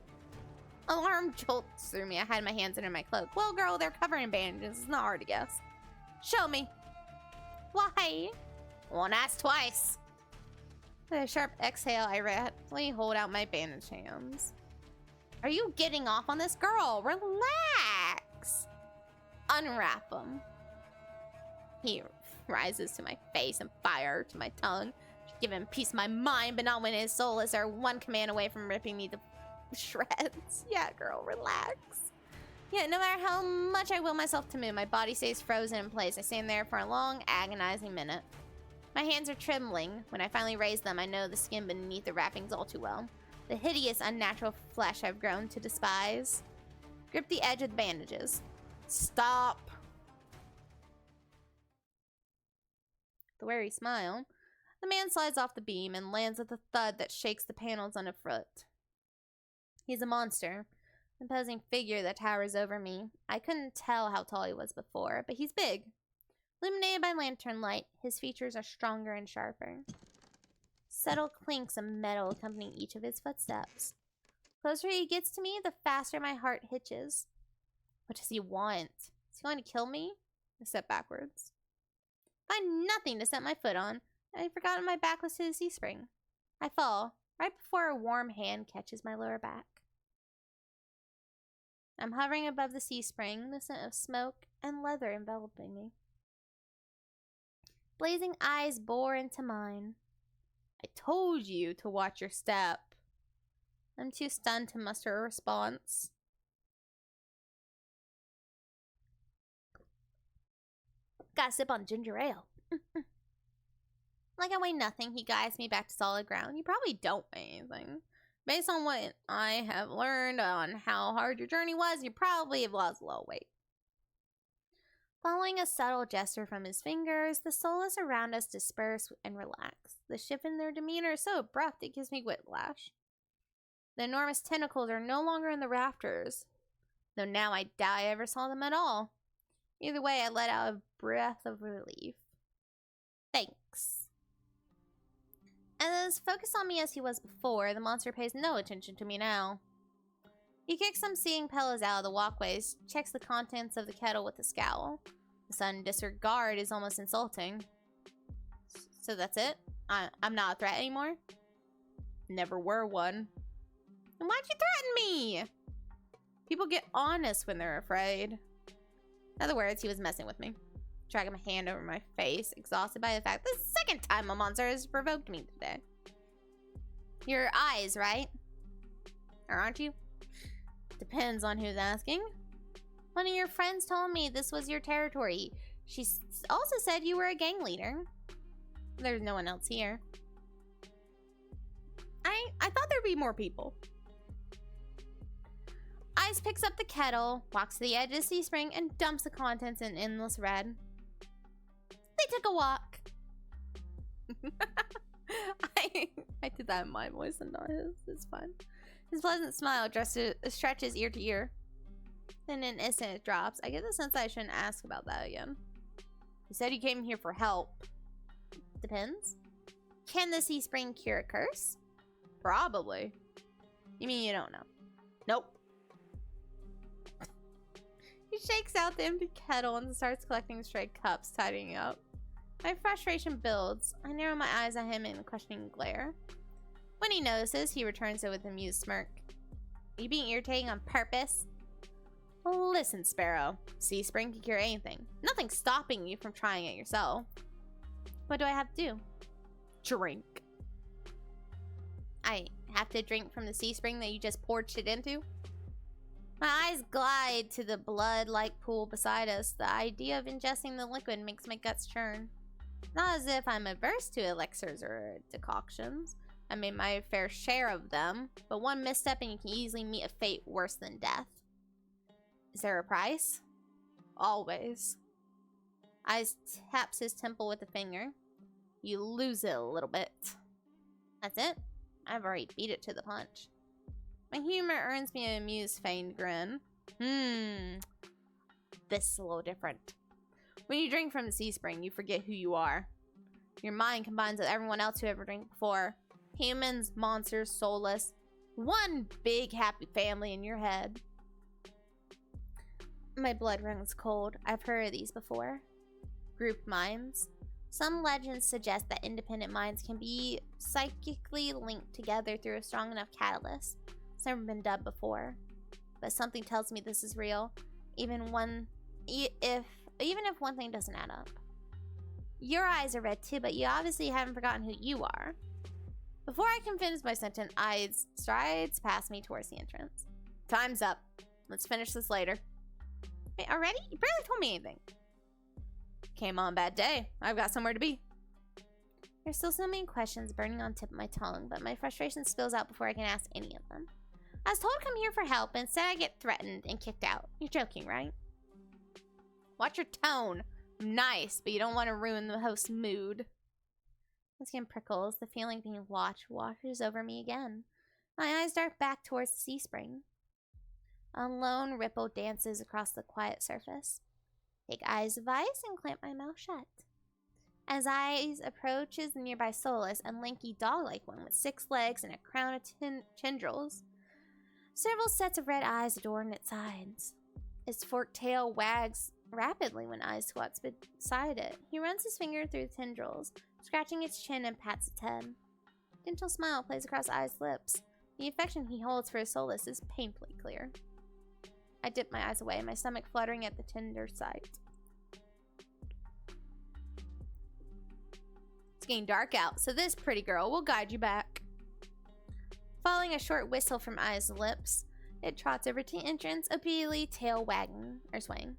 Alarm jolts through me. I hide my hands under my cloak. Well, girl, they're covered in bandages. It's not hard to guess. Show me. Why? Won't ask twice. With a sharp exhale, I rapidly hold out my bandaged hands. Are you getting off on this? Girl, relax. Unwrap them. He rises to my face and fire to my tongue. Give him peace of my mind, but not when his soul is there one command away from ripping me to shreds. Yeah, girl, relax. Yeah, no matter how much I will myself to move, my body stays frozen in place. I stand there for a long, agonizing minute. My hands are trembling. When I finally raise them, I know the skin beneath the wrappings all too well. The hideous, unnatural flesh I've grown to despise. Grip the edge of the bandages. Stop. The wary smile. The man slides off the beam and lands with a thud that shakes the panels underfoot. He's a monster. An imposing figure that towers over me. I couldn't tell how tall he was before, but he's big. Illuminated by lantern light, his features are stronger and sharper. Subtle clinks of metal accompany each of his footsteps. The closer he gets to me, the faster my heart hitches. What does he want? Is he going to kill me? I step backwards. Find nothing to set my foot on. I'd forgotten my back was to the sea spring. I fall, right before a warm hand catches my lower back. I'm hovering above the sea spring, the scent of smoke and leather enveloping me. Blazing eyes bore into mine. I told you to watch your step. I'm too stunned to muster a response. Gotta sip on ginger ale. Like I weigh nothing, he guides me back to solid ground. You probably don't weigh anything. Based on what I have learned on how hard your journey was, you probably have lost a little weight. Following a subtle gesture from his fingers, the soulless around us disperse and relax. The shift in their demeanor is so abrupt it gives me whiplash. The enormous tentacles are no longer in the rafters, though now I doubt I ever saw them at all. Either way, I let out a breath of relief. Thanks. And as focused on me as he was before, the monster pays no attention to me now. He kicks some seeing pillows out of the walkways, checks the contents of the kettle with a scowl. The sudden disregard is almost insulting. So that's it? I'm not a threat anymore? Never were one. Then why'd you threaten me? People get honest when they're afraid. In other words, he was messing with me. Dragging my hand over my face, exhausted by the fact this is the second time a monster has provoked me today. Your eyes, right? Or aren't you? Depends on who's asking. One of your friends told me this was your territory. She also said you were a gang leader. There's no one else here. I thought there'd be more people. Ice picks up the kettle, walks to the edge of the sea spring, and dumps the contents in endless red. They took a walk. I did that in my voice and not his. It's fun. His pleasant smile stretches ear to ear. In an instant it drops. I get the sense I shouldn't ask about that again. You said you came here for help. Depends. Can the sea spring cure a curse? Probably. You mean you don't know? Nope. He shakes out the empty kettle and starts collecting stray cups, tidying up. My frustration builds. I narrow my eyes at him in a questioning glare. When he notices, he returns it with an amused smirk. Are you being irritating on purpose? Listen, Sparrow. Sea spring can cure anything. Nothing's stopping you from trying it yourself. What do I have to do? Drink. I have to drink from the sea spring that you just poured shit into? My eyes glide to the blood-like pool beside us. The idea of ingesting the liquid makes my guts churn. Not as if I'm averse to elixirs or decoctions. I made my fair share of them, but one misstep and you can easily meet a fate worse than death. Is there a price? Always. Eyes taps his temple with a finger. you lose it a little bit. That's it. I've already beat it to the punch. My humor earns me an amused, feigned grin. This is a little different. When you drink from the sea spring, you forget who you are. Your mind combines with everyone else who ever drank before. Humans, monsters, soulless. One big happy family in your head. My blood runs cold. I've heard of these before. Group minds. Some legends suggest that independent minds can be psychically linked together through a strong enough catalyst. It's never been done before. But something tells me this is real. Even if one thing doesn't add up. Your eyes are red too, but you obviously haven't forgotten who you are. Before I can finish my sentence, Ides strides past me towards the entrance. Time's up. Let's finish this later. Wait, already? You barely told me anything. Came on a bad day. I've got somewhere to be. There's still so many questions burning on the tip of my tongue, but my frustration spills out before I can ask any of them. I was told to come here for help, and instead I get threatened and kicked out. You're joking, right? Watch your tone. I'm nice, but you don't want to ruin the host's mood. My skin prickles. The feeling of being watched washes over me again. My eyes dart back towards the sea spring. A lone ripple dances across the quiet surface. Take Eyes of Ice and clamp my mouth shut. As Eyes approaches the nearby soulless and lanky dog-like one with 6 legs and a crown of tendrils, several sets of red eyes adorn its sides. Its forked tail wags rapidly when Eyes squats beside it. He runs his finger through the tendrils, scratching its chin and pats its head. A gentle smile plays across Eyes' lips. The affection he holds for his soulless is painfully clear. I dip my eyes away, my stomach fluttering at the tender sight. It's getting dark out, so this pretty girl will guide you back. Following a short whistle from Eyes' lips, it trots over to the entrance, obediently tail wagging or swaying.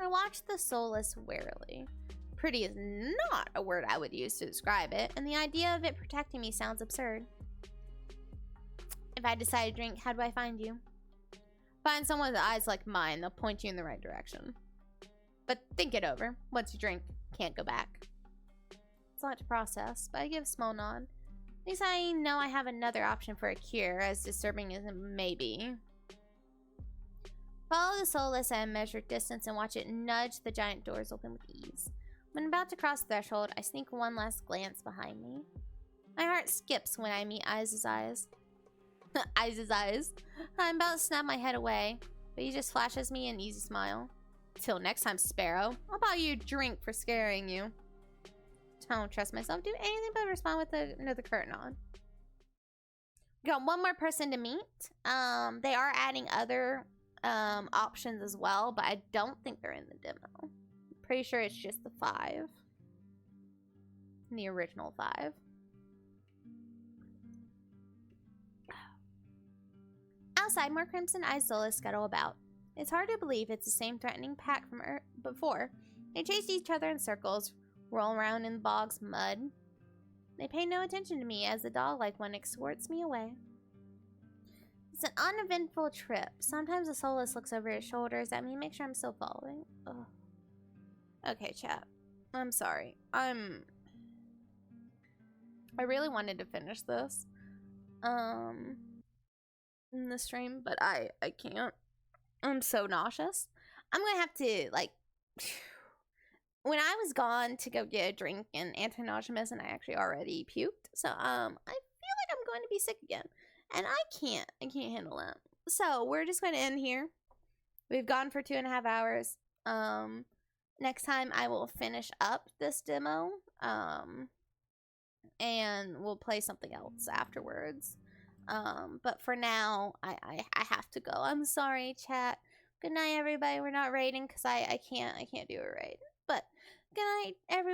I watch the soulless warily. Pretty is not a word I would use to describe it, and the idea of it protecting me sounds absurd. If I decide to drink, how do I find you? Find someone with eyes like mine, they'll point you in the right direction. But think it over. Once you drink, can't go back. It's a lot to process, but I give a small nod. At least I know I have another option for a cure, as disturbing as it may be. Follow the soulless at a measured distance and watch it nudge the giant doors open with ease. When about to cross the threshold, I sneak one last glance behind me. My heart skips when I meet Eyes' eyes. Eyes' eyes. I'm about to snap my head away, but he just flashes me an easy smile. Till next time, Sparrow. I'll buy you a drink for scaring you. I don't trust myself to do anything but respond with another curtain on. We got one more person to meet. They are adding other options as well, but I don't think they're in the demo. Pretty sure it's just the 5. The original 5. Outside, more crimson-eyed soulless scuttle about. It's hard to believe it's the same threatening pack from before. They chase each other in circles, roll around in the bog's mud. They pay no attention to me as the dog-like one escorts me away. It's an uneventful trip. Sometimes the soulless looks over his shoulders at me, make sure I'm still following. Ugh. Okay, chat. I'm sorry. I really wanted to finish this in the stream, but I can't. I'm so nauseous. I'm gonna have to, like, when I was gone to go get a drink and anti-nausea medicine, I actually already puked. So I feel like I'm going to be sick again, and I can't handle that. So we're just going to end here. We've gone for 2.5 hours. Next time I will finish up this demo, and we'll play something else afterwards. But for now, I have to go. I'm sorry, chat. Good night, everybody. We're not raiding because I can't do a raid. But good night, everyone.